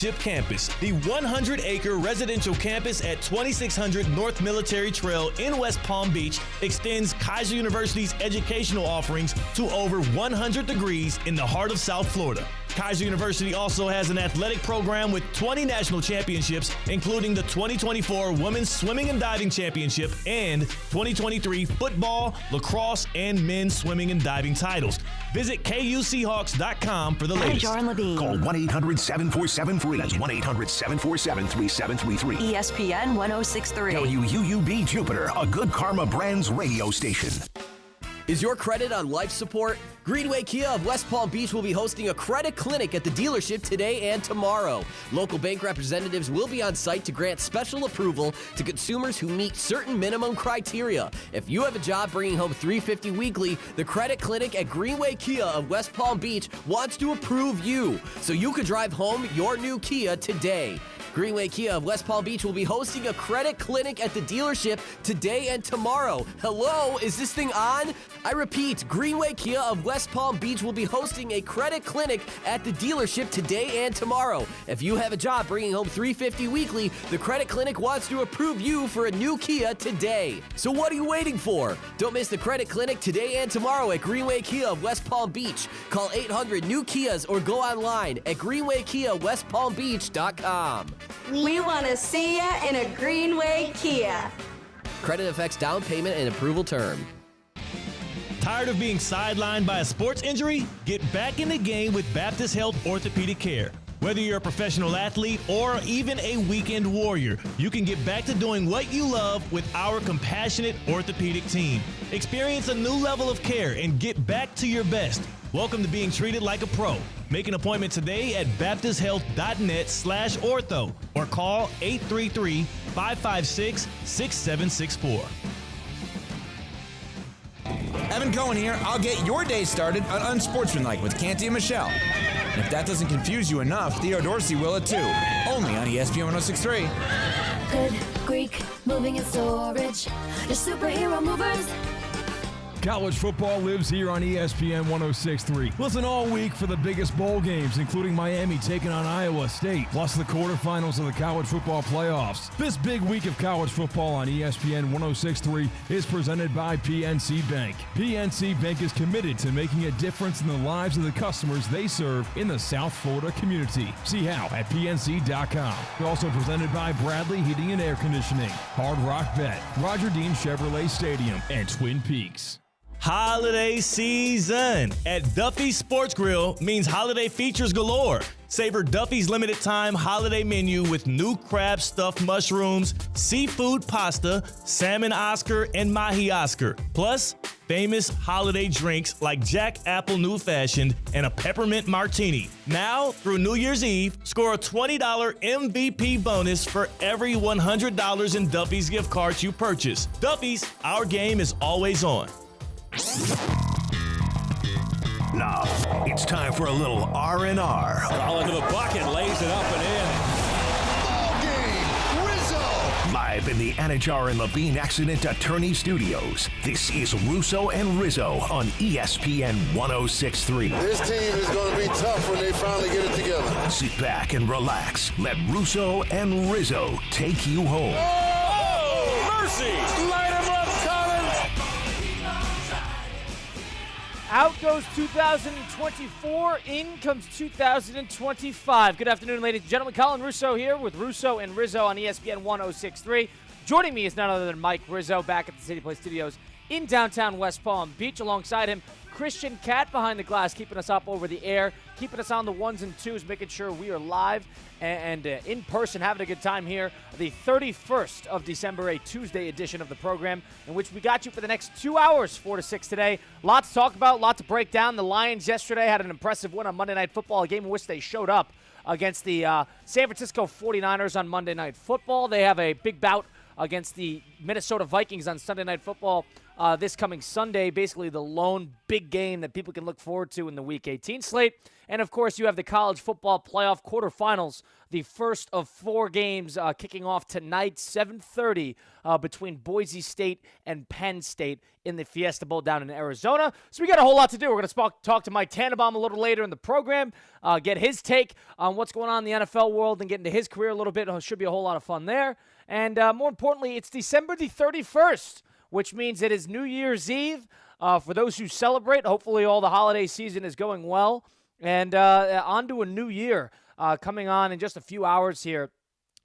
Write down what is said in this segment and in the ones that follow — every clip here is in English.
Campus, the 100-acre residential campus at 2600 North Military Trail in West Palm Beach, extends Kaiser University's educational offerings to over 100 degrees in the heart of South Florida. Kaiser University also has an athletic program with 20 national championships, including the 2024 Women's Swimming and Diving Championship and 2023 football, lacrosse, and men's swimming and diving titles. Visit KUSeahawks.com for the latest. Jar and Levine. Call 1-800-747-FREE. That's 1-800-747-3733. ESPN 1063. WUUB Jupiter, a Good Karma Brands radio station. Is your credit on life support? Greenway Kia of West Palm Beach will be hosting a credit clinic at the dealership today and tomorrow. Local bank representatives will be on site to grant special approval to consumers who meet certain minimum criteria. If you have a job bringing home $350 weekly, the credit clinic at Greenway Kia of West Palm Beach wants to approve you so you can drive home your new Kia today. Greenway Kia of West Palm Beach will be hosting a credit clinic at the dealership today and tomorrow. Hello, is this thing on? I repeat, Greenway Kia of West Palm Beach will be hosting a credit clinic at the dealership today and tomorrow. If you have a job bringing home $350 weekly, the credit clinic wants to approve you for a new Kia today. So what are you waiting for? Don't miss the credit clinic today and tomorrow at Greenway Kia of West Palm Beach. Call 800-NEW-KIAs or go online at greenwaykiawestpalmbeach.com. We want to see ya in a Greenway Kia. Credit affects down payment and approval term. Tired of being sidelined by a sports injury? Get back in the game with Baptist Health Orthopedic Care. Whether you're a professional athlete or even a weekend warrior, you can get back to doing what you love with our compassionate orthopedic team. Experience a new level of care and get back to your best. Welcome to being treated like a pro. Make an appointment today at baptisthealth.net/ortho or call 833-556-6764. Evan Cohen here. I'll get your day started on Unsportsmanlike with Canty and Michelle. And if that doesn't confuse you enough, Theo Dorsey will it too. Only on ESPN 1063. Good Greek moving and storage. Your superhero movers. College football lives here on ESPN 1063. Listen all week for the biggest bowl games, including Miami taking on Iowa State, plus the quarterfinals of the college football playoffs. This big week of college football on ESPN 1063 is presented by PNC Bank. PNC Bank is committed to making a difference in the lives of the customers they serve in the South Florida community. See how at PNC.com. Also presented by Bradley Heating and Air Conditioning, Hard Rock Bet, Roger Dean Chevrolet Stadium, and Twin Peaks. Holiday season at Duffy's Sports Grill means holiday features galore. Savor Duffy's limited time holiday menu with new crab stuffed mushrooms, seafood pasta, salmon Oscar, and mahi Oscar. Plus, famous holiday drinks like Jack Apple New Fashioned and a peppermint martini. Now, through New Year's Eve, score a $20 MVP bonus for every $100 in Duffy's gift cards you purchase. Duffy's, our game is always on. Now, it's time for a little R&R. Ball into the bucket, lays it up and in. Ball game, Rizzo! Live in the Anajar and Levine Accident Attorney Studios, this is Russo and Rizzo on ESPN 1063. This team is going to be tough when they finally get it together. Sit back and relax. Let Russo and Rizzo take you home. Oh, mercy! Light him up, Colin! Out goes 2024, in comes 2025. Good afternoon, ladies and gentlemen. Colin Russo here with Russo and Rizzo on ESPN 1063. Joining me is none other than Mike Rizzo back at the City Place Studios in downtown West Palm Beach. Alongside him, Christian Cat behind the glass, keeping us up over the air, keeping us on the ones and twos, making sure we are live and in person, having a good time here. The 31st of December, a Tuesday edition of the program, in which we got you for the next 2 hours, 4 to 6 today. Lots to talk about, lot to break down. The Lions yesterday had an impressive win on Monday Night Football, a game in which they showed up against the San Francisco 49ers on Monday Night Football. They have a big bout against the Minnesota Vikings on Sunday Night Football this coming Sunday, basically the lone big game that people can look forward to in the Week 18 slate. And, of course, you have the college football playoff quarterfinals, the first of 4 games kicking off tonight, 7:30, between Boise State and Penn State in the Fiesta Bowl down in Arizona. So we got a whole lot to do. We're going to talk to Mike Tannenbaum a little later in the program, get his take on what's going on in the NFL world and get into his career a little bit. It should be a whole lot of fun there. And more importantly, it's December the 31st, which means it is New Year's Eve. For those who celebrate, hopefully all the holiday season is going well. And on to a new year coming on in just a few hours here.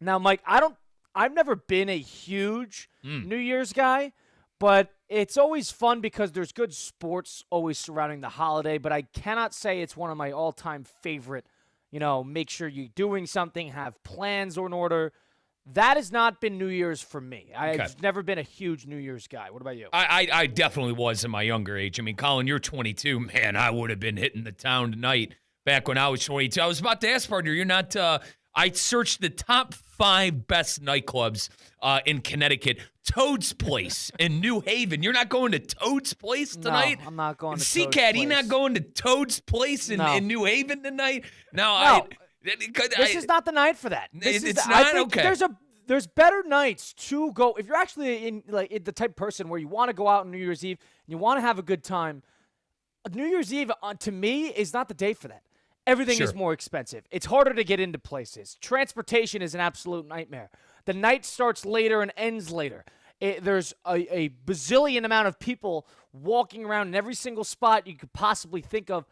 Now, Mike, I've never been a huge New Year's guy, but it's always fun because there's good sports always surrounding the holiday, but I cannot say it's one of my all-time favorite, make sure you're doing something, have plans in order. That has not been New Year's for me. I've never been a huge New Year's guy. What about you? I definitely was in my younger age. I mean, Colin, you're 22. Man, I would have been hitting the town tonight back when I was 22. I was about to ask, partner, you're not I searched the top 5 best nightclubs in Connecticut. Toad's Place in New Haven. You're not going to Toad's Place tonight? No, I'm not going to Toad's Place. Place. Not going to Toad's Place in New Haven tonight? No. This is not the night for that. It's not? I think okay. There's better nights to go. If you're actually in the type of person where you want to go out on New Year's Eve and you want to have a good time, New Year's Eve, to me, is not the day for that. Everything is more expensive. It's harder to get into places. Transportation is an absolute nightmare. The night starts later and ends later. There's a bazillion amount of people walking around in every single spot you could possibly think of.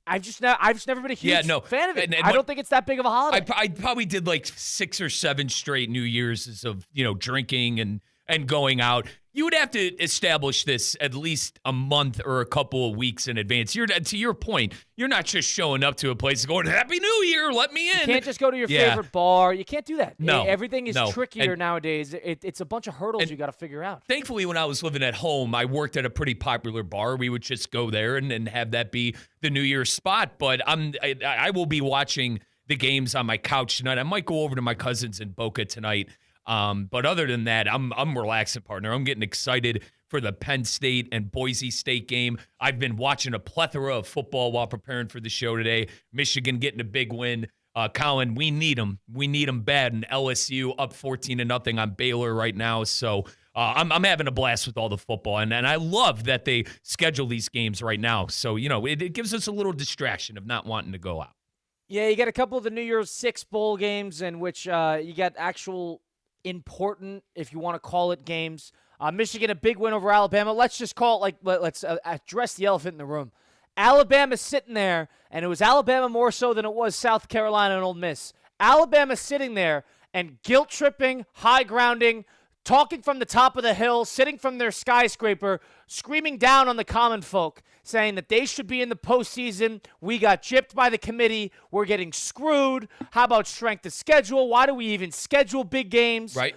I've just never been a huge fan of it. I don't think it's that big of a holiday. I probably did like 6 or 7 straight New Year's of drinking and going out. You would have to establish this at least a month or a couple of weeks in advance. To your point, you're not just showing up to a place going, Happy New Year, let me in. You can't just go to your favorite bar. You can't do that. No. Everything is trickier nowadays. It's a bunch of hurdles you got to figure out. Thankfully, when I was living at home, I worked at a pretty popular bar. We would just go there and have that be the New Year's spot. But I will be watching the games on my couch tonight. I might go over to my cousins in Boca tonight. But other than that, I'm relaxing, partner. I'm getting excited for the Penn State and Boise State game. I've been watching a plethora of football while preparing for the show today. Michigan getting a big win. Colin, we need them. We need them bad. And LSU up 14-0 on Baylor right now. So I'm having a blast with all the football. And I love that they schedule these games right now. So, it gives us a little distraction of not wanting to go out. Yeah, you got a couple of the New Year's 6 bowl games in which you got actual important, if you want to call it, games. Michigan, a big win over Alabama. Let's just call it let's address the elephant in the room. Alabama's sitting there, and it was Alabama more so than it was South Carolina and Ole Miss. Alabama sitting there and guilt-tripping, high-grounding, talking from the top of the hill, sitting from their skyscraper, screaming down on the common folk, saying that they should be in the postseason. We got gypped by the committee. We're getting screwed. How about strength of schedule? Why do we even schedule big games? Right.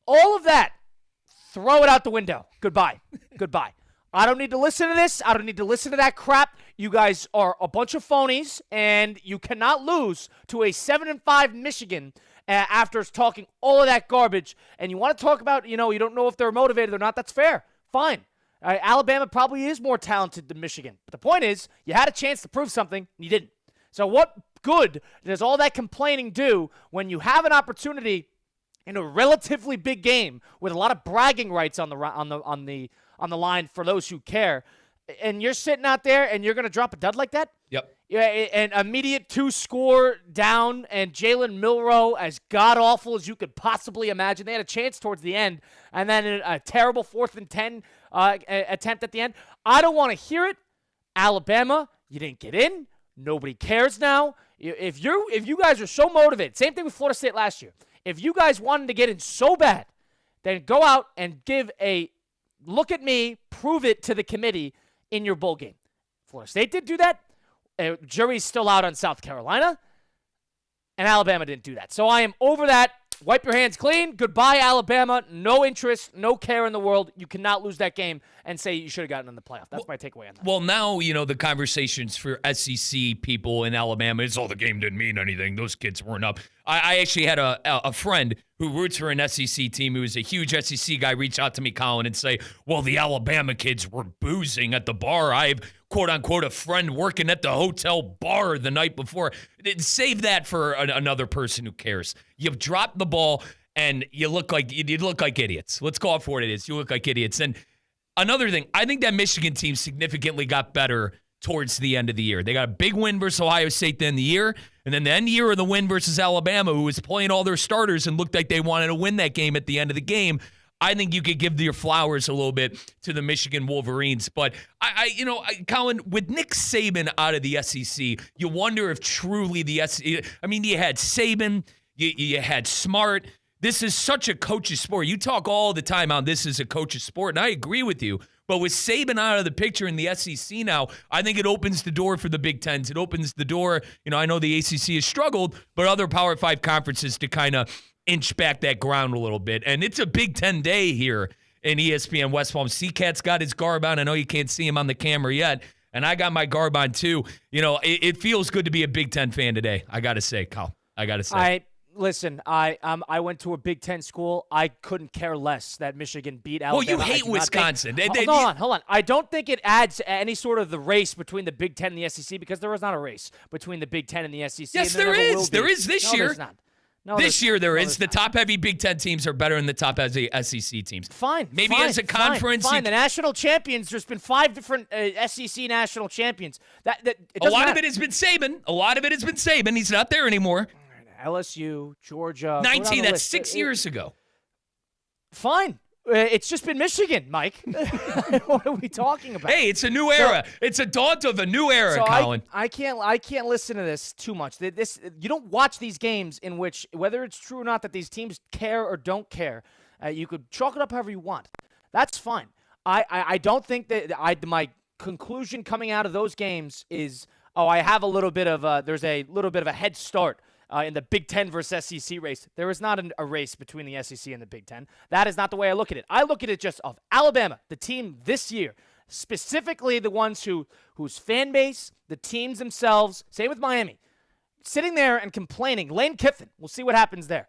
All of that, throw it out the window. Goodbye. Goodbye. I don't need to listen to this. I don't need to listen to that crap. You guys are a bunch of phonies, and you cannot lose to a 7-5 Michigan after talking all of that garbage. And you want to talk about, you don't know if they're motivated or not. That's fair. Fine. Alabama probably is more talented than Michigan. But the point is, you had a chance to prove something, and you didn't. So what good does all that complaining do when you have an opportunity in a relatively big game with a lot of bragging rights on the line for those who care, and you're sitting out there and you're going to drop a dud like that? Yep. Yeah, an immediate 2-score down, and Jalen Milroe, as god-awful as you could possibly imagine. They had a chance towards the end, and then a terrible 4th and 10 attempt at the end. I don't want to hear it. Alabama, you didn't get in. Nobody cares now. If you guys are so motivated, same thing with Florida State last year. If you guys wanted to get in so bad, then go out and give a look at me, prove it to the committee in your bowl game. Florida State did do that. Jury's still out on South Carolina, and Alabama didn't do that. So I am over that. Wipe your hands clean. Goodbye, Alabama. No interest, no care in the world. You cannot lose that game and say you should have gotten in the playoff. That's my takeaway on that. Well, now, the conversations for SEC people in Alabama is, the game didn't mean anything. Those kids weren't up. I actually had a friend who roots for an SEC team who is a huge SEC guy reach out to me, Colin, and say, well, the Alabama kids were boozing at the bar. I have, quote unquote, a friend working at the hotel bar the night before. Save that for another person who cares. You've dropped the ball and you look like idiots. Let's call it for what it is. You look like idiots. And another thing, I think that Michigan team significantly got better towards the end of the year. They got a big win versus Ohio State to end the year, and then the end of the year of the win versus Alabama, who was playing all their starters and looked like they wanted to win that game at the end of the game. I think you could give your flowers a little bit to the Michigan Wolverines. But, Colin, with Nick Saban out of the SEC, you wonder if truly the SEC, I mean, you had Saban, you had Smart. This is such a coach's sport. You talk all the time on this is a coach's sport, and I agree with you. But with Saban out of the picture in the SEC now, I think it opens the door for the Big Tens. It opens the door. I know the ACC has struggled, but other Power 5 conferences to kind of inch back that ground a little bit. And it's a Big Ten day here in ESPN West Palm. C-Cat's got his garb on. I know you can't see him on the camera yet, and I got my garb on too. It feels good to be a Big Ten fan today, I got to say, Kyle. I got to say. Listen, I went to a Big Ten school. I couldn't care less that Michigan beat Alabama. Well, you hate Wisconsin. Hold on. I don't think it adds any sort of the race between the Big Ten and the SEC because there is not a race between the Big Ten and the SEC. Yes, there is. There is this year. There's not. This year there is. The top-heavy Big Ten teams are better than the top-heavy SEC teams. Fine. Maybe as a conference. Fine. The national champions, there's been 5 different SEC national champions. A lot of it has been Saban. He's not there anymore. LSU, Georgia. 19, that's 6 years ago. Fine. It's just been Michigan, Mike. What are we talking about? Hey, it's a new era. It's a dawn of a new era, Colin. I can't listen to this too much. You don't watch these games in which, whether it's true or not that these teams care or don't care, you could chalk it up however you want. That's fine. I don't think that my conclusion coming out of those games is, I have there's a little bit of a head start in the Big Ten versus SEC race. There is not a race between the SEC and the Big Ten. That is not the way I look at it. I look at it just of Alabama, the team this year, specifically the ones whose fan base, the teams themselves, same with Miami, sitting there and complaining. Lane Kiffin, we'll see what happens there.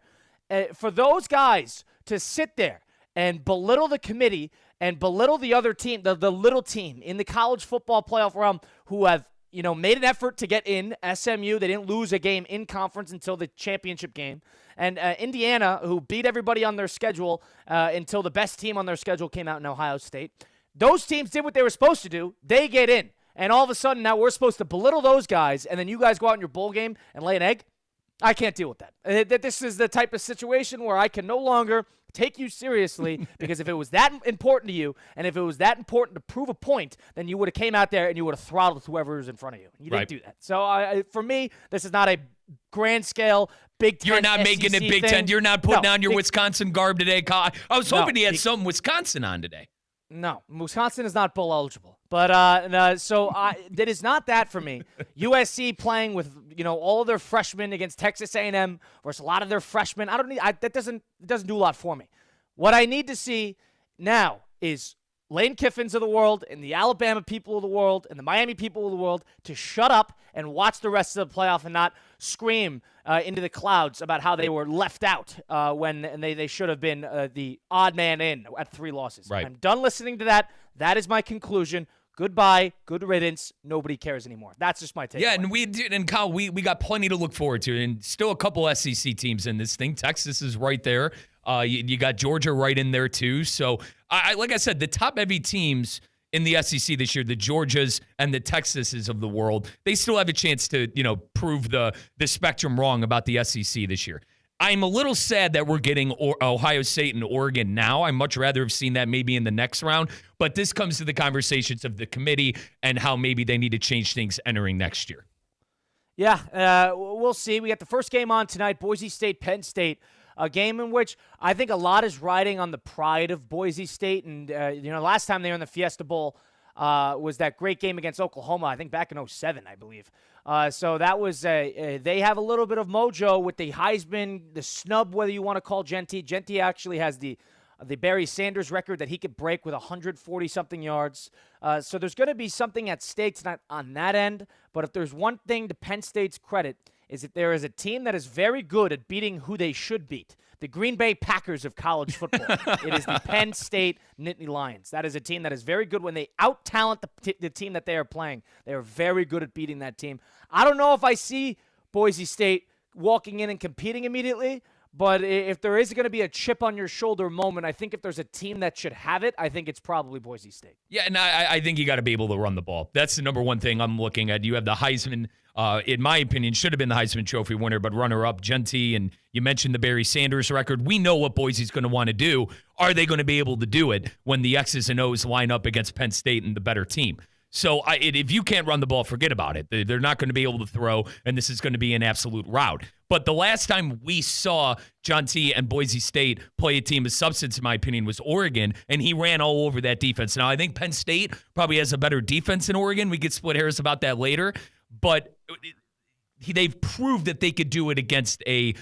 For those guys to sit there and belittle the committee and belittle the other team, the little team in the college football playoff realm who have made an effort to get in. SMU, they didn't lose a game in conference until the championship game. And Indiana, who beat everybody on their schedule until the best team on their schedule came out in Ohio State. Those teams did what they were supposed to do. They get in. And all of a sudden, now we're supposed to belittle those guys, and then you guys go out in your bowl game and lay an egg? I can't deal with that. This is the type of situation where I can no longer take you seriously because if it was that important to you and if it was that important to prove a point, then you would have came out there and you would have throttled whoever was in front of you. You didn't do that. So for me, this is not a grand scale Big Ten. You're not making it Big Ten. You're not putting on your Wisconsin garb today. I was hoping you had some Wisconsin on today. No, Wisconsin is not bowl eligible. But that is not that for me. USC playing with all of their freshmen against Texas A&M versus a lot of their freshmen. That doesn't do a lot for me. What I need to see now is Lane Kiffins of the world and the Alabama people of the world and the Miami people of the world to shut up and watch the rest of the playoff and not scream into the clouds about how they were left out when they should have been the odd man in at 3 losses. Right. I'm done listening to that. That is my conclusion. Goodbye. Good riddance. Nobody cares anymore. That's just my take. Yeah, and Kyle, we got plenty to look forward to, and still a couple SEC teams in this thing. Texas is right there. You got Georgia right in there too. So, like I said, the top-heavy teams in the SEC this year, the Georgias and the Texases of the world, they still have a chance to prove the spectrum wrong about the SEC this year. I'm a little sad that we're getting Ohio State and Oregon now. I'd much rather have seen that maybe in the next round. But this comes to the conversations of the committee and how maybe they need to change things entering next year. Yeah, we'll see. We got the first game on tonight, Boise State, Penn State. A game in which I think a lot is riding on the pride of Boise State. And, last time they were in the Fiesta Bowl was that great game against Oklahoma, I think back in 2007, I believe. So that was they have a little bit of mojo with the Heisman, the snub, whether you want to call Genty. Genty actually has the Barry Sanders record that he could break with 140-something yards. So there's going to be something at stake tonight on that end. But if there's one thing to Penn State's credit, is that there is a team that is very good at beating who they should beat. The Green Bay Packers of college football. It is the Penn State Nittany Lions. That is a team that is very good when they out-talent the team that they are playing. They are very good at beating that team. I don't know if I see Boise State walking in and competing immediately, but if there is going to be a chip on your shoulder moment, I think if there's a team that should have it, I think it's probably Boise State. Yeah, and I think you got to be able to run the ball. That's the number one thing I'm looking at. You have the Heisman, in my opinion, should have been the Heisman Trophy winner, but runner-up Genty, and you mentioned the Barry Sanders record. We know what Boise's going to want to do. Are they going to be able to do it when the X's and O's line up against Penn State and the better team? So if you can't run the ball, forget about it. They're not going to be able to throw, and this is going to be an absolute rout. But the last time we saw John T. and Boise State play a team of substance, in my opinion, was Oregon, and he ran all over that defense. Now, I think Penn State probably has a better defense than Oregon. We could split hairs about that later. But they've proved that they could do it against a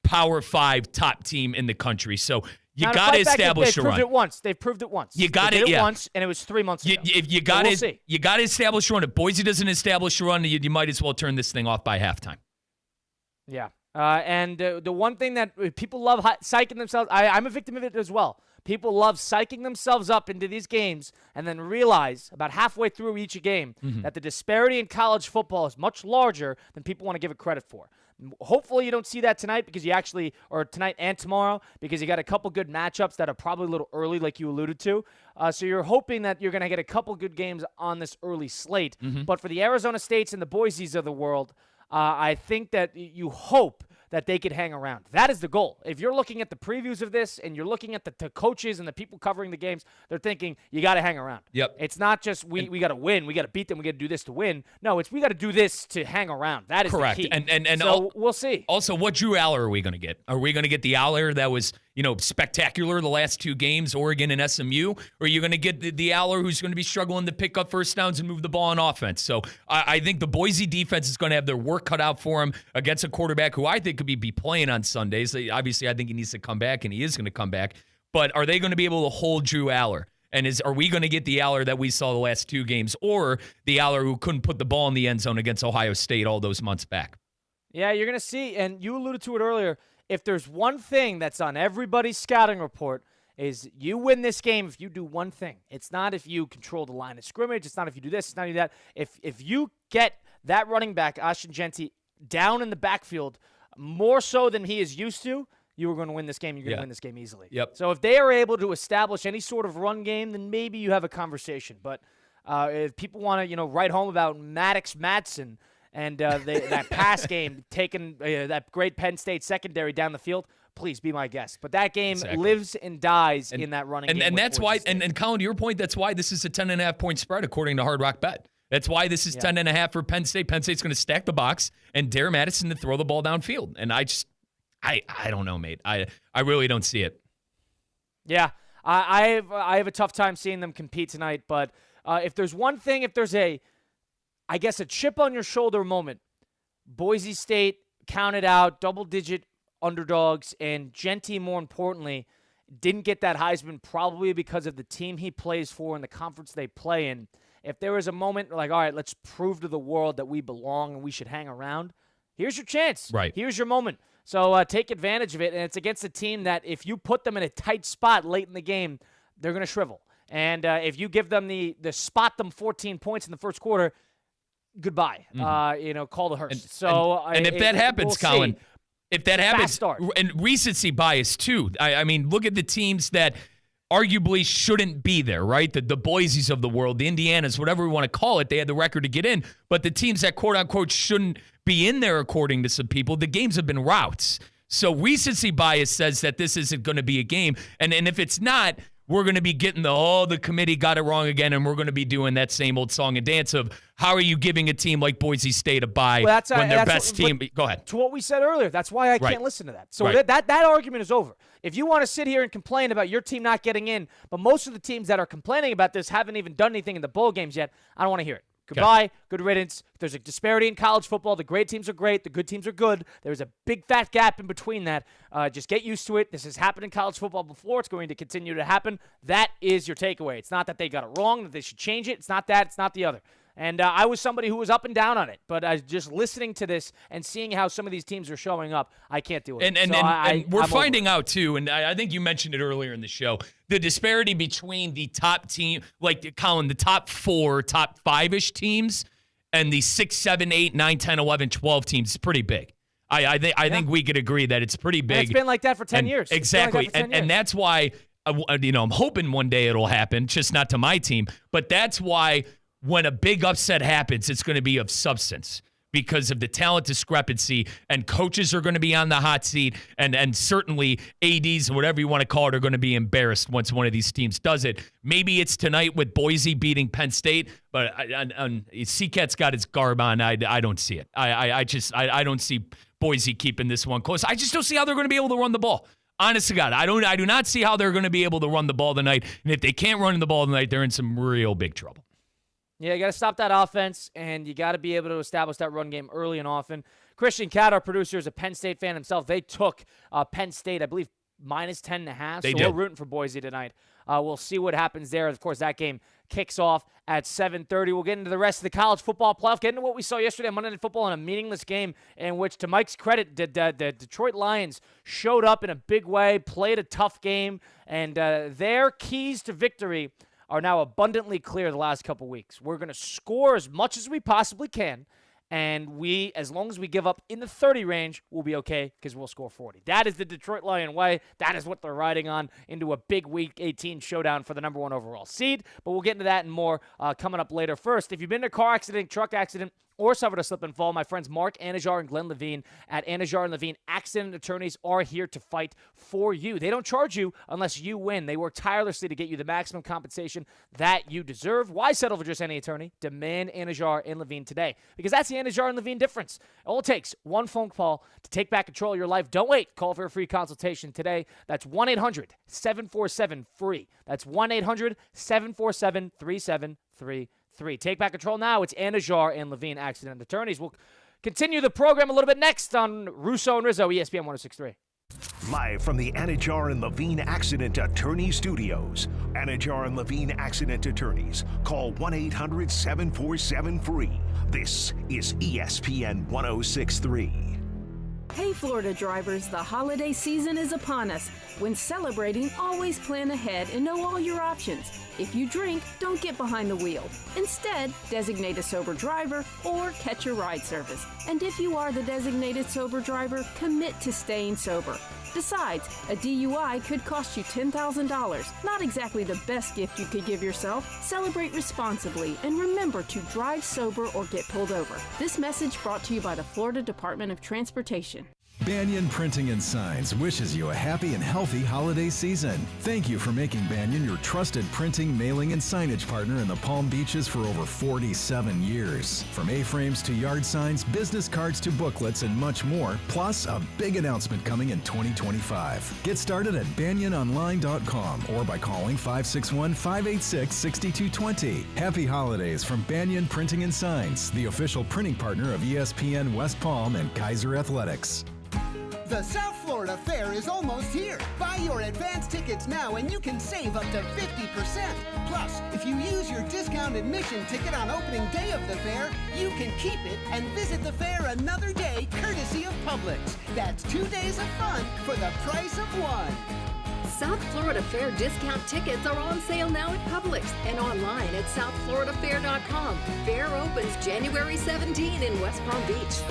Power 5 top team in the country. So you got to establish a run. They've proved it once. You got it once, and it was 3 months ago. You got to establish a run. If Boise doesn't establish a run, you might as well turn this thing off by halftime. Yeah. And the one thing that people love psyching themselves, I'm a victim of it as well. People love psyching themselves up into these games and then realize about halfway through each game that the disparity in college football is much larger than people want to give it credit for. Hopefully you don't see that tonight or tonight and tomorrow, because you got a couple good matchups that are probably a little early, like you alluded to. So you're hoping that you're going to get a couple good games on this early slate. But for the Arizona States and the Boises of the world, I think that you hope that they could hang around. That is the goal. If you're looking at the previews of this and you're looking at the coaches and the people covering the games, they're thinking you got to hang around. Yep. It's not just we got to win, we got to beat them, we got to do this to win. No, it's we got to do this to hang around. That is correct. The key. And so we'll see. Also, what Drew Aller are we going to get? Are we going to get the Aller that was spectacular the last two games, Oregon and SMU? Or are you going to get the Aller who's going to be struggling to pick up first downs and move the ball on offense? So I think the Boise defense is going to have their work cut out for him against a quarterback who I think could be playing on Sundays. Obviously, I think he needs to come back, and he is going to come back. But are they going to be able to hold Drew Aller? And are we going to get the Aller that we saw the last two games, or the Aller who couldn't put the ball in the end zone against Ohio State all those months back? Yeah, you're going to see, and you alluded to it earlier, if there's one thing that's on everybody's scouting report is you win this game if you do one thing. It's not if you control the line of scrimmage. It's not if you do this. It's not if you do that. If you get that running back, Ashton Genty, down in the backfield more so than he is used to, you are going to win this game. You're going to win this game easily. Yep. So if they are able to establish any sort of run game, then maybe you have a conversation. But if people want to, write home about Maddox Madsen and that pass game, taking that great Penn State secondary down the field, please be my guest. But that game lives and dies in that running game. And that's why, and Colin, to your point, that's why this is a 10.5-point spread according to Hard Rock Bet. That's why this is 10.5 for Penn State. Penn State's going to stack the box and dare Madison to throw the ball downfield. And I don't know, mate. I really don't see it. Yeah, I have a tough time seeing them compete tonight. But if there's one thing, if there's a chip on your shoulder moment, Boise State counted out double-digit underdogs, and Genty, more importantly, didn't get that Heisman probably because of the team he plays for and the conference they play in. If there was a moment like, all right, let's prove to the world that we belong and we should hang around, here's your chance. Right. Here's your moment. So take advantage of it, and it's against a team that if you put them in a tight spot late in the game, they're going to shrivel. And if you give them the spot them 14 points in the first quarter, goodbye. Call the hearse. And if that happens, Colin, if that happens, and recency bias too. I mean, look at the teams that arguably shouldn't be there, right? The Boises of the world, the Indianas, whatever we want to call it, they had the record to get in. But the teams that quote-unquote shouldn't be in there, according to some people, the games have been routes. So recency bias says that this isn't going to be a game. And if it's not, we're going to be getting the committee got it wrong again, and we're going to be doing that same old song and dance of how are you giving a team like Boise State a bye when their best team – go ahead. To what we said earlier, that's why I can't listen to that. So that argument is over. If you want to sit here and complain about your team not getting in, but most of the teams that are complaining about this haven't even done anything in the bowl games yet, I don't want to hear it. Goodbye, good riddance. There's a disparity in college football. The great teams are great. The good teams are good. There's a big fat gap in between that. Just get used to it. This has happened in college football before. It's going to continue to happen. That is your takeaway. It's not that they got it wrong, that they should change it. It's not that. It's not the other. And I was somebody who was up and down on it, but just listening to this and seeing how some of these teams are showing up, I can't do it. And we're finding out, too, and I think you mentioned it earlier in the show, the disparity between the top team, like Colin, the top 4, top 5-ish teams, and the 6, 7, 8, 9, 10, 11, 12 teams is pretty big. I think we could agree that it's pretty big. And it's been like that for 10 years. Exactly. Like 10 years. And that's why, I'm hoping one day it'll happen, just not to my team. But that's why when a big upset happens, it's going to be of substance because of the talent discrepancy, and coaches are going to be on the hot seat, and certainly ADs, whatever you want to call it, are going to be embarrassed once one of these teams does it. Maybe it's tonight with Boise beating Penn State, but CCAT's got its garb on. I don't see it. I don't see Boise keeping this one close. I just don't see how they're going to be able to run the ball. Honest to God, I do not see how they're going to be able to run the ball tonight. And if they can't run the ball tonight, they're in some real big trouble. Yeah, you got to stop that offense, and you got to be able to establish that run game early and often. Christian Catt, our producer, is a Penn State fan himself. They took Penn State, I believe, minus 10.5. So we're rooting for Boise tonight. We'll see what happens there. Of course, that game kicks off at 7:30. We'll get into the rest of the college football playoff, get into what we saw yesterday on Monday Night Football in a meaningless game in which, to Mike's credit, the Detroit Lions showed up in a big way, played a tough game, and their keys to victory are now abundantly clear the last couple weeks. We're going to score as much as we possibly can, and as long as we give up in the 30 range, we'll be okay because we'll score 40. That is the Detroit Lion way. That is what they're riding on into a big Week 18 showdown for the number 1 overall seed, but we'll get into that and more coming up later. First, if you've been in a car accident, truck accident, or suffered a slip and fall, my friends Mark Anajar and Glenn Levine at Anajar and Levine Accident Attorneys are here to fight for you. They don't charge you unless you win. They work tirelessly to get you the maximum compensation that you deserve. Why settle for just any attorney? Demand Anajar and Levine today, because that's the Anajar and Levine difference. All it takes, one phone call to take back control of your life. Don't wait. Call for a free consultation today. That's 1-800-747-FREE. That's 1-800-747-3733. Take back control now. It's Anajar and Levine Accident Attorneys. We'll continue the program a little bit next on Russo and Rizzo, ESPN 106.3. Live from the Anajar and Levine Accident Attorney Studios. Anajar and Levine Accident Attorneys. Call 1-800-747-FREE. This is ESPN 106.3. Hey Florida drivers, the holiday season is upon us. When celebrating, always plan ahead and know all your options. If you drink, don't get behind the wheel. Instead, designate a sober driver or catch a ride service. And if you are the designated sober driver, commit to staying sober. Besides, a DUI could cost you $10,000. Not exactly the best gift you could give yourself. Celebrate responsibly and remember to drive sober or get pulled over. This message brought to you by the Florida Department of Transportation. Banyan Printing and Signs wishes you a happy and healthy holiday season. Thank you for making Banyan your trusted printing, mailing, and signage partner in the Palm Beaches for over 47 years. From A-frames to yard signs, business cards to booklets, and much more, plus a big announcement coming in 2025. Get started at banyanonline.com or by calling 561-586-6220. Happy holidays from Banyan Printing and Signs, the official printing partner of ESPN West Palm and Kaiser Athletics. The South Florida Fair is almost here. Buy your advance tickets now and you can save up to 50%. Plus, if you use your discount admission ticket on opening day of the fair, you can keep it and visit the fair another day courtesy of Publix. That's 2 days of fun for the price of one. South Florida Fair discount tickets are on sale now at Publix and online at southfloridafair.com. Fair opens January 17 in West Palm Beach.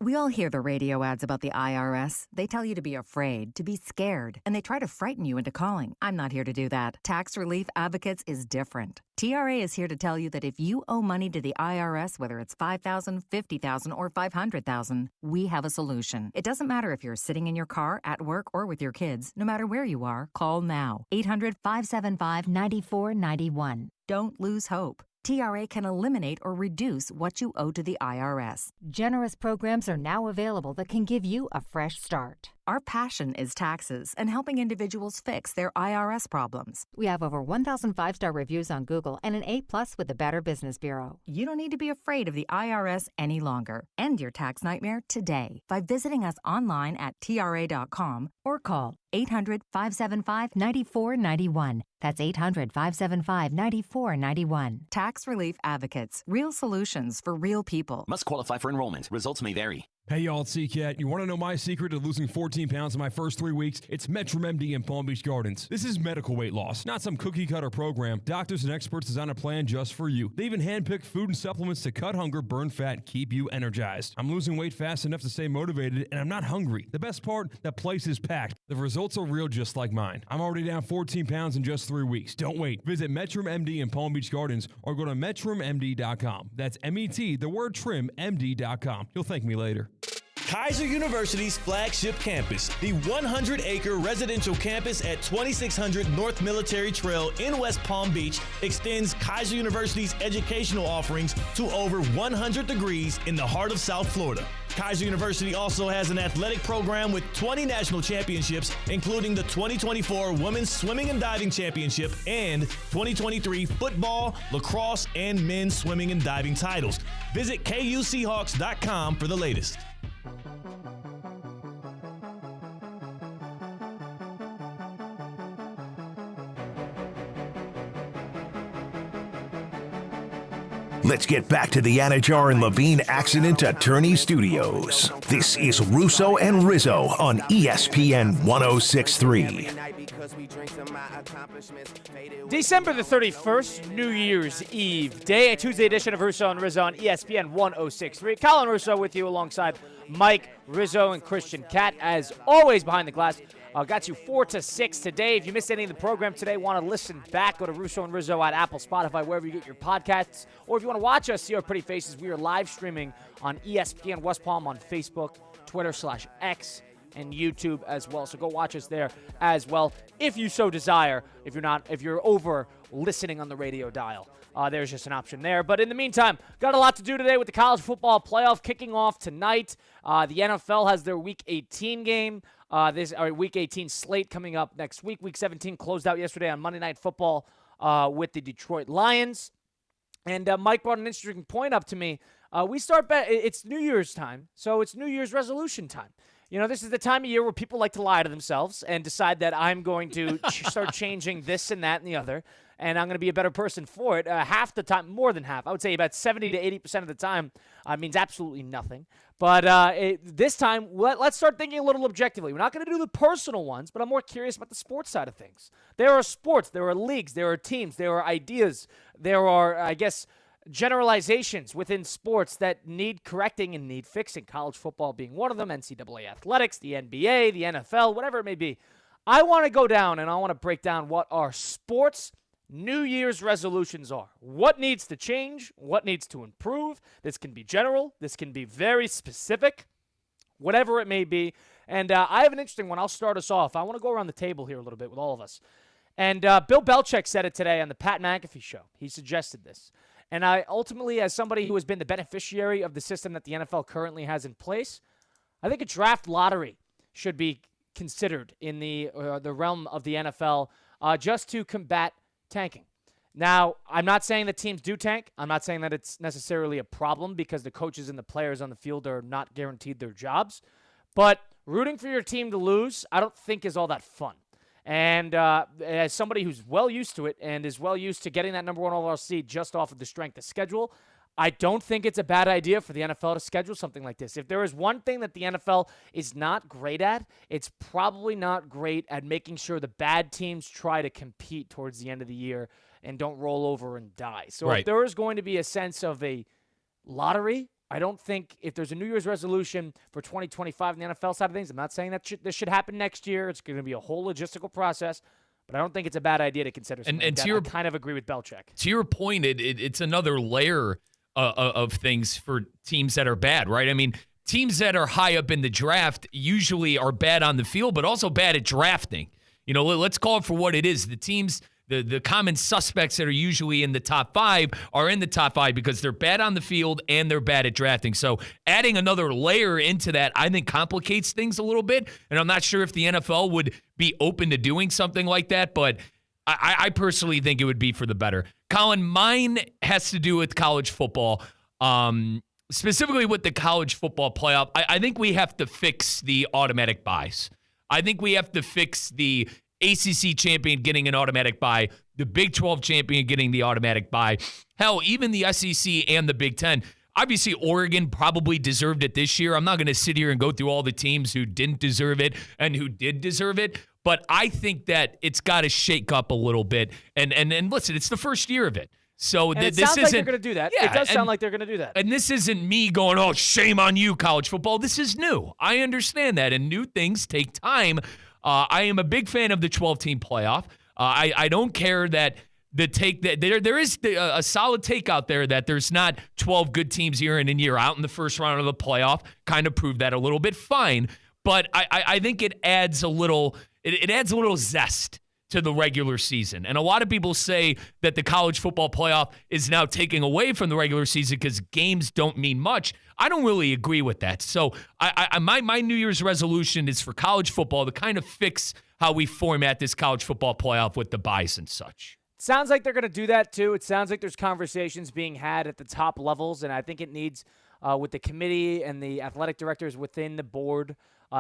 We all hear the radio ads about the IRS. They tell you to be afraid, to be scared, and they try to frighten you into calling. I'm not here to do that. Tax Relief Advocates is different. TRA is here to tell you that if you owe money to the IRS, whether it's $5,000, $50,000, or $500,000, we have a solution. It doesn't matter if you're sitting in your car, at work, or with your kids. No matter where you are, call now. 800-575-9491. Don't lose hope. TRA can eliminate or reduce what you owe to the IRS. Generous programs are now available that can give you a fresh start. Our passion is taxes and helping individuals fix their IRS problems. We have over 1,000 5-star reviews on Google and an A+ with the Better Business Bureau. You don't need to be afraid of the IRS any longer. End your tax nightmare today by visiting us online at TRA.com or call 800-575-9491. That's 800-575-9491. Tax Relief Advocates. Real solutions for real people. Must qualify for enrollment. Results may vary. Hey, y'all, it's CCAT. You want to know my secret to losing 14 pounds in my first 3 weeks? It's Metrum MD in Palm Beach Gardens. This is medical weight loss, not some cookie-cutter program. Doctors and experts design a plan just for you. They even handpick food and supplements to cut hunger, burn fat, and keep you energized. I'm losing weight fast enough to stay motivated, and I'm not hungry. The best part, the place is packed. The results are real just like mine. I'm already down 14 pounds in just 3 weeks. Don't wait. Visit Metrum MD in Palm Beach Gardens or go to MetrumMD.com. That's M-E-T, the word trim, MD.com. You'll thank me later. Kaiser University's flagship campus, the 100-acre residential campus at 2600 North Military Trail in West Palm Beach, extends Kaiser University's educational offerings to over 100 degrees in the heart of South Florida. Kaiser University also has an athletic program with 20 national championships, including the 2024 Women's Swimming and Diving Championship and 2023 football, lacrosse, and men's swimming and diving titles. Visit KUSeahawks.com for the latest. Let's get back to the Anajar and Levine Accident Attorney Studios. This is Russo and Rizzo on ESPN 106.3. December the 31st, New Year's Eve day, a Tuesday edition of Russo and Rizzo on ESPN 106.3. Colin Russo with you alongside Mike Rizzo and Christian Catt, as always behind the glass. Got you 4 to 6 today. If you missed any of the program today, want to listen back, go to Russo and Rizzo at Apple, Spotify, wherever you get your podcasts. Or if you want to watch us, see our pretty faces, we are live streaming on ESPN West Palm on Facebook, Twitter/X, and YouTube as well. So go watch us there as well, if you so desire. If you're over listening on the radio dial, there's just an option there. But in the meantime, got a lot to do today with the college football playoff kicking off tonight. The NFL has their Week 18 game. Week 18 slate coming up next week. Week 17 closed out yesterday on Monday Night Football with the Detroit Lions. And Mike brought an interesting point up to me. It's New Year's time, so it's New Year's resolution time. You know, this is the time of year where people like to lie to themselves and decide that I'm going to start changing this and that and the other, and I'm going to be a better person for it. Half the time, more than half, I would say about 70 to 80% of the time, means absolutely nothing. But this time, let's start thinking a little objectively. We're not going to do the personal ones, but I'm more curious about the sports side of things. There are sports, there are leagues, there are teams, there are ideas, there are, I guess, generalizations within sports that need correcting and need fixing. College football being one of them, NCAA athletics, the NBA, the NFL, whatever it may be. I want to go down and I want to break down what our sports New Year's resolutions are. What needs to change? What needs to improve? This can be general. This can be very specific. Whatever it may be. And I have an interesting one. I'll start us off. I want to go around the table here a little bit with all of us. And Bill Belichick said it today on the Pat McAfee show. He suggested this. And I ultimately, as somebody who has been the beneficiary of the system that the NFL currently has in place, I think a draft lottery should be considered in the realm of the NFL just to combat tanking. Now, I'm not saying that teams do tank. I'm not saying that it's necessarily a problem because the coaches and the players on the field are not guaranteed their jobs. But rooting for your team to lose, I don't think is all that fun. And as somebody who's well used to it and is well used to getting that number one overall seed just off of the strength of schedule, I don't think it's a bad idea for the NFL to schedule something like this. If there is one thing that the NFL is not great at, it's probably not great at making sure the bad teams try to compete towards the end of the year and don't roll over and die. So if there is going to be a sense of a lottery, I don't think if there's a New Year's resolution for 2025 in the NFL side of things, I'm not saying that this should happen next year. It's going to be a whole logistical process, but I don't think it's a bad idea to consider something like that. I kind of agree with Belichick. To your point, it's another layer of things for teams that are bad, right? I mean, teams that are high up in the draft usually are bad on the field, but also bad at drafting. You know, let's call it for what it is. The teams the common suspects that are usually in the top 5 are in the top 5 because they're bad on the field and they're bad at drafting. So adding another layer into that, I think, complicates things a little bit. And I'm not sure if the NFL would be open to doing something like that, but I personally think it would be for the better. Colin, mine has to do with college football, specifically with the college football playoff. I think we have to fix the automatic buys. I think we have to fix the ACC champion getting an automatic bye, the Big 12 champion getting the automatic bye. Hell, even the SEC and the Big 10. Obviously, Oregon probably deserved it this year. I'm not going to sit here and go through all the teams who didn't deserve it and who did deserve it, but I think that it's got to shake up a little bit. And listen, it's the first year of it. So and this sounds isn't, like they're going to do that. Yeah, it does sound like they're going to do that. And this isn't me going, oh, shame on you, college football. This is new. I understand that, and new things take time. I am a big fan of the 12-team playoff. I don't care that there is a solid take out there that there's not 12 good teams year in and year out in the first round of the playoff. Kind of proved that a little bit. Fine, but I think it adds a little zest to the regular season. And a lot of people say that the college football playoff is now taking away from the regular season because games don't mean much. I don't really agree with that. So my New Year's resolution is for college football to kind of fix how we format this college football playoff with the buys and such. Sounds like they're going to do that too. It sounds like there's conversations being had at the top levels, and I think it needs, with the committee and the athletic directors within the board,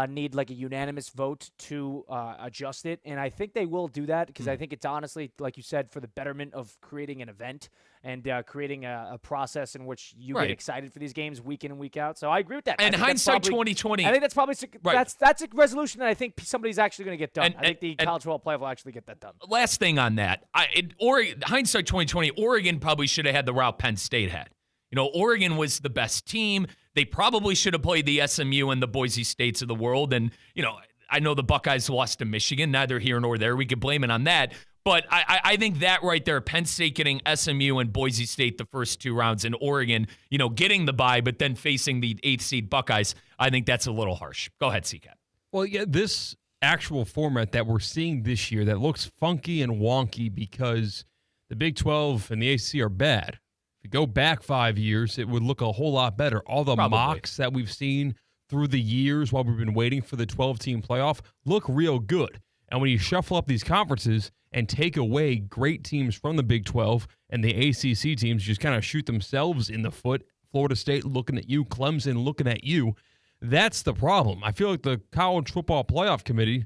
need like a unanimous vote to adjust it. And I think they will do that because I think it's honestly, like you said, for the betterment of creating an event and creating a process in which you get excited for these games week in and week out. So I agree with that. And hindsight 2020. I think that's probably that's a resolution that I think somebody's actually going to get done. I think the college football playoff will actually get that done. Last thing on that, hindsight 2020, Oregon probably should have had the route Penn State had. You know, Oregon was the best team. They probably should have played the SMU and the Boise States of the world. And, you know, I know the Buckeyes lost to Michigan, neither here nor there. We could blame it on that. But I think that right there, Penn State getting SMU and Boise State the first 2 rounds, and Oregon, you know, getting the bye, but then facing the 8th seed Buckeyes, I think that's a little harsh. Go ahead, C-Cat. Well, yeah, this actual format that we're seeing this year that looks funky and wonky because the Big 12 and the ACC are bad. If you go back 5 years, it would look a whole lot better. All the mocks that we've seen through the years while we've been waiting for the 12-team playoff look real good. And when you shuffle up these conferences and take away great teams from the Big 12 and the ACC teams just kind of shoot themselves in the foot, Florida State looking at you, Clemson looking at you, that's the problem. I feel like the College Football Playoff Committee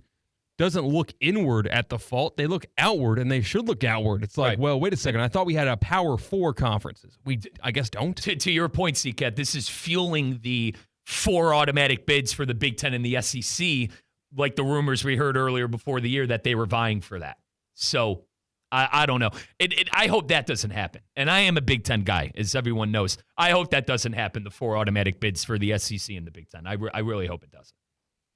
doesn't look inward at the fault. They look outward, and they should look outward. It's like, well, wait a second. I thought we had a Power 4 conferences. We, I guess, don't. To your point, C-Cat, this is fueling the 4 automatic bids for the Big 10 and the SEC, like the rumors we heard earlier before the year that they were vying for that. So I don't know. I hope that doesn't happen. And I am a Big 10 guy, as everyone knows. I hope that doesn't happen, the 4 automatic bids for the SEC and the Big 10. I really hope it doesn't.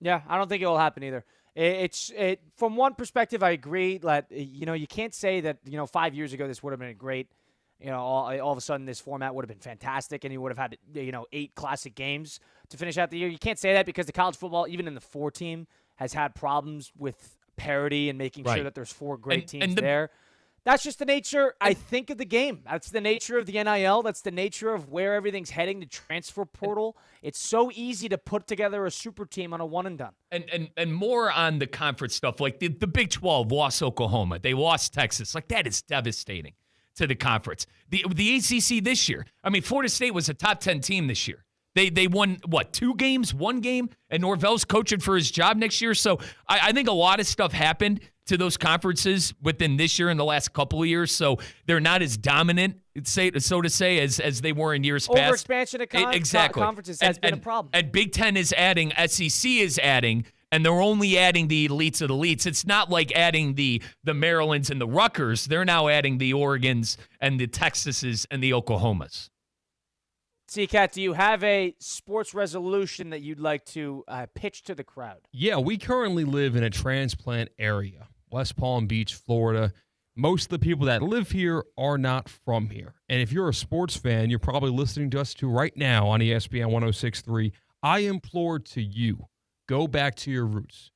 Yeah, I don't think it will happen either. It's from one perspective, I agree that, you know, you can't say that, you know, 5 years ago this would have been great. You know, all of a sudden this format would have been fantastic and you would have had, you know, 8 classic games to finish out the year. You can't say that because the college football, even in the 4-team, has had problems with parity and making sure that there's 4 great teams there. That's just the nature, I think, of the game. That's the nature of the NIL. That's the nature of where everything's heading, the transfer portal. It's so easy to put together a super team on a one and done. And more on the conference stuff, like the Big 12 lost Oklahoma. They lost Texas. Like, that is devastating to the conference. The ACC this year, I mean, Florida State was a top 10 team this year. They won, 2 games, 1 game, and Norvell's coaching for his job next year. So I think a lot of stuff happened to those conferences within this year and the last couple of years. So they're not as dominant, so to say, as they were in years past. Overexpansion of conferences has been a problem. And Big Ten is adding, SEC is adding, and they're only adding the elites of the elites. It's not like adding the Marylands and the Rutgers. They're now adding the Oregons and the Texases and the Oklahomas. C-Cat, do you have a sports resolution that you'd like to pitch to the crowd? Yeah, we currently live in a transplant area, West Palm Beach, Florida. Most of the people that live here are not from here. And if you're a sports fan, you're probably listening to us right now on ESPN 106.3. I implore to you, go back to your roots.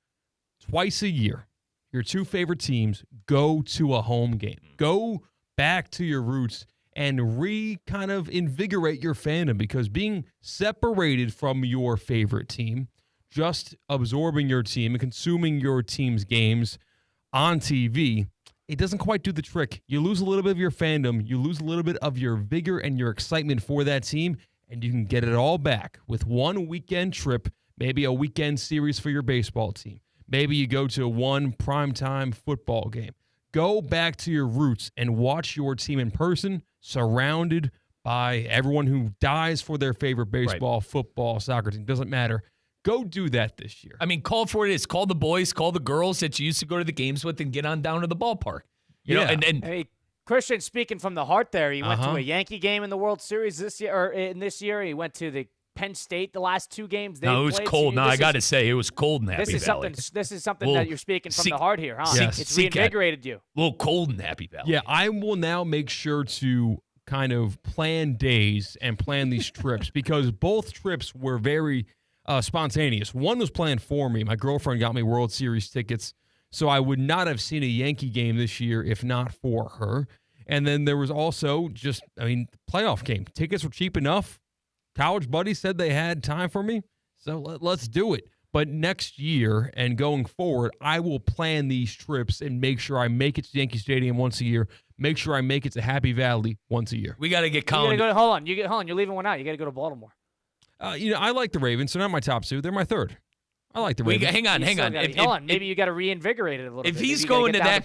Twice a year, your two favorite teams, go to a home game. Go back to your roots and kind of invigorate your fandom, because being separated from your favorite team, just absorbing your team and consuming your team's games on TV, it doesn't quite do the trick. You lose a little bit of your fandom, you lose a little bit of your vigor and your excitement for that team, and you can get it all back with one weekend trip, maybe a weekend series for your baseball team. Maybe you go to one primetime football game. Go back to your roots and watch your team in person, surrounded by everyone who dies for their favorite baseball, football, soccer team. Doesn't matter. Go do that this year. I mean, call for it. Call the boys, call the girls that you used to go to the games with, and get on down to the ballpark. You know, and hey, Christian, speaking from the heart there, he went to a Yankee game in the World Series this year, or in this year. He went to the Penn State the last two games. No, it was cold. No, I got to say, it was cold in Happy Valley. This is something that you're speaking from the heart here, huh? Yes. It's reinvigorated you. A little cold in Happy Valley. Yeah, I will now make sure to kind of plan days and plan these trips, because both trips were very spontaneous. One was planned for me. My girlfriend got me World Series tickets, so I would not have seen a Yankee game this year if not for her. And then there was also playoff game. Tickets were cheap enough. College buddies said they had time for me, so let's do it. But next year and going forward, I will plan these trips and make sure I make it to Yankee Stadium once a year. Make sure I make it to Happy Valley once a year. We got to get Colin. Hold on. You're leaving one out. You got to go to Baltimore. I like the Ravens. They're not my top two. They're my third. I like the Ravens. Hang on. Hold on. Maybe you got to reinvigorate it a little bit. If he's going to that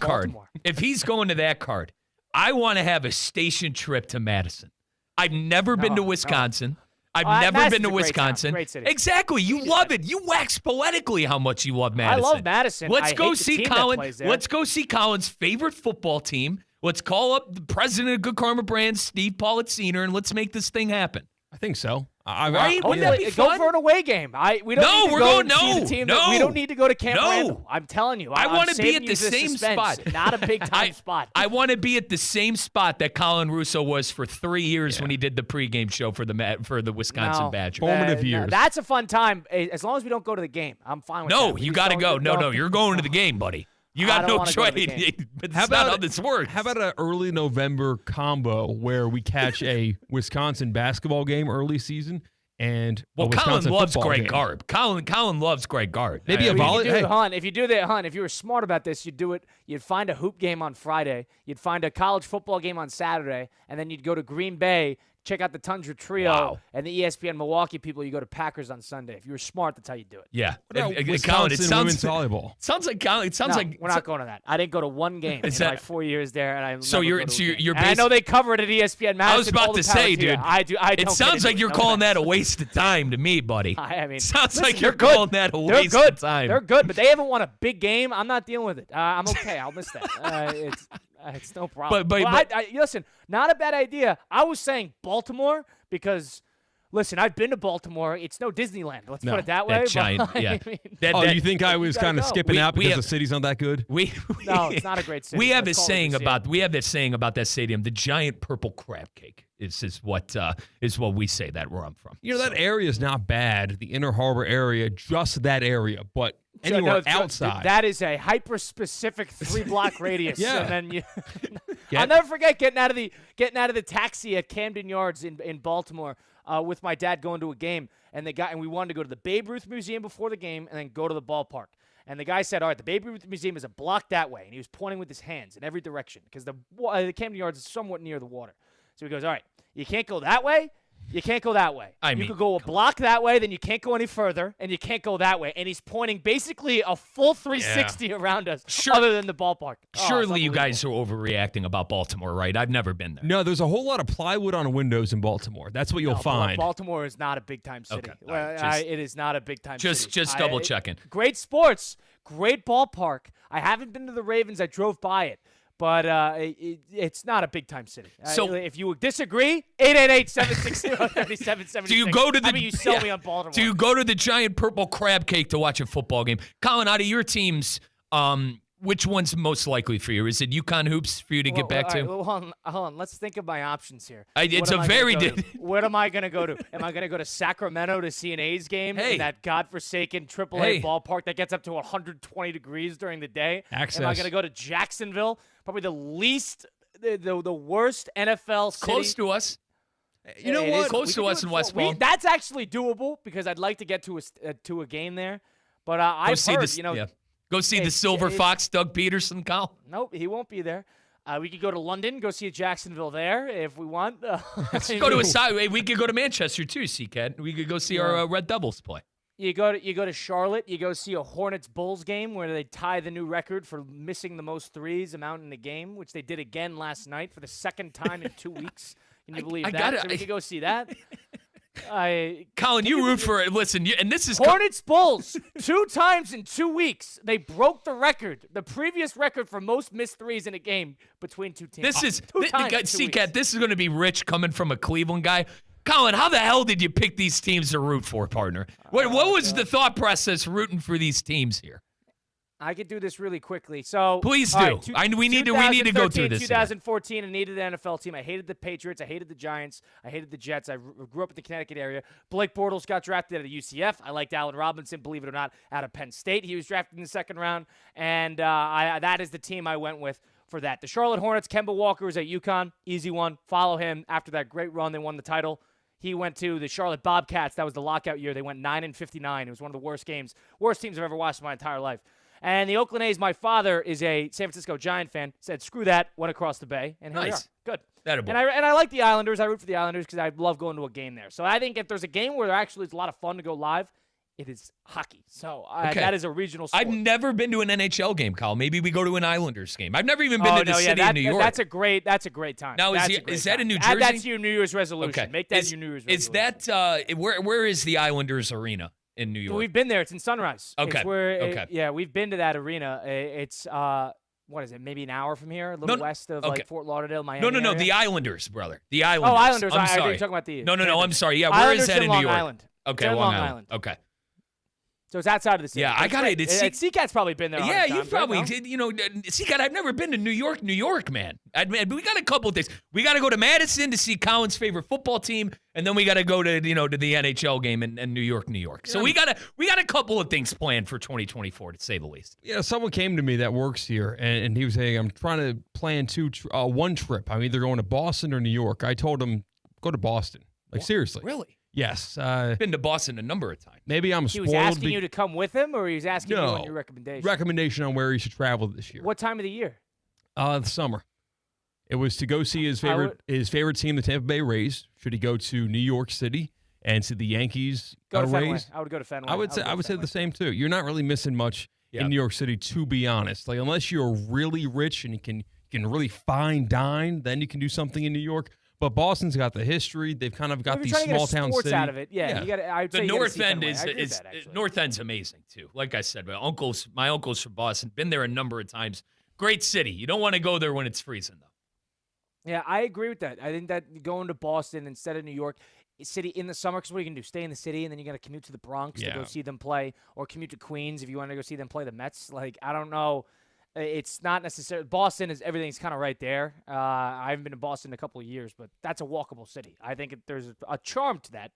card, I want to have a station trip to Madison. I've never been to Wisconsin. I've never been to Wisconsin. Great city. Exactly. You love it. You wax poetically how much you love Madison. I love Madison. Let's go see Colin. Let's go see Colin's favorite football team. Let's call up the president of Good Karma Brands, Steve Politziner, and let's make this thing happen. I think so. Right? Wouldn't that be fun? Go for an away game. We don't need to go to Camp Randall. I'm telling you. I want to be at the same spot. Not a big-time spot. I want to be at the same spot that Colin Russo was for 3 years when he did the pregame show for the Wisconsin Badgers. Formative years. That's a fun time. As long as we don't go to the game, I'm fine with that. No, you got to go. No, you're going to the game, buddy. You got no choice. That's not how this works. How about an early November combo where we catch a Wisconsin basketball game early season and Colin loves Greg Gard. Colin loves Greg Gard. Maybe a volley. If you were smart about this, you'd do it. You'd find a hoop game on Friday. You'd find a college football game on Saturday, and then you'd go to Green Bay. Check out the Tundra Trio and the ESPN Milwaukee people. You go to Packers on Sunday. If you were smart, that's how you do it. Yeah. Wisconsin women's volleyball. Sounds like Colin. We're not going to that. I didn't go to one game in my 4 years there, and I know they cover it at ESPN Madison. I was about to say, dude. It sounds like you're calling that a waste of time to me, buddy. I mean, sounds like you're calling that a waste of time. They're good, but they haven't won a big game. I'm not dealing with it. I'm okay. I'll miss that. It's no problem. But listen, not a bad idea. I was saying Baltimore because, listen, I've been to Baltimore. It's no Disneyland. Let's put it that way. You think I was kind of skipping out because the city's not that good? No, it's not a great city. We have this saying about that stadium. The giant purple crab cake is what we say that where I'm from. That area is not bad. The Inner Harbor area, just that area, but. Anywhere outside. That is a hyper-specific 3-block radius. Yeah. And then I'll never forget getting out of the taxi at Camden Yards in Baltimore with my dad going to a game, and we wanted to go to the Babe Ruth Museum before the game and then go to the ballpark. And the guy said, all right, the Babe Ruth Museum is a block that way. And he was pointing with his hands in every direction because the Camden Yards is somewhat near the water. So he goes, all right, you can't go that way. You can't go that way. You could go a block that way, then you can't go any further, and you can't go that way. And he's pointing basically a full 360 around us, other than the ballpark. Surely you guys are overreacting about Baltimore, right? I've never been there. No, there's a whole lot of plywood on windows in Baltimore. That's what you'll find. Baltimore is not a big-time city. Okay. It is not a big-time city. Just double-checking. Great sports, great ballpark. I haven't been to the Ravens. I drove by it. But it's not a big-time city. So if you disagree, 888-760-3776. Do you go to you sell me on Baltimore? Do you go to the giant purple crab cake to watch a football game? Colin, out of your teams, Which one's most likely for you? Is it UConn hoops for you to get back to? Right, hold on. Let's think of my options here. It's a very What am I going to go to? Am I going to go to Sacramento to see an A's game in that godforsaken AAA ballpark that gets up to 120 degrees during the day? Access. Am I going to go to Jacksonville? Probably the worst NFL city. Close to us. You know what? Close to us in West Palm. That's actually doable because I'd like to get to a game there. But I've heard, Go see the Silver Fox, Doug Peterson, Kyle. Nope, he won't be there. We could go to London, go see Jacksonville there if we want. Let's go to a side. We could go to Manchester too, C-Cat. We could go see our Red Devils play. You go to Charlotte. You go see a Hornets-Bulls game where they tie the new record for missing the most threes amount in the game, which they did again last night for the second time in 2 weeks. Can you believe that? So we could go see that. Colin, you root for it. Listen, and this is Hornets Bulls 2 times in 2 weeks. They broke the record, the previous record for most missed threes in a game between two teams. This is C-Cat. This is going to be rich coming from a Cleveland guy. Colin, how the hell did you pick these teams to root for, partner? What was the thought process rooting for these teams here? I could do this really quickly. So please do. We need to go through this. 2014, I needed an NFL team. I hated the Patriots. I hated the Giants. I hated the Jets. I grew up in the Connecticut area. Blake Bortles got drafted at UCF. I liked Allen Robinson, believe it or not, out of Penn State. He was drafted in the second round, and that is the team I went with for that. The Charlotte Hornets. Kemba Walker was at UConn. Easy one. Follow him after that great run. They won the title. He went to the Charlotte Bobcats. That was the lockout year. They went 9-59. It was one of the worst teams I've ever watched in my entire life. And the Oakland A's, my father is a San Francisco Giant fan, said, screw that, went across the bay, and here we are. Good. And I like the Islanders. I root for the Islanders because I love going to a game there. So I think if there's a game where there actually is a lot of fun to go live, it is hockey. So that is a regional sport. I've never been to an NHL game, Kyle. Maybe we go to an Islanders game. I've never even been to the city of New York. That's a great time. Now, is that in New Jersey? Add that to your New Year's resolution. Okay. Make that your New Year's resolution. Is that where is the Islanders arena in New York? We've been there. It's in Sunrise. Okay. Yeah, we've been to that arena. It's what is it? Maybe an hour from here, a little west of like Fort Lauderdale, Miami. No. area. The Islanders, brother. The Islanders. Oh, Islanders. I'm sorry. You're talking about the. No. I'm sorry. Yeah, Islanders where is that in New York? Long Island. Okay, Long Island. Okay. So it's outside of the city. Yeah, I got it. C-Cat's probably been there. Yeah, you probably did. C-Cat, I've never been to New York, man. We got a couple of things. We got to go to Madison to see Colin's favorite football team, and then we got to go to the NHL game in New York. So we got a couple of things planned for 2024, to say the least. Yeah, someone came to me that works here, and he was saying, I'm trying to plan one trip. I'm either going to Boston or New York. I told him, go to Boston. Seriously. Really? Yes. Been to Boston a number of times. Maybe I'm spoiled. He was asking you to come with him, or he was asking you on your recommendation? Recommendation on where he should travel this year. What time of the year? The summer. It was to go see his favorite team, the Tampa Bay Rays. Should he go to New York City and see the Yankees go to Fenway? Rays? I would go to Fenway. I would say the same too. You're not really missing much in New York City, to be honest. Unless you're really rich and you can really fine dine, then you can do something in New York. But Boston's got the history. They've kind of got these small town cities out of it. Yeah. You gotta, the North End North End's amazing too. Like I said, my uncle's from Boston. Been there a number of times. Great city. You don't want to go there when it's freezing though. Yeah, I agree with that. I think that going to Boston instead of New York City in the summer, because what are you going to do? Stay in the city, and then you got to commute to the Bronx to go see them play, or commute to Queens if you want to go see them play the Mets. I don't know. It's not necessarily. Boston is everything's kind of right there. I haven't been to Boston in a couple of years, but that's a walkable city. I think there's a charm to that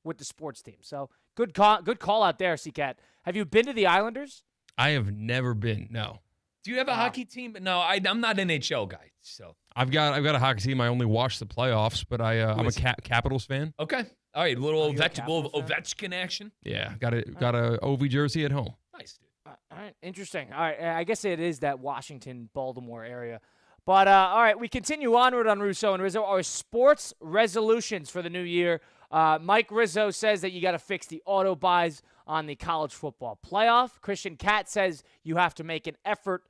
with the sports team. So good call out there, C-Cat. Have you been to the Islanders? I have never been. No. Do you have a hockey team? No, I'm not an NHL guy. So I've got a hockey team. I only watch the playoffs, but I'm a Capitals fan. Okay. All right. Little Ovechkin action. Yeah. Got a OV jersey at home. Nice, dude. All right, interesting. All right, I guess it is that Washington-Baltimore area. But, all right, we continue onward on Russo and Rizzo. Our sports resolutions for the new year. Mike Rizzo says that you got to fix the auto buys on the college football playoff. Christian Katz says you have to make an effort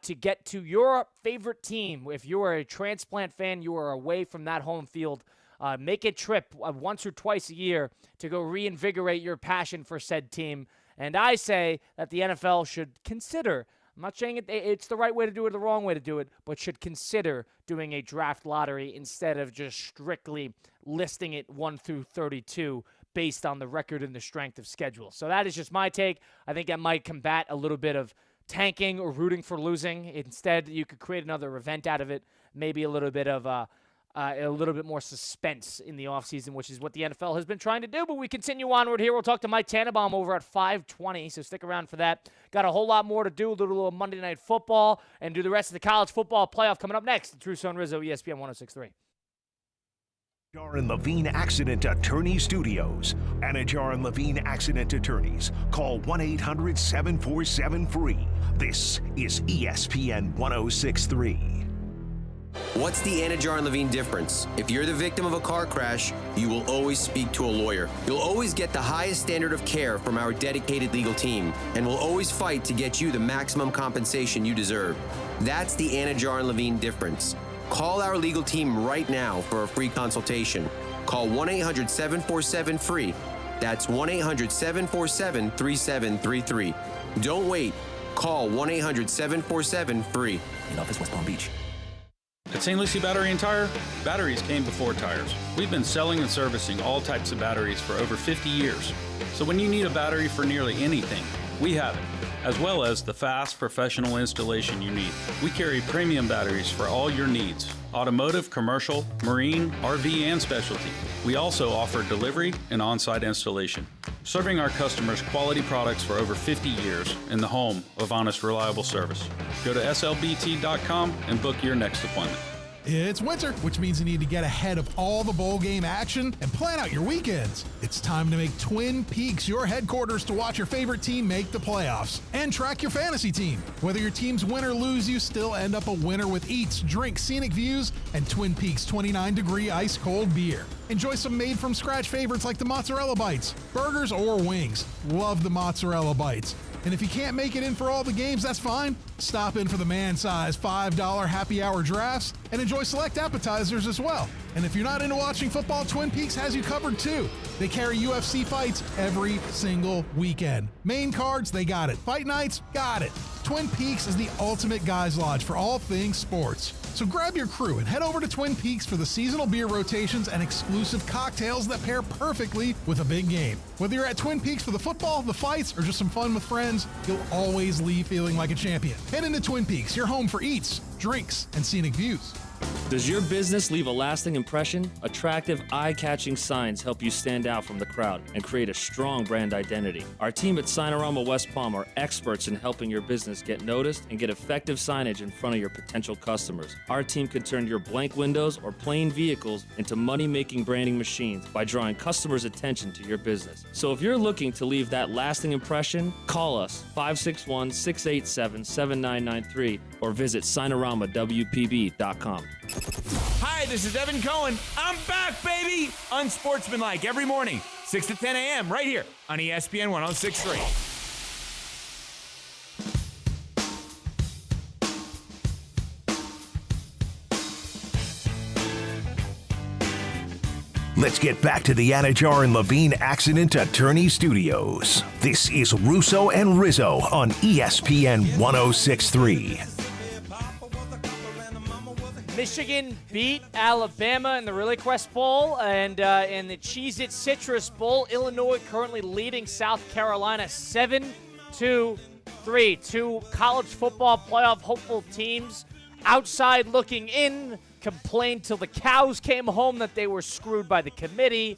to get to your favorite team. If you are a transplant fan, you are away from that home field. Make a trip once or twice a year to go reinvigorate your passion for said team. And I say that the NFL should consider, I'm not saying it's the right way to do it or the wrong way to do it, but should consider doing a draft lottery instead of just strictly listing it 1 through 32 based on the record and the strength of schedule. So that is just my take. I think that might combat a little bit of tanking or rooting for losing. Instead, you could create another event out of it, maybe a little bit of a little bit more suspense in the offseason, which is what the NFL has been trying to do. But we continue onward here. We'll talk to Mike Tannenbaum over at 5:20, so stick around for that. Got a whole lot more to do, a little Monday Night Football, and do the rest of the college football playoff coming up next. It's Russo and Rizzo, ESPN 106.3. Anajar and Levine Accident Attorney Studios. Anajar and Levine Accident Attorneys. Call 1-800-747-FREE. This is ESPN 106.3. What's the Anajar and Levine difference? If you're the victim of a car crash, you will always speak to a lawyer. You'll always get the highest standard of care from our dedicated legal team, and we'll always fight to get you the maximum compensation you deserve. That's the Anajar and Levine difference. Call our legal team right now for a free consultation. Call 1-800-747-FREE. That's 1-800-747-3733. Don't wait. Call 1-800-747-FREE. In office, West Palm Beach. At St. Lucie Battery and Tire, batteries came before tires. We've been selling and servicing all types of batteries for over 50 years. So when you need a battery for nearly anything, we have it, as well as the fast professional installation you need. We carry premium batteries for all your needs: automotive, commercial, marine, RV, and specialty. We also offer delivery and on-site installation, serving our customers quality products for over 50 years in the home of honest, reliable service. Go to slbt.com and book your next appointment. It's winter, which means you need to get ahead of all the bowl game action and plan out your weekends. It's time to make Twin Peaks your headquarters to watch your favorite team make the playoffs and track your fantasy team. Whether your teams win or lose, you still end up a winner with eats, drinks, scenic views, and Twin Peaks 29-degree ice-cold beer. Enjoy some made-from-scratch favorites like the mozzarella bites, burgers, or wings. Love the mozzarella bites. And if you can't make it in for all the games, that's fine. Stop in for the man-sized $5 happy hour drafts and enjoy select appetizers as well. And if you're not into watching football, Twin Peaks has you covered too. They carry UFC fights every single weekend. Main cards, they got it. Fight nights, got it. Twin Peaks is the ultimate guys lodge for all things sports. So grab your crew and head over to Twin Peaks for the seasonal beer rotations and exclusive cocktails that pair perfectly with a big game. Whether you're at Twin Peaks for the football, the fights, or just some fun with friends, you'll always leave feeling like a champion. Head into Twin Peaks, your home for eats, drinks, and scenic views. Does your business leave a lasting impression? Attractive, eye-catching signs help you stand out from the crowd and create a strong brand identity. Our team at Signorama West Palm are experts in helping your business get noticed and get effective signage in front of your potential customers. Our team can turn your blank windows or plain vehicles into money-making branding machines by drawing customers' attention to your business. So if you're looking to leave that lasting impression, call us 561-687-7993 or visit signoramawpb.com. Hi, this is Evan Cohen. I'm back, baby! Unsportsmanlike every morning, 6 to 10 a.m. right here on ESPN 106.3. Let's get back to the Anajar and Levine Accident Attorney Studios. This is Russo and Rizzo on ESPN 106.3. Michigan beat Alabama in the Relay Quest Bowl and in the Cheez-It Citrus Bowl. Illinois currently leading South Carolina 7-3. Two college football playoff hopeful teams outside looking in complained till the cows came home that they were screwed by the committee,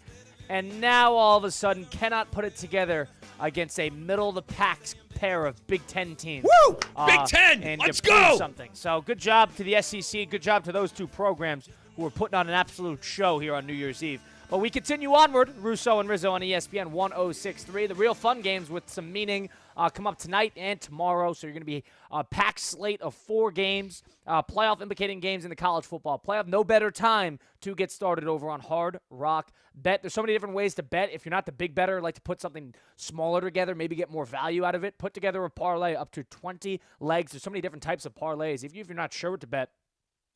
and now all of a sudden cannot put it together against a middle-of-the-pack pair of Big Ten teams. Woo! Big Ten! And Let's to prove go! Something. So good job to the SEC. Good job to those two programs who are putting on an absolute show here on New Year's Eve. But we continue onward. Russo and Rizzo on ESPN 106.3. The real fun games with some meaning come up tonight and tomorrow. So you're going to be a packed slate of 4 games, playoff implicating games in the college football playoff. No better time to get started over on Hard Rock Bet. There's so many different ways to bet. If you're not the big bettor, like to put something smaller together, maybe get more value out of it, put together a parlay up to 20 legs. There's so many different types of parlays. If you're not sure what to bet,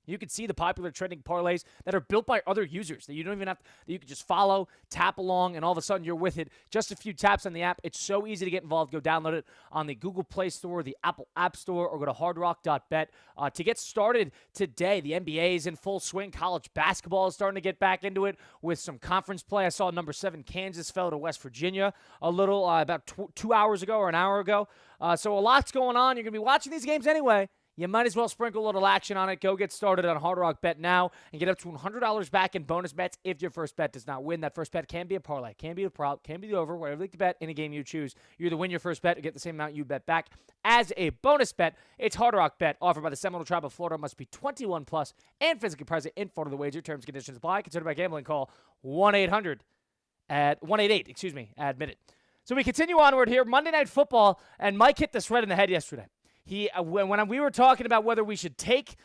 You can see the popular trending parlays that are built by other users that you don't even have to, that you can just follow, tap along, and all of a sudden you're with it. Just a few taps on the app. It's so easy to get involved. Go download it on the Google Play Store, the Apple App Store, or go to hardrock.bet. To get started today, the NBA is in full swing. College basketball is starting to get back into it with some conference play. I saw number 7 Kansas fell to West Virginia a little about 2 hours ago or an hour ago. So a lot's going on. You're going to be watching these games anyway. You might as well sprinkle a little action on it. Go get started on Hard Rock Bet now and get up to $100 back in bonus bets if your first bet does not win. That first bet can be a parlay, can be a prop, can be the over, whatever you like to bet in a game you choose. You either win your first bet or get the same amount you bet back as a bonus bet. It's Hard Rock Bet, offered by the Seminole Tribe of Florida. Must be 21 plus and physically present in Florida. The wager terms and conditions apply. Considered by gambling. Call 1-888-ADMIT. So we continue onward here. Monday Night Football, and Mike hit this right in the head yesterday. When we were talking about whether we should take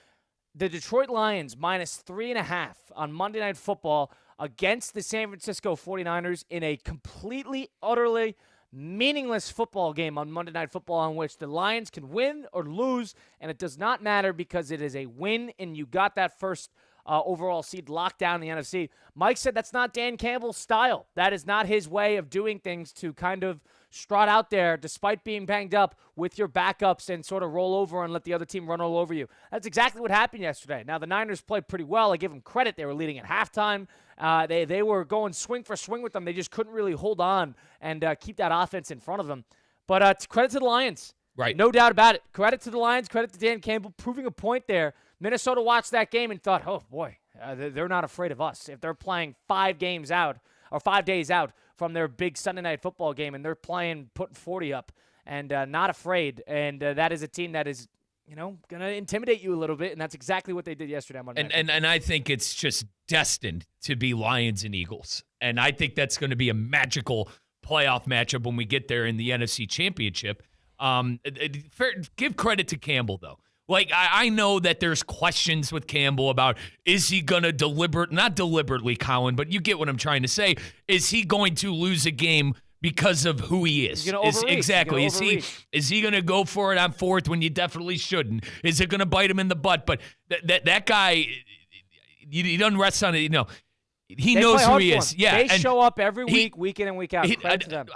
the Detroit Lions minus 3.5 on Monday Night Football against the San Francisco 49ers in a completely, utterly meaningless football game on Monday Night Football in which the Lions can win or lose, and it does not matter because it is a win and you got that first overall seed locked down in the NFC. Mike said that's not Dan Campbell's style. That is not his way of doing things, to kind of strut out there despite being banged up with your backups and sort of roll over and let the other team run all over you. That's exactly what happened yesterday. Now, the Niners played pretty well. I give them credit. They were leading at halftime. They were going swing for swing with them. They just couldn't really hold on and keep that offense in front of them. But credit to the Lions. Right. No doubt about it. Credit to the Lions. Credit to Dan Campbell proving a point there. Minnesota watched that game and thought, oh, boy, they're not afraid of us. If they're playing 5 days out from their big Sunday Night Football game and they're putting 40 up and not afraid, and that is a team that is, going to intimidate you a little bit, and that's exactly what they did yesterday on Monday Night. And I think it's just destined to be Lions and Eagles. And I think that's going to be a magical playoff matchup when we get there in the NFC Championship. Give credit to Campbell, though. Like, I know that there's questions with Campbell about, is he going to not deliberately, Colin, but you get what I'm trying to say. Is he going to lose a game because of who he is? He's going to overreach. Exactly. Is he going to go for it on fourth when you definitely shouldn't? Is it going to bite him in the butt? But that guy, he doesn't rest on it, He knows who he is. Yeah, they show up every week, week in and week out.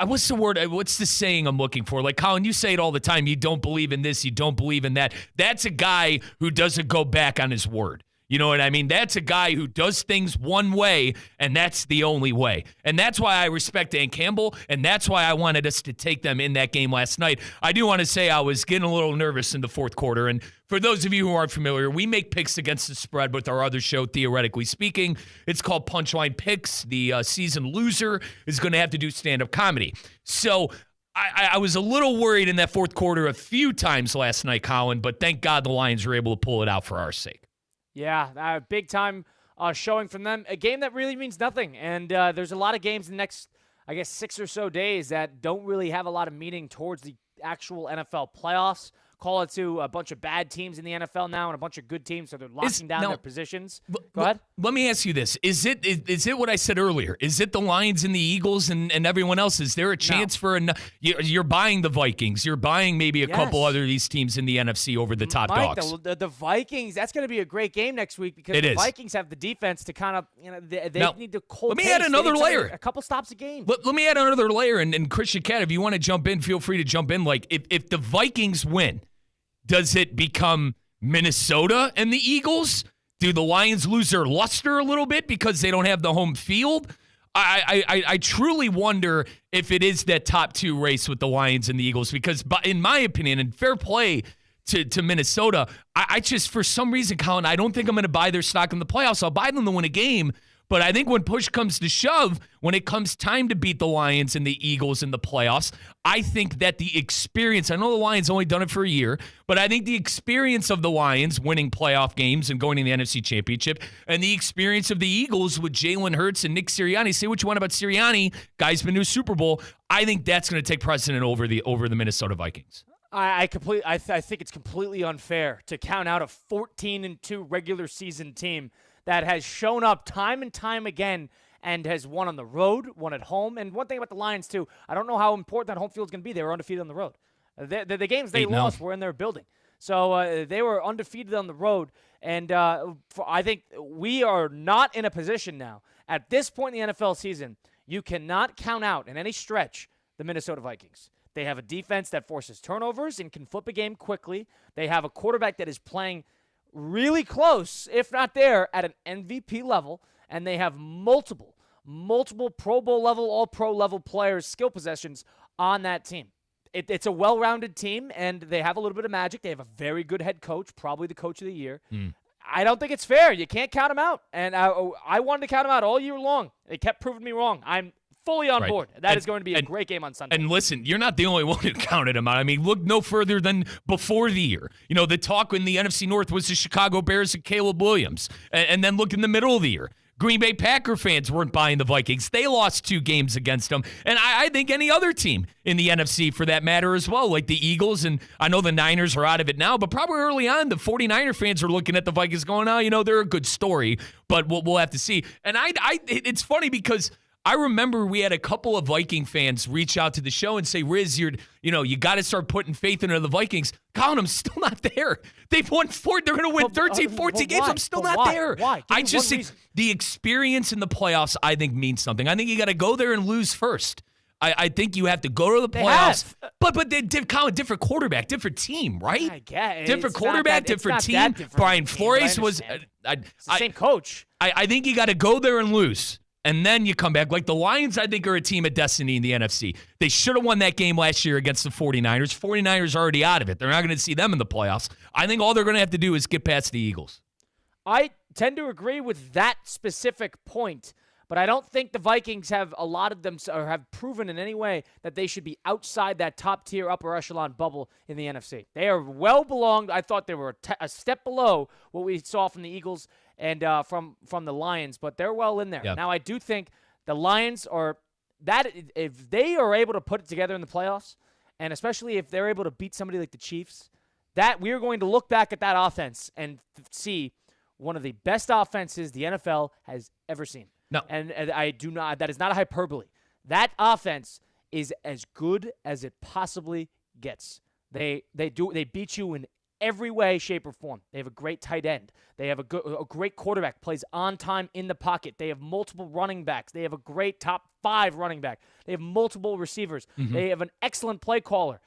What's the word? What's the saying I'm looking for? Like, Colin, you say it all the time. You don't believe in this. You don't believe in that. That's a guy who doesn't go back on his word. You know what I mean? That's a guy who does things one way, and that's the only way. And that's why I respect Dan Campbell, and that's why I wanted us to take them in that game last night. I do want to say I was getting a little nervous in the fourth quarter, and for those of you who aren't familiar, we make picks against the spread with our other show, Theoretically Speaking. It's called Punchline Picks. The season loser is going to have to do stand-up comedy. So I was a little worried in that fourth quarter a few times last night, Colin, but thank God the Lions were able to pull it out for our sake. Yeah, big time showing from them. A game that really means nothing. And there's a lot of games in the next, 6 or so days that don't really have a lot of meaning towards the actual NFL playoffs. Call it to a bunch of bad teams in the NFL now and a bunch of good teams, so they're locking down their positions. Go ahead. Let me ask you this. Is it what I said earlier? Is it the Lions and the Eagles and everyone else? Is there a chance for you're buying the Vikings. You're buying maybe a couple other of these teams in the NFC over the top dogs. The Vikings, that's going to be a great game next week because the Vikings have the defense to kind of, they need to cold Let me add another layer. A couple stops a game. Let me add another layer, and Christian Cat, if you want to jump in, feel free to jump in. Like, if the Vikings win, does it become Minnesota and the Eagles? Do the Lions lose their luster a little bit because they don't have the home field? I truly wonder if it is that top 2 race with the Lions and the Eagles because, in my opinion, and fair play to Minnesota, I just, for some reason, Colin, I don't think I'm going to buy their stock in the playoffs. I'll buy them to win a game. But I think when push comes to shove, when it comes time to beat the Lions and the Eagles in the playoffs, I think that the experience, I know the Lions only done it for a year, but I think the experience of the Lions winning playoff games and going to the NFC Championship and the experience of the Eagles with Jalen Hurts and Nick Sirianni, say what you want about Sirianni, guy's been to a Super Bowl, I think that's going to take precedent over the Minnesota Vikings. I think it's completely unfair to count out a 14-2 regular season team that has shown up time and time again and has won on the road, won at home. And one thing about the Lions, too, I don't know how important that home field is going to be. They were undefeated on the road. The games they lost were in their building. So they were undefeated on the road. And I think we are not in a position now. At this point in the NFL season, you cannot count out in any stretch the Minnesota Vikings. They have a defense that forces turnovers and can flip a game quickly. They have a quarterback that is playing really close, if not there, at an MVP level. And they have multiple Pro Bowl level, all-pro level players, skill possessions on that team. It's a well-rounded team, and they have a little bit of magic. They have a very good head coach, probably the coach of the year. I don't think it's fair. You can't count them out. And I wanted to count them out all year long. They kept proving me wrong. I'm fully on board. That is going to be a great game on Sunday. And listen, you're not the only one who counted them out. I mean, look no further than before the year. You know, the talk in the NFC North was the Chicago Bears and Caleb Williams. And then look in the middle of the year. Green Bay Packer fans weren't buying the Vikings. They lost 2 games against them. And I think any other team in the NFC, for that matter, as well, like the Eagles, and I know the Niners are out of it now, but probably early on, the 49er fans are looking at the Vikings going, oh, you know, they're a good story, but we'll have to see. And it's funny because I remember we had a couple of Viking fans reach out to the show and say, Riz, you got to start putting faith into the Vikings. Colin, I'm still not there. They've won 4. They're going to win 13, 14 games. I'm still not there. Why? I just think the experience in the playoffs, I think, means something. I think you got to go there and lose first. I think you have to go to the playoffs. But Colin, different quarterback, different team, right? I guess. Different quarterback, different team. Brian Flores was it's the same coach. I think you got to go there and lose. And then you come back. Like the Lions, I think, are a team of destiny in the NFC. They should have won that game last year against the 49ers. 49ers are already out of it. They're not going to see them in the playoffs. I think all they're going to have to do is get past the Eagles. I tend to agree with that specific point, but I don't think the Vikings have a lot of them or have proven in any way that they should be outside that top-tier upper echelon bubble in the NFC. They are well belonged. I thought they were a step below what we saw from the Eagles and from the Lions, but they're well in there. Yep. Now, I do think the Lions are that if they are able to put it together in the playoffs, and especially if they're able to beat somebody like the Chiefs, that we are going to look back at that offense and see one of the best offenses the NFL has ever seen. No. And I do not. That is not a hyperbole. That offense is as good as it possibly gets. They beat you in every way, shape, or form. They have a great tight end. They have a great quarterback, plays on time in the pocket. They have multiple running backs. They have a great top 5 running back. They have multiple receivers. Mm-hmm. They have an excellent play caller.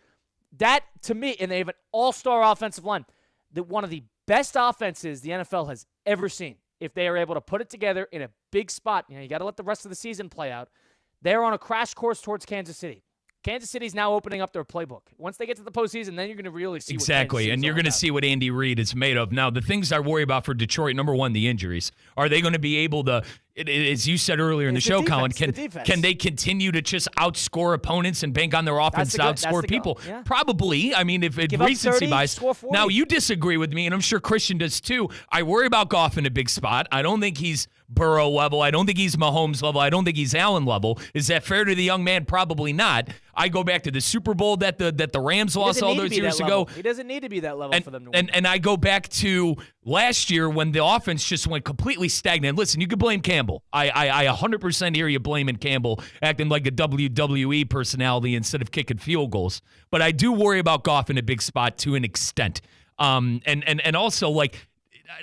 That, to me, and they have an all-star offensive line. One of the best offenses the NFL has ever seen. If they are able to put it together in a big spot, you got to let the rest of the season play out. They're on a crash course towards Kansas City. Kansas City's now opening up their playbook. Once they get to the postseason, then you're going to really see exactly, and you're going to see what Andy Reid is made of. Now, the things I worry about for Detroit, number one, the injuries. Are they going to be able to, as you said earlier in the show, Colin, can they continue to just outscore opponents and bank on their offense to outscore people? Yeah. Probably. I mean, if recency bias. Now, you disagree with me, and I'm sure Christian does too. I worry about Goff in a big spot. I don't think he's Burrow level. I don't think he's Mahomes level. I don't think he's Allen level. Is that fair to the young man? Probably not. I go back to the Super Bowl that the Rams lost all those years ago. He doesn't need to be that level for them to win. And I go back to last year when the offense just went completely stagnant. Listen, you could blame Campbell. I 100% hear you blaming Campbell, acting like a WWE personality instead of kicking field goals. But I do worry about Goff in a big spot to an extent. And also, like,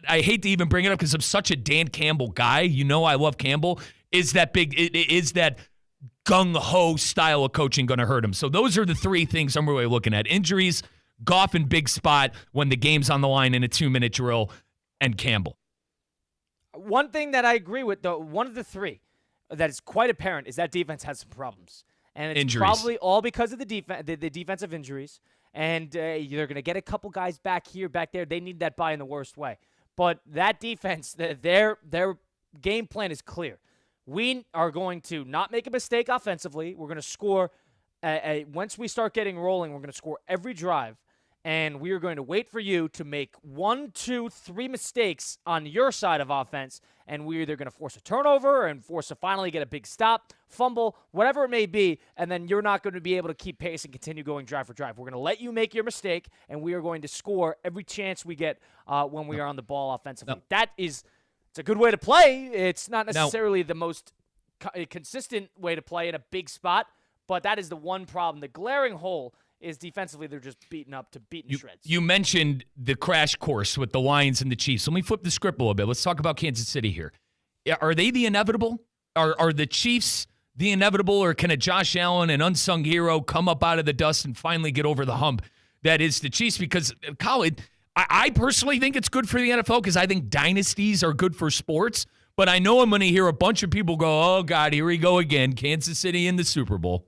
I hate to even bring it up because I'm such a Dan Campbell guy. You know I love Campbell. Is that gung-ho style of coaching going to hurt him? So those are the 3 things I'm really looking at. Injuries, Goff in big spot when the game's on the line in a 2-minute drill, and Campbell. One thing that I agree with, though, one of the 3 that is quite apparent is that defense has some problems. And it's injuries. Probably all because of the defensive injuries. And they're going to get a couple guys back here, back there. They need that bye in the worst way. But that defense, their game plan is clear. We are going to not make a mistake offensively. We're going to score. Once we start getting rolling, we're going to score every drive. And we are going to wait for you to make 1, 2, 3 mistakes on your side of offense. And we're either going to force a turnover and force to finally get a big stop, fumble, whatever it may be. And then you're not going to be able to keep pace and continue going drive for drive. We're going to let you make your mistake, and we are going to score every chance we get when we are on the ball offensively. It's a good way to play. It's not necessarily the most consistent way to play in a big spot, but that is the one problem. The glaring hole is defensively they're just beaten shreds. You mentioned the crash course with the Lions and the Chiefs. Let me flip the script a little bit. Let's talk about Kansas City here. Are they the inevitable? Are the Chiefs the inevitable, or can a Josh Allen, an unsung hero, come up out of the dust and finally get over the hump that is the Chiefs? Because, Colin, I personally think it's good for the NFL because I think dynasties are good for sports. But I know I'm going to hear a bunch of people go, oh, God, here we go again. Kansas City in the Super Bowl.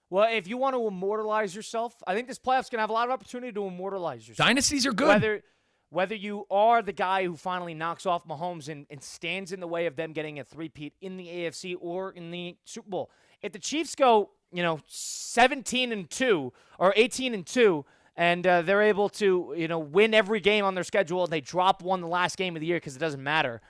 Well, if you want to immortalize yourself, I think this playoff's going to have a lot of opportunity to immortalize yourself. Dynasties are good. Whether you are the guy who finally knocks off Mahomes and stands in the way of them getting a three-peat in the AFC or in the Super Bowl. If the Chiefs go, 17-2 or 18-2, and they're able to, win every game on their schedule, and they drop one the last game of the year because it doesn't matter,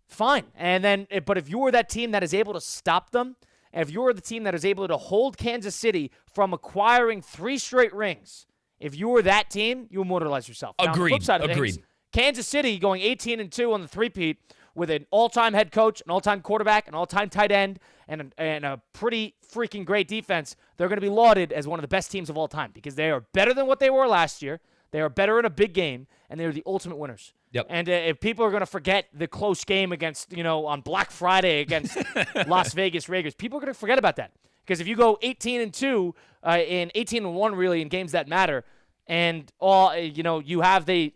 fine. And then, but if you're that team that is able to stop them, and if you're the team that is able to hold Kansas City from acquiring 3 straight rings, if you're that team, you immortalize yourself. Now, Agreed. on the flip side of Agreed. things, Kansas City going 18-2 on the three-peat with an all-time head coach, an all-time quarterback, an all-time tight end, and a pretty freaking great defense, they're going to be lauded as one of the best teams of all time because they are better than what they were last year. They are better in a big game, and they're the ultimate winners. Yep. And if people are going to forget the close game against, on Black Friday against Las Vegas Raiders, people are going to forget about that. Because if you go 18-2 and 18-1 really in games that matter, and you have the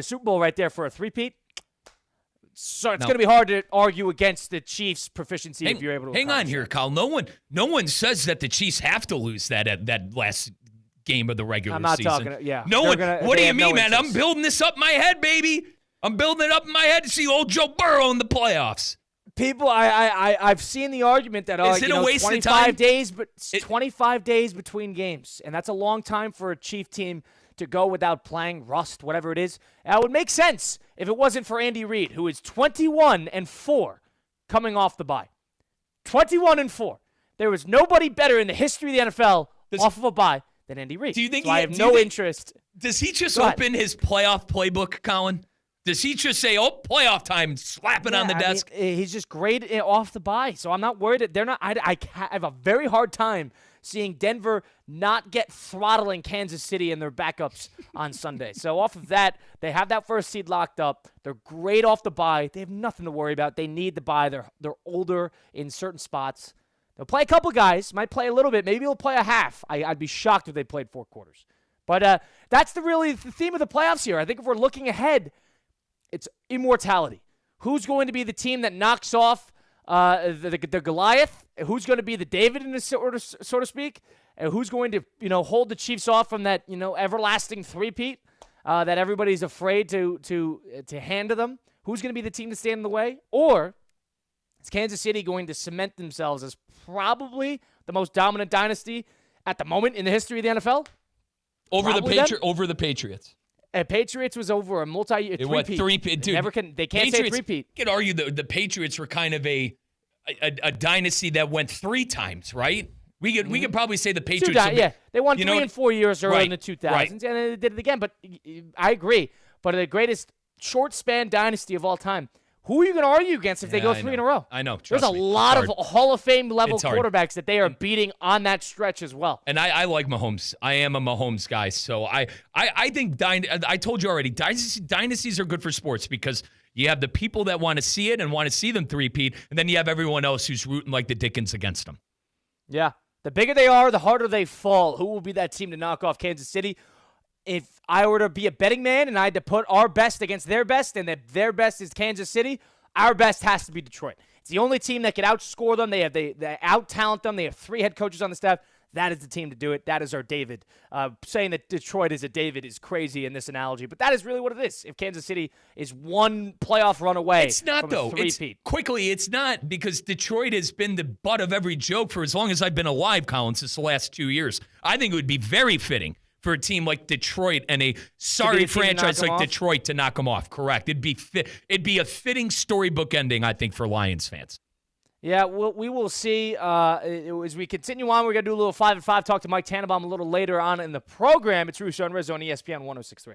Super Bowl right there for a three-peat, so it's going to be hard to argue against the Chiefs' proficiency if you're able to. Hang on here, Kyle. No one says that the Chiefs have to lose that last game of the regular season. I'm not talking. Yeah. No one. What do you mean, man? I'm building this up in my head, baby. I'm building it up in my head to see old Joe Burrow in the playoffs. People, I've seen the argument that is it a waste 25 of time? days, but 25 days between games, and that's a long time for a Chief team to go without playing rust, whatever it is. That would make sense if it wasn't for Andy Reid, who is 21-4 coming off the bye. 21-4. There was nobody better in the history of the NFL off of a bye than Andy Reid. Do you think I have no interest? Does he just open his playoff playbook, Colin? Does he just say, "Oh, playoff time," slap it on the desk? He's just great off the bye, so I'm not worried. They're not. I have a very hard time seeing Denver not get throttling Kansas City and their backups on Sunday. So off of that, they have that first seed locked up. They're great off the bye. They have nothing to worry about. They need the bye. They're older in certain spots. They'll play a couple guys. Might play a little bit. Maybe they'll play a half. I'd be shocked if they played 4 quarters. But that's the theme of the playoffs here. I think if we're looking ahead, it's immortality. Who's going to be the team that knocks off the Goliath? Who's going to be the David, so to speak? And who's going to hold the Chiefs off from that everlasting three-peat that everybody's afraid to hand to them? Who's going to be the team to stand in the way? Or is Kansas City going to cement themselves as probably the most dominant dynasty at the moment in the history of the NFL? Over the Patriots. Patriots was over a multi-year three-peat. They can't say three-peat. You could argue the Patriots were kind of a dynasty that went 3 times, right? We could probably say the Patriots. They won 3 and 4 years early in the 2000s, and then they did it again. But I agree. But the greatest short-span dynasty of all time. Who are you going to argue against if they go 3 in a row? I know. There's a lot of Hall of Fame level quarterbacks that they are beating on that stretch as well. And I like Mahomes. I am a Mahomes guy. So I think I told you already, dynasties are good for sports because you have the people that want to see it and want to see them three-peat, and then you have everyone else who's rooting like the Dickens against them. Yeah. The bigger they are, the harder they fall. Who will be that team to knock off Kansas City? If I were to be a betting man and I had to put our best against their best and that their best is Kansas City, our best has to be Detroit. It's the only team that can outscore them. They out-talent them. They have 3 head coaches on the staff. That is the team to do it. That is our David. Saying that Detroit is a David is crazy in this analogy, but that is really what it is. If Kansas City is one playoff run away it's not, from though. a three-peat. It's not because Detroit has been the butt of every joke for as long as I've been alive, Colin, since the last 2 years. I think it would be very fitting for a team like Detroit and a sorry franchise like Detroit to knock them off. Correct. It'd be a fitting storybook ending, I think, for Lions fans. Yeah, we will see. As we continue on, we're going to do a little 5 and 5, talk to Mike Tannenbaum a little later on in the program. It's Russo and Rizzo on ESPN 106.3.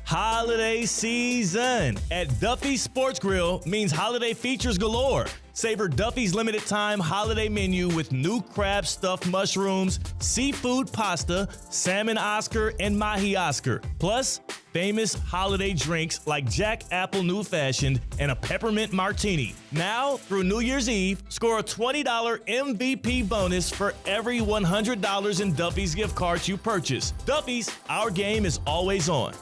Holiday season at Duffy's Sports Grill means holiday features galore. Savor Duffy's limited time holiday menu with new crab stuffed mushrooms, seafood pasta, salmon Oscar, and mahi Oscar. Plus, famous holiday drinks like Jack Apple New Fashioned and a peppermint martini. Now, through New Year's Eve, score a $20 MVP bonus for every $100 in Duffy's gift cards you purchase. Duffy's, our game is always on.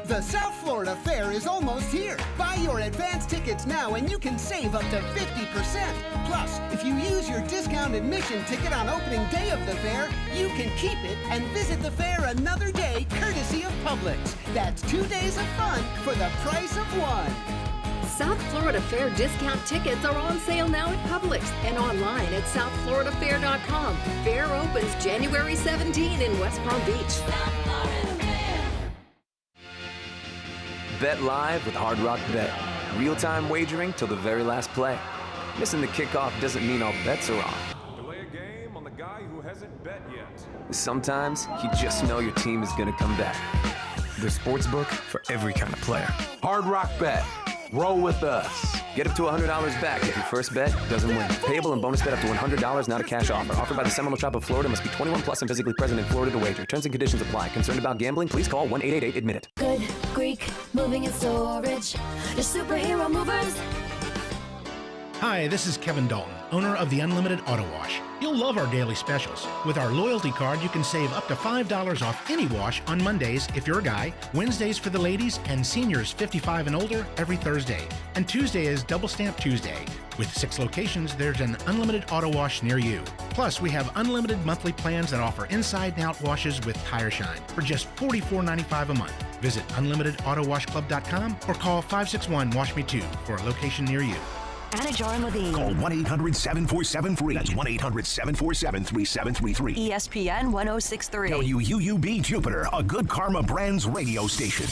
The South Florida Fair is almost here. Buy your advance tickets now and you can save up to 50%. Plus, if you use your discount admission ticket on opening day of the fair, you can keep it and visit the fair another day courtesy of Publix. That's 2 days of fun for the price of one. South Florida Fair discount tickets are on sale now at Publix and online at southfloridafair.com. Fair opens January 17 in West Palm Beach. Bet live with Hard Rock Bet. Real-time wagering till the very last play. Missing the kickoff doesn't mean all bets are off. Delay a game on the guy who hasn't bet yet. Sometimes you just know your team is going to come back. The sportsbook for every kind of player. Hard Rock Bet. Roll with us. Get up to $100 back if your first bet doesn't win. Payable and bonus bet up to $100, not a cash offer. Offered by the Seminole Tribe of Florida. Must be 21 plus and physically present in Florida to wager. Terms and conditions apply. Concerned about gambling? Please call 1-888-ADMIT-IT. Good Greek moving and storage. Your superhero movers. Hi, this is Kevin Dalton, owner of the Unlimited Auto Wash. You'll love our daily specials. With our loyalty card, you can save up to $5 off any wash on Mondays if you're a guy, Wednesdays for the ladies, and seniors 55 and older every Thursday. And Tuesday is Double Stamp Tuesday. With 6 locations, there's an Unlimited Auto Wash near you. Plus, we have unlimited monthly plans that offer inside and out washes with Tire Shine for just $44.95 a month. Visit unlimitedautowashclub.com or call 561-WASH-ME-TOO for a location near you. Anajar and Levine. Call 1-800-747-FREE. That's 1-800-747-3733. ESPN 1063. WUUB Jupiter, a Good Karma Brands radio station.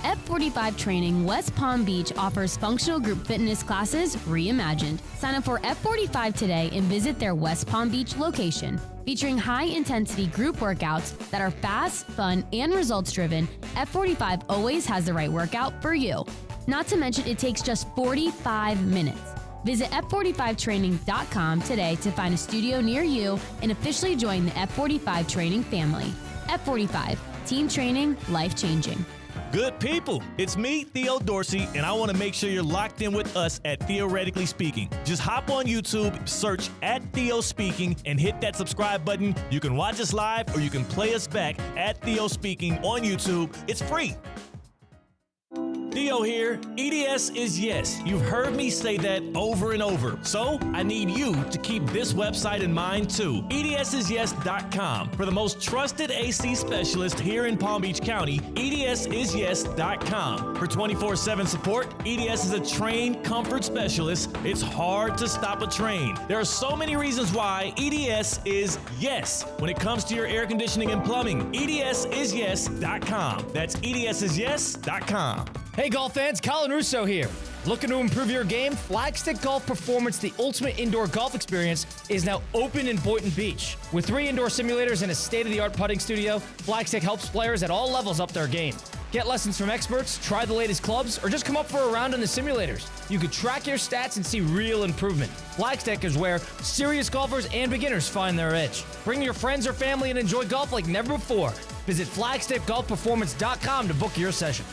F45 Training West Palm Beach offers functional group fitness classes reimagined. Sign up for F45 today and visit their West Palm Beach location. Featuring high-intensity group workouts that are fast, fun, and results-driven, F45 always has the right workout for you. Not to mention, it takes just 45 minutes. Visit F45training.com today to find a studio near you and officially join the F45 Training family. F45, team training, life-changing. Good people, it's me, Theo Dorsey, and I want to make sure you're locked in with us at Theoretically Speaking. Just hop on YouTube, search at Theo Speaking, and hit that subscribe button. You can watch us live or you can play us back at Theo Speaking on YouTube. It's free. Theo here. EDS is yes. You've heard me say that over and over. So I need you to keep this website in mind too. EDSIsYes.com. For the most trusted AC specialist here in Palm Beach County, EDSIsYes.com. For 24/7 support, EDS is a trained comfort specialist. It's hard to stop a train. There are so many reasons why EDS is yes when it comes to your air conditioning and plumbing. EDSIsYes.com. That's EDSIsYes.com. Hey golf fans, Colin Russo here. Looking to improve your game? Flagstick Golf Performance, the ultimate indoor golf experience, is now open in Boynton Beach. With 3 indoor simulators and a state-of-the-art putting studio, Flagstick helps players at all levels up their game. Get lessons from experts, try the latest clubs, or just come up for a round in the simulators. You can track your stats and see real improvement. Flagstick is where serious golfers and beginners find their edge. Bring your friends or family and enjoy golf like never before. Visit flagstickgolfperformance.com to book your session.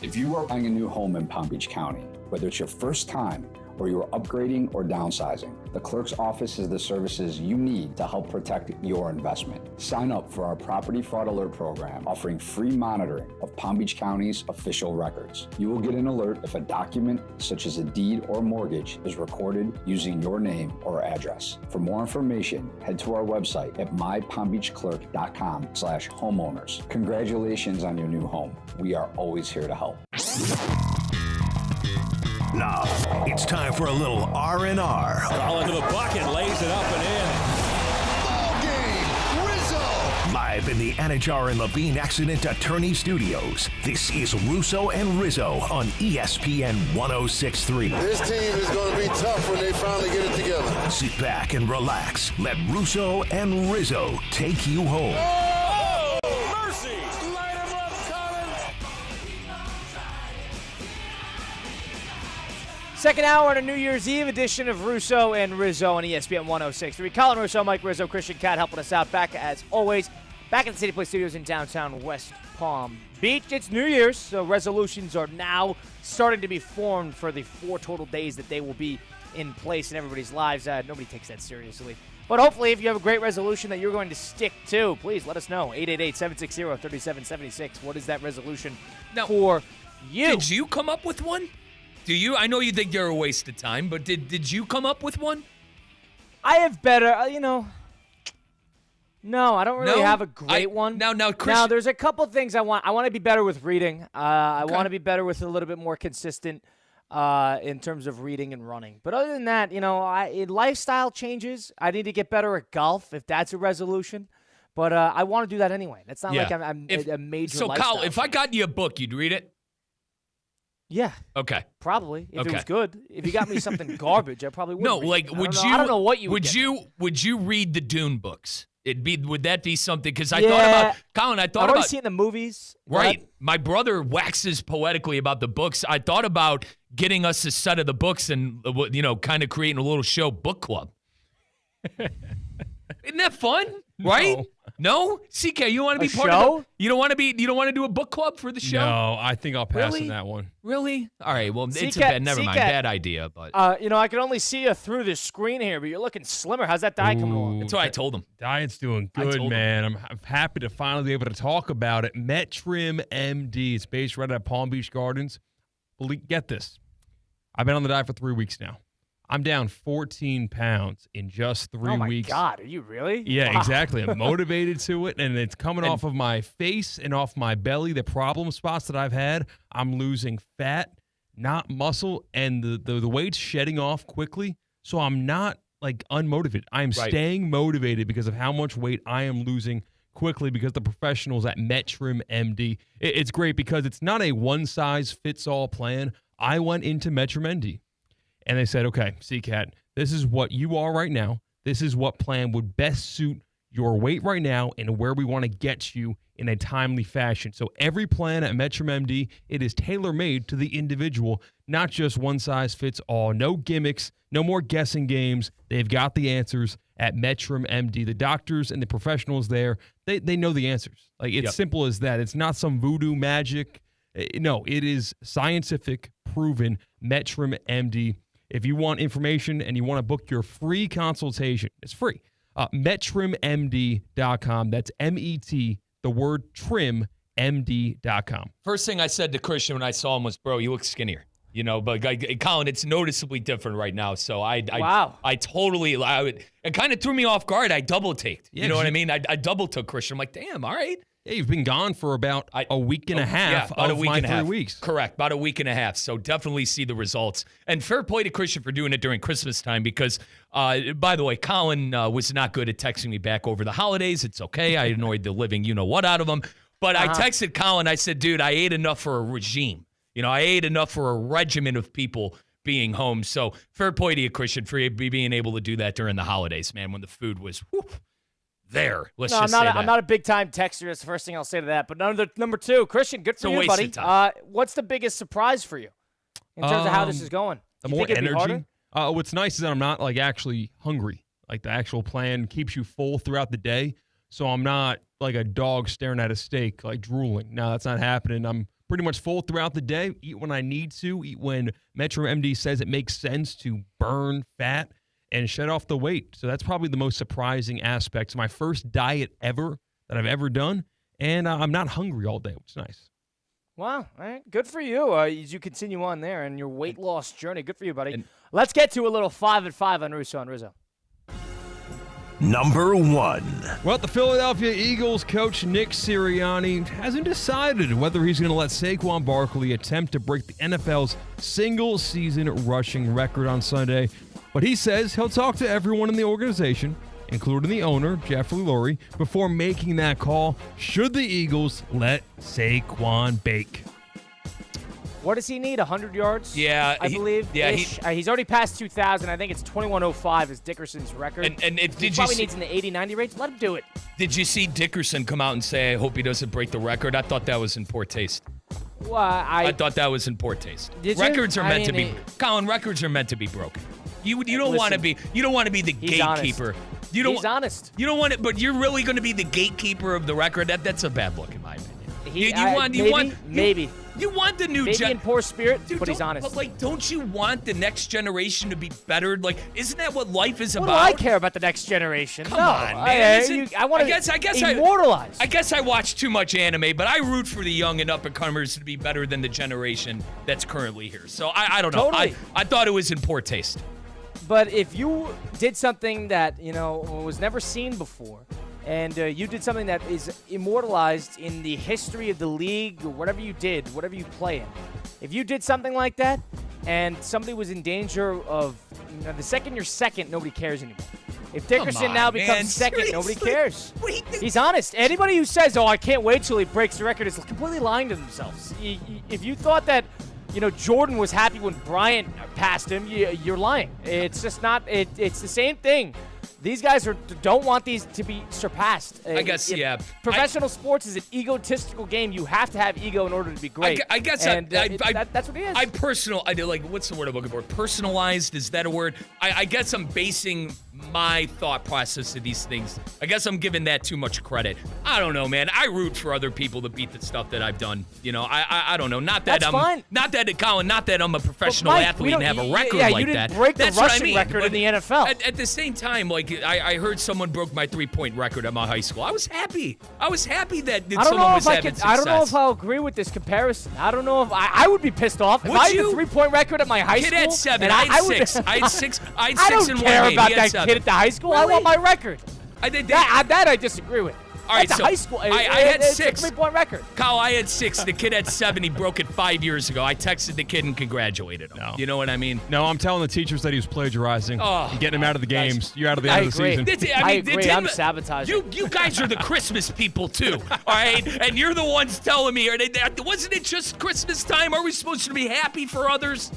If you are buying a new home in Palm Beach County, whether it's your first time or you're upgrading or downsizing, the clerk's office is the services you need to help protect your investment. Sign up for our Property Fraud Alert program, offering free monitoring of Palm Beach County's official records. You will get an alert if a document, such as a deed or mortgage, is recorded using your name or address. For more information, head to our website at mypalmbeachclerk.com/homeowners. Congratulations on your new home. We are always here to help. Now, it's time for a little R&R. All into the bucket, lays it up and in. Ball game, Rizzo! Live in the Anajar and Levine Accident Attorney Studios, this is Russo and Rizzo on ESPN 1063. This team is going to be tough when they finally get it together. Sit back and relax. Let Russo and Rizzo take you home. Oh, mercy! Light him up, Colin Second hour on a New Year's Eve edition of Russo and Rizzo on ESPN 106.3. Colin Russo, Mike Rizzo, Christian Cat helping us out back as always. Back at the City Play Studios in downtown West Palm Beach. It's New Year's, so resolutions are now starting to be formed for the 4 total days that they will be in place in everybody's lives. Nobody takes that seriously. But hopefully, if you have a great resolution that you're going to stick to, please let us know. 888-760-3776. What is that resolution for you? Did you come up with one? Do you? I know you think you're a waste of time, but did you come up with one? I have better, No, I don't really have a great one. Now, Chris. Now, there's a couple things I want. I want to be better with reading. I want to be better with a little bit more consistent in terms of reading and running. But other than that, in lifestyle changes, I need to get better at golf, if that's a resolution. But I want to do that anyway. It's not like I'm a major So, lifestyle Kyle, if I got you a book, you'd read it? Yeah. Okay. Probably. If it was good. If you got me something garbage, I probably wouldn't. No, like, would you? I don't know what you would Would you read the Dune books? Would that be something? Because I thought about Colin. I've already seen it in the movies. Right. My brother waxes poetically about the books. I thought about getting us a set of the books and kind of creating a little show book club. Isn't that fun? Right? No? CK, you want to be part of it? You don't want to do a book club for the show? No, I think I'll pass on that one. Really? All right. Well, it's never mind. Bad idea, but I can only see you through this screen here, but you're looking slimmer. How's that diet coming along? That's what I told him. Diet's doing good, man. I'm happy to finally be able to talk about it. Metrim MD. It's based right at Palm Beach Gardens. Get this. I've been on the diet for 3 weeks now. I'm down 14 pounds in just 3 weeks. Oh, my God. Are you really? Yeah, wow. Exactly. I'm motivated to it, and it's coming off of my face and off my belly. The problem spots that I've had, I'm losing fat, not muscle, and the weight's shedding off quickly, so I'm not, unmotivated. I'm staying motivated because of how much weight I am losing quickly because the professionals at Metrim MD. It's great because it's not a one-size-fits-all plan. I went into Metrim MD. And they said, okay, C-Cat, this is what you are right now. This is what plan would best suit your weight right now and where we want to get you in a timely fashion. So every plan at Metrim MD, it is tailor-made to the individual, not just one size fits all. No gimmicks, no more guessing games. They've got the answers at Metrim MD. The doctors and the professionals there, they know the answers. It's simple as that. It's not some voodoo magic. No, it is scientific, proven Metrim MD. If you want information and you want to book your free consultation, it's free. MetrimMD.com. That's M-E-T, the word trim, MD.com. First thing I said to Christian when I saw him was, bro, you look skinnier. But Colin, it's noticeably different right now. So I totally, it kind of threw me off guard. I double-taked. You know what I mean? I double-took Christian. I'm like, damn, all right. Yeah, you've been gone for about a week and a half of my 3 weeks. Correct, about a week and a half. So definitely see the results. And fair play to Christian for doing it during Christmas time because, by the way, Colin was not good at texting me back over the holidays. It's okay. I annoyed the living you-know-what out of him. But I texted Colin. I said, dude, I ate enough for a regime. I ate enough for a regimen of people being home. So fair play to you, Christian, for being able to do that during the holidays, man, when the food was there. I'm not a big time texter. That's the first thing I'll say to that. But number two, Christian, good for you, buddy. What's the biggest surprise for you in terms of how this is going? The more energy. What's nice is that I'm not actually hungry. The actual plan keeps you full throughout the day, so I'm not like a dog staring at a steak, drooling. No, that's not happening. I'm pretty much full throughout the day. Eat when I need to. Eat when Metro MD says it makes sense to burn fat and shed off the weight. So that's probably the most surprising aspect. It's my first diet ever that I've ever done, and I'm not hungry all day, which is nice. Wow. All right. Good for you as you continue on there in your weight loss journey. Good for you, buddy. Let's get to a little 5 at 5 on Russo and Rizzo. Number 1. Well, the Philadelphia Eagles coach Nick Sirianni hasn't decided whether he's going to let Saquon Barkley attempt to break the NFL's single-season rushing record on Sunday. But he says he'll talk to everyone in the organization, including the owner, Jeffrey Lurie, before making that call should the Eagles let Saquon bake. What does he need, 100 yards? Yeah. I believe. Yeah. He's already passed 2,000. I think it's 21:05 is Dickerson's record. He probably needs in the 80-90 range. Let him do it. Did you see Dickerson come out and say, I hope he doesn't break the record? I thought that was in poor taste. Well, I thought that was in poor taste. Did you? Records are I meant to mean, be. Colin, records are meant to be broken. You don't Listen, want to be. You don't want to be the he's gatekeeper. honest. You don't. He's honest. You don't want it, but you're really going to be the gatekeeper of the record. That's a bad look in my opinion. Maybe. You want the new maybe in poor spirit, Dude, but he's honest. But like, don't you want the next generation to be better? Like, isn't that what life is What about? do I care about the next generation? Come no, on, man. I want to immortalize. I guess I watch too much anime, but I root for the young and up-and-comers to be better than the generation that's currently here. So I don't know. Totally. I thought it was in poor taste. But if you did something that, was never seen before, and you did something that is immortalized in the history of the league or whatever you did, whatever you play in, if you did something like that and somebody was in danger of, the second you're second, nobody cares anymore. If Dickerson now becomes second, nobody cares. He's honest. Anybody who says, I can't wait till he breaks the record is completely lying to themselves. If you thought that, Jordan was happy when Bryant passed him, you're lying. It's just not. It's the same thing. These guys don't want these to be surpassed. I guess, yeah. Professional sports is an egotistical game. You have to have ego in order to be great. I guess that's what it is. I do like, what's the word I'm looking for? Personalized, is that a word? I guess I'm basing my thought process of these things. I guess I'm giving that too much credit. I don't know, man. I root for other people to beat the stuff that I've done. I don't know. Not that That's I'm fine. Not that Colin, not that I'm a professional Mike, athlete and have a record you like didn't that. break the That's what rushing I mean. record in the NFL. At the same time, like I heard someone broke my 3-point record at my high school. I was happy. I was happy that someone was having success. I don't know if I'll agree with this comparison. I don't know if I would be pissed off if I had a 3-point record at my high school. Kid had 7. And I had 6. I had 6 in one game. I don't care about that 7. kid at the high school. I want my record. That I disagree with. All right, That's so a high school. I had 6. It's a 3-point record. Kyle, I had 6. The kid had 7. He broke it 5 years ago. I texted the kid and congratulated him. No. You know what I mean? No, I'm telling the teachers that he was plagiarizing and getting him out of the games. You're out of the end of the season. I agree. I'm sabotaging. You guys are the Christmas people, too, all right? And you're the ones telling me, wasn't it just Christmas time? Are we supposed to be happy for others?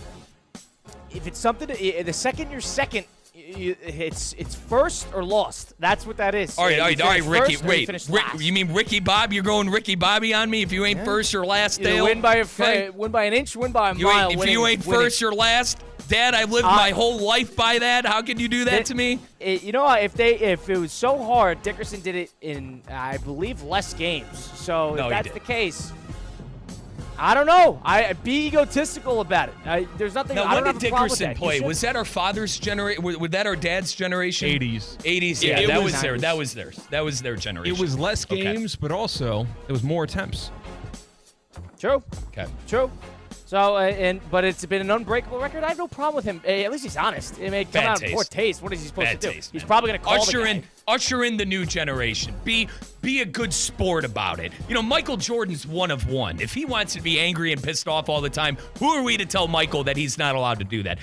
If it's something, the second you're second, it's first or lost. That's what that is. All right, Ricky. Wait, you mean Ricky Bob? You're going Ricky Bobby on me if you ain't first or last, Dale? Win by an inch, win by a mile. If you ain't first or last, Dad, I lived my whole life by that. How can you do that to me? If it was so hard, Dickerson did it in, I believe, less games. So if that's the case, I don't know. Be egotistical about it. There's nothing. Now, I don't when have did a problem Dickerson with that. play? Was that our father's generation? Was that our dad's generation? 80s. 80s. Yeah, that was theirs. That was theirs. That was their generation. It was less games, but also it was more attempts. True. Okay. True. So, but it's been an unbreakable record. I have no problem with him. At least he's honest. It may come out in poor taste. What is he supposed to do? He's probably going to call the guy. Usher in the new generation. Be a good sport about it. Michael Jordan's one of one. If he wants to be angry and pissed off all the time, who are we to tell Michael that he's not allowed to do that?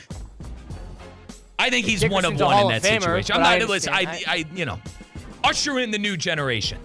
I think he's one of one in that situation. I'm not. Listen, usher in the new generation.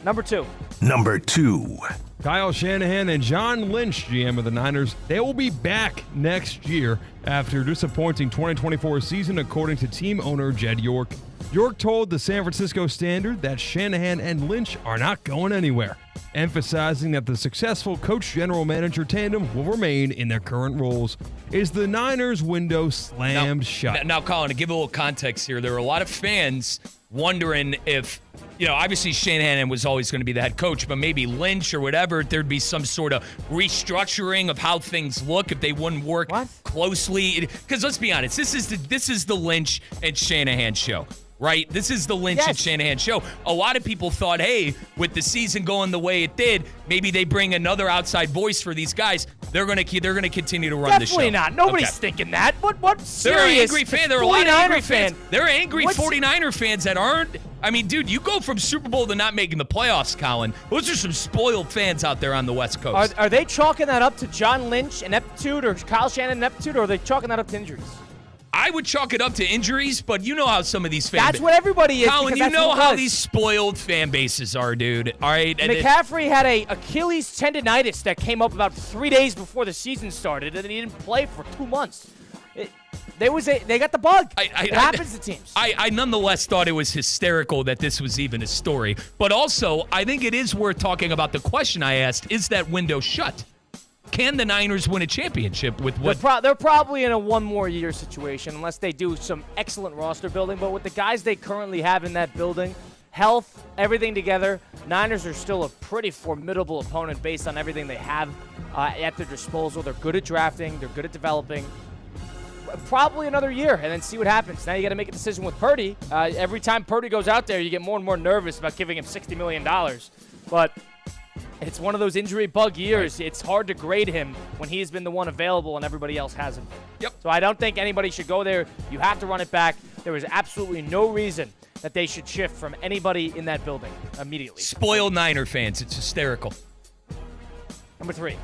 Number 2. Number 2. Kyle Shanahan and John Lynch, GM of the Niners, they will be back next year after a disappointing 2024 season, according to team owner Jed York. York told the San Francisco Standard that Shanahan and Lynch are not going anywhere, emphasizing that the successful coach-general manager tandem will remain in their current roles. Is the Niners' window slammed shut? Now, Colin, to give a little context here, there are a lot of fans wondering if, obviously Shanahan was always going to be the head coach, but maybe Lynch or whatever, there'd be some sort of restructuring of how things look if they wouldn't work closely. Because let's be honest, this is the Lynch and Shanahan show. Right? This is the Lynch and Shanahan show. A lot of people thought, hey, with the season going the way it did, maybe they bring another outside voice for these guys. They're gonna continue to run the show. Definitely not. Nobody's thinking that. What serious? There are angry fans. There are a lot of angry fans. There are angry 49er fans that aren't. I mean, dude, you go from Super Bowl to not making the playoffs, Colin. Those are some spoiled fans out there on the West Coast. Are they chalking that up to John Lynch ineptitude or Kyle Shanahan ineptitude, or are they chalking that up to injuries? I would chalk it up to injuries, but you know how some of these fans... That's what everybody is. Colin, you know how these spoiled fan bases are, dude. All right? And McCaffrey had a Achilles tendonitis that came up about 3 days before the season started, and he didn't play for 2 months. They got the bug. It happens to teams. I nonetheless thought it was hysterical that this was even a story. But also, I think it is worth talking about the question I asked, is that window shut? Can the Niners win a championship with what? They're probably in a one more year situation unless they do some excellent roster building. But with the guys they currently have in that building, health, everything together, Niners are still a pretty formidable opponent based on everything they have at their disposal. They're good at drafting. They're good at developing. Probably another year, and then see what happens. Now you got to make a decision with Purdy. Every time Purdy goes out there, you get more and more nervous about giving him $60 million. But it's one of those injury bug years. Right. It's hard to grade him when he's been the one available and everybody else hasn't. Yep. So I don't think anybody should go there. You have to run it back. There is absolutely no reason that they should shift from anybody in that building immediately. Spoiled Niner fans. It's hysterical. Number 3.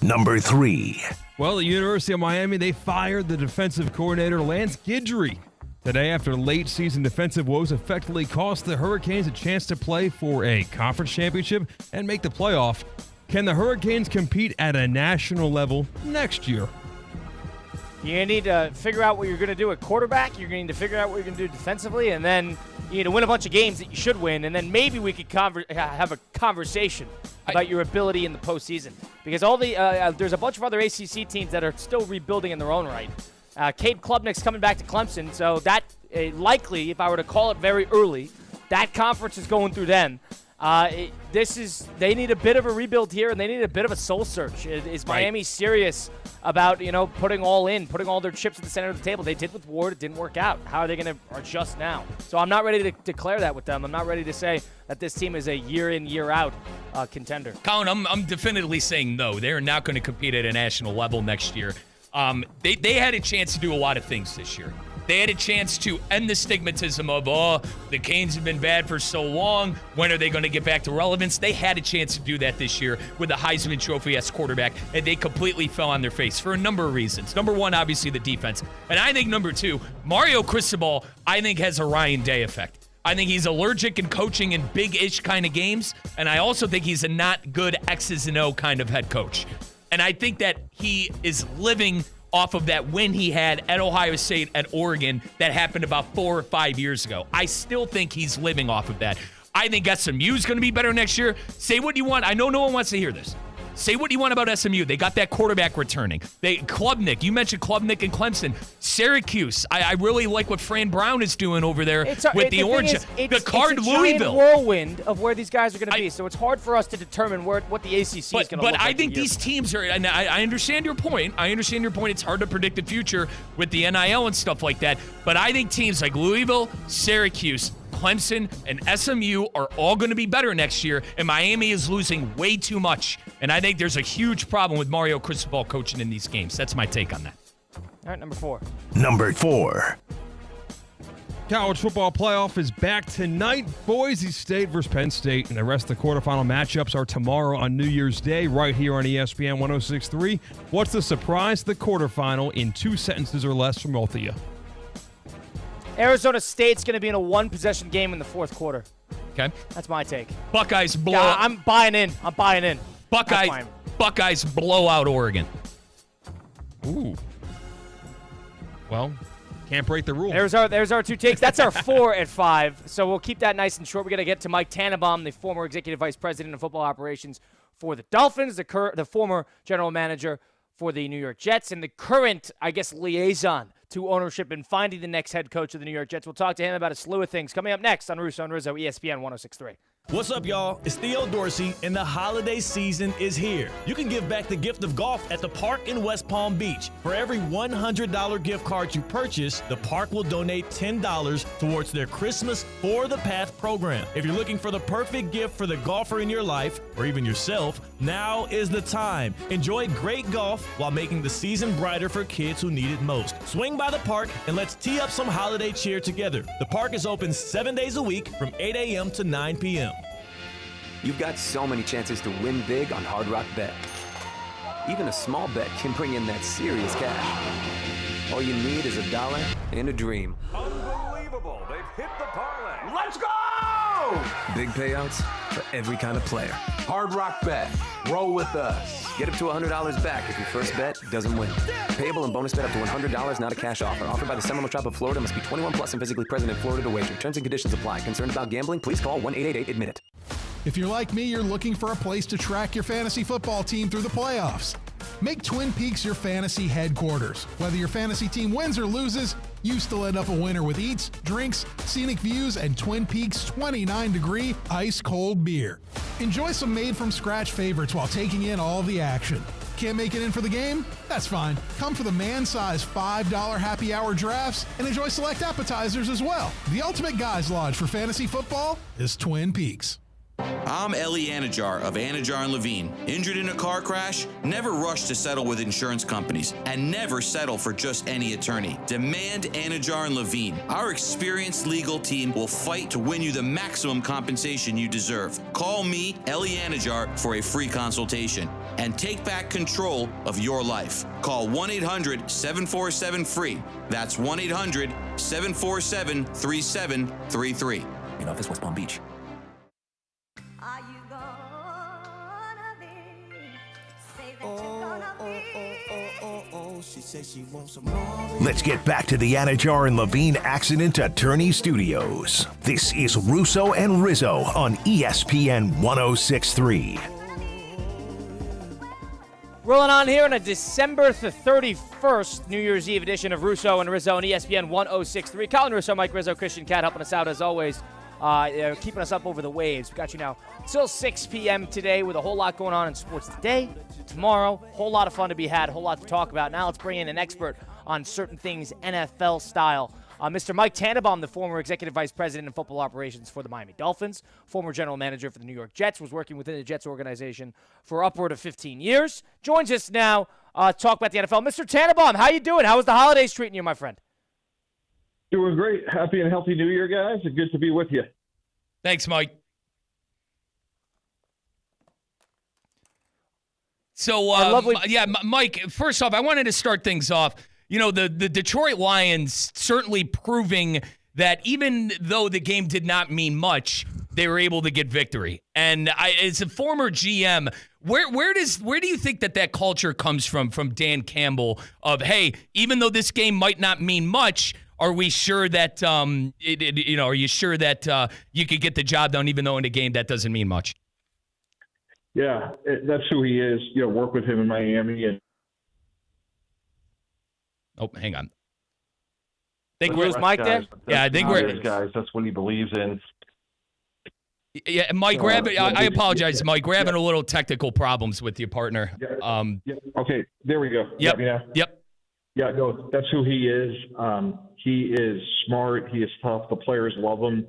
Number 3. Well, the University of Miami, they fired the defensive coordinator Lance Guidry today after late season defensive woes effectively cost the Hurricanes a chance to play for a conference championship and make the playoff. Can the Hurricanes compete at a national level next year? You need to figure out what you're going to do at quarterback. You're going to need to figure out what you're going to do defensively, and then you need to win a bunch of games that you should win, and then maybe we could have a conversation about your ability in the postseason. Because there's a bunch of other ACC teams that are still rebuilding in their own right. Cade Klubnik's coming back to Clemson, so that likely, if I were to call it very early, that conference is going through them. They need a bit of a rebuild here, and they need a bit of a soul search. Is Miami serious about putting all their chips at the center of the table? They did with Ward, it didn't work out. How are they going to adjust now? So I'm not ready to declare that with them. I'm not ready to say that this team is a year in, year out contender. Colin, I'm definitively saying no. They're not going to compete at a national level next year. They had a chance to do a lot of things this year. They had a chance to end the stigmatism of, the Canes have been bad for so long. When are they going to get back to relevance? They had a chance to do that this year with the Heisman Trophy-esque quarterback, and they completely fell on their face for a number of reasons. Number one, obviously, the defense. And I think number two, Mario Cristobal, I think, has a Ryan Day effect. I think he's allergic in coaching in big-ish kind of games, and I also think he's a not good X's and O kind of head coach. And I think that he is living off of that win he had at Ohio State, at Oregon, that happened about 4 or 5 years ago. I still think he's living off of that. I think SMU is going to be better next year. Say what you want. I know no one wants to hear this. Say what you want about SMU. They got that quarterback returning. Klubnik, you mentioned Klubnik and Clemson. Syracuse, I really like what Fran Brown is doing over there with the Orange. The Card, Louisville. It's a giant whirlwind of where these guys are going to be, so it's hard for us to determine what the ACC is going to look like. But I think these teams are, and I understand your point. It's hard to predict the future with the NIL and stuff like that. But I think teams like Louisville, Syracuse, Clemson, and SMU are all going to be better next year, and Miami is losing way too much. And I think there's a huge problem with Mario Cristobal coaching in these games. That's my take on that. All right, number 4. Number 4. College football playoff is back tonight. Boise State versus Penn State, and the rest of the quarterfinal matchups are tomorrow on New Year's Day right here on ESPN 106.3. What's the surprise to the quarterfinal in 2 sentences or less from both of you? Arizona State's going to be in a one-possession game in the fourth quarter. Okay. That's my take. Buckeyes blow. Yeah, I'm buying in. Buckeyes blow out Oregon. Ooh. Well, can't break the rule. There's our 2 takes. That's our 4 at 5. So we'll keep that nice and short. We're going to get to Mike Tannenbaum, the former executive vice president of football operations for the Dolphins, the former general manager for the New York Jets, and the current, liaison to ownership and finding the next head coach of the New York Jets. We'll talk to him about a slew of things coming up next on Russo and Rizzo, ESPN 106.3. What's up, y'all? It's Theo Dorsey, and the holiday season is here. You can give back the gift of golf at the park in West Palm Beach. For every $100 gift card you purchase, the park will donate $10 towards their Christmas For the Path program. If you're looking for the perfect gift for the golfer in your life, or even yourself, now is the time. Enjoy great golf while making the season brighter for kids who need it most. Swing by the park and let's tee up some holiday cheer together. The park is open 7 days a week from 8 a.m. to 9 p.m. You've got so many chances to win big on Hard Rock Bet. Even a small bet can bring in that serious cash. All you need is $1 and a dream. Unbelievable. They've hit the parlay. Let's go! Big payouts for every kind of player. Hard Rock Bet. Roll with us. Get up to $100 back if your first bet doesn't win. Payable and bonus bet up to $100, not a cash offer. Offered by the Seminole Tribe of Florida. Must be 21 plus and physically present in Florida to wager. Terms and conditions apply. Concerned about gambling? Please call 1-888-ADMIT-IT. If you're like me, you're looking for a place to track your fantasy football team through the playoffs. Make Twin Peaks your fantasy headquarters. Whether your fantasy team wins or loses, you still end up a winner with eats, drinks, scenic views, and Twin Peaks 29-degree ice-cold beer. Enjoy some made-from-scratch favorites while taking in all the action. Can't make it in for the game? That's fine. Come for the man-sized $5 happy hour drafts and enjoy select appetizers as well. The ultimate guys lodge for fantasy football is Twin Peaks. I'm Ellie Anajar of Anajar and Levine. Injured in a car crash? Never rush to settle with insurance companies and never settle for just any attorney. Demand Anajar and Levine. Our experienced legal team will fight to win you the maximum compensation you deserve. Call me, Ellie Anajar, for a free consultation and take back control of your life. Call 1-800-747-FREE. That's 1-800-747-3733. In office, West Palm Beach. Let's get back to the Anajar and Levine Accident Attorney Studios. This is Russo and Rizzo on ESPN 106.3. Rolling on here on a December the 31st, New Year's Eve edition of Russo and Rizzo on ESPN 106.3. Colin Russo, Mike Rizzo, Christian Cat helping us out as always, keeping us up over the waves. We got you now till 6 p.m. today with a whole lot going on in sports today, tomorrow. Whole lot of fun to be had, whole lot to talk about. Now let's bring in an expert on certain things NFL style. Mr. Mike Tannenbaum, the former executive vice president of football operations for the Miami Dolphins, former general manager for the New York Jets, was working within the Jets organization for upward of 15 years, joins us now to talk about the NFL. Mr. Tannenbaum, how you doing? How was the holidays treating you, my friend? Doing great. Happy and healthy New Year, guys. It's good to be with you. Thanks, Mike. So, Mike, first off, I wanted to start things off. You know, the Detroit Lions certainly proving that even though the game did not mean much, they were able to get victory. And as a former GM, where do you think that culture comes from Dan Campbell of, hey, even though this game might not mean much, are we sure that are you sure that you could get the job done even though in a game that doesn't mean much? Yeah, that's who he is. You know, work with him in Miami and. Oh, hang on. Think where's Mike there? Yeah, I think we're guys. That's what he believes in. Yeah, Mike, I apologize, Mike. We're having a little technical problems with your partner. Okay, there we go. Yep. Yep. Yeah, no, that's who he is. He is smart. He is tough. The players love him.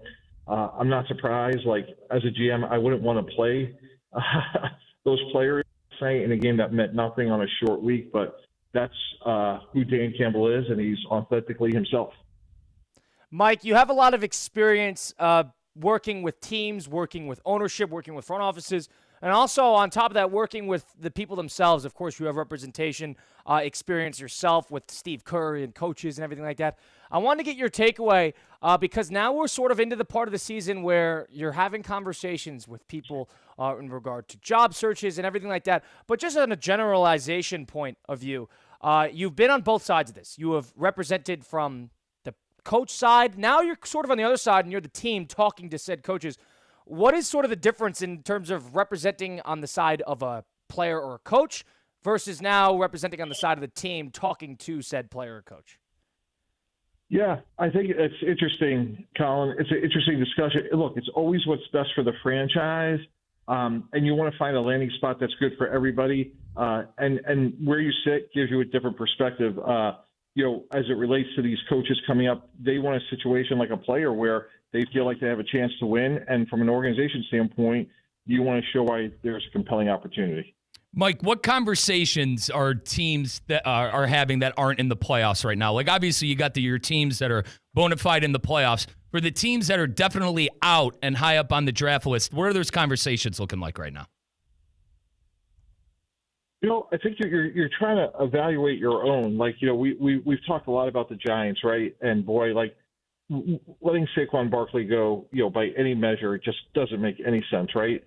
I'm not surprised. Like, as a GM, I wouldn't want to play those players in a game that meant nothing on a short week, but that's who Dan Campbell is, and he's authentically himself. Mike, you have a lot of experience working with teams, working with ownership, working with front offices, and also on top of that, working with the people themselves. Of course, you have representation experience yourself with Steve Kerr and coaches and everything like that. I wanted to get your takeaway because now we're sort of into the part of the season where you're having conversations with people in regard to job searches and everything like that. But just on a generalization point of view, you've been on both sides of this. You have represented from the coach side. Now you're sort of on the other side, and you're the team talking to said coaches. What is sort of the difference in terms of representing on the side of a player or a coach versus now representing on the side of the team talking to said player or coach? Yeah, I think it's interesting, Colin. It's an interesting discussion. Look, it's always what's best for the franchise, and you want to find a landing spot that's good for everybody. And where you sit gives you a different perspective. As it relates to these coaches coming up, they want a situation like a player where they feel like they have a chance to win. And from an organization standpoint, you want to show why there's a compelling opportunity. Mike, what conversations are teams that are having that aren't in the playoffs right now? Like, obviously, you got your teams that are bona fide in the playoffs. For the teams that are definitely out and high up on the draft list, what are those conversations looking like right now? I think you're trying to evaluate your own. Like, we've talked a lot about the Giants, right? And boy, like, letting Saquon Barkley go, by any measure, it just doesn't make any sense, right?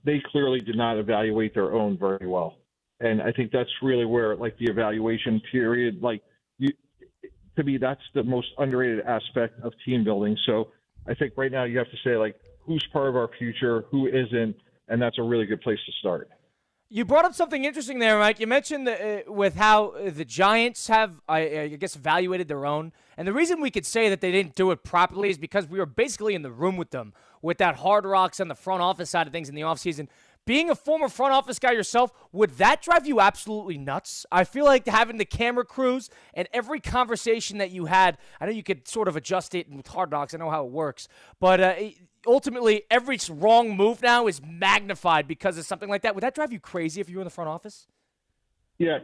They clearly did not evaluate their own very well. And I think that's really where, like, the evaluation period, to me, that's the most underrated aspect of team building. So I think right now you have to say, like, who's part of our future, who isn't, and that's a really good place to start. You brought up something interesting there, Mike. You mentioned with how the Giants have, I guess, evaluated their own. And the reason we could say that they didn't do it properly is because we were basically in the room with them, with that Hard Rocks on the front office side of things in the offseason. Being a former front office guy yourself, would that drive you absolutely nuts? I feel like having the camera crews and every conversation that you had, I know you could sort of adjust it with Hard Knocks. I know how it works. But ultimately, every wrong move now is magnified because of something like that. Would that drive you crazy if you were in the front office? Yeah,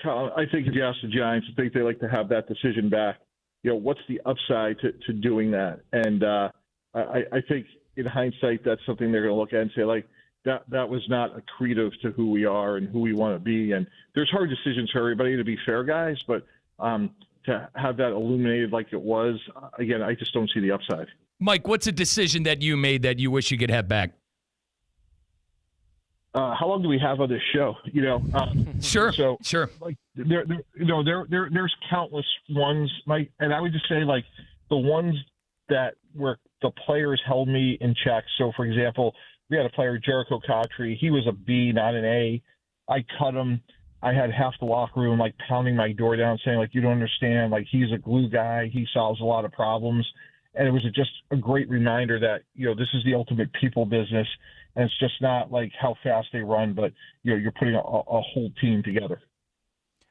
Colin, I think if you ask the Giants, I think they like to have that decision back. What's the upside to doing that? And I think in hindsight, that's something they're going to look at and say, like, that was not accretive to who we are and who we want to be. And there's hard decisions for everybody, to be fair, guys, but to have that illuminated like it was, again, I just don't see the upside. Mike, what's a decision that you made that you wish you could have back? How long do we have on this show? Sure. So, sure. Like there's countless ones, Mike, and I would just say like the ones that where the players held me in check. So, for example, we had a player, Jericho Cottrey. He was a B, not an A. I cut him. I had half the locker room like pounding my door down, saying like, "You don't understand. Like, he's a glue guy. He solves a lot of problems." And it was just a great reminder that this is the ultimate people business, and it's just not like how fast they run, but you're putting a whole team together.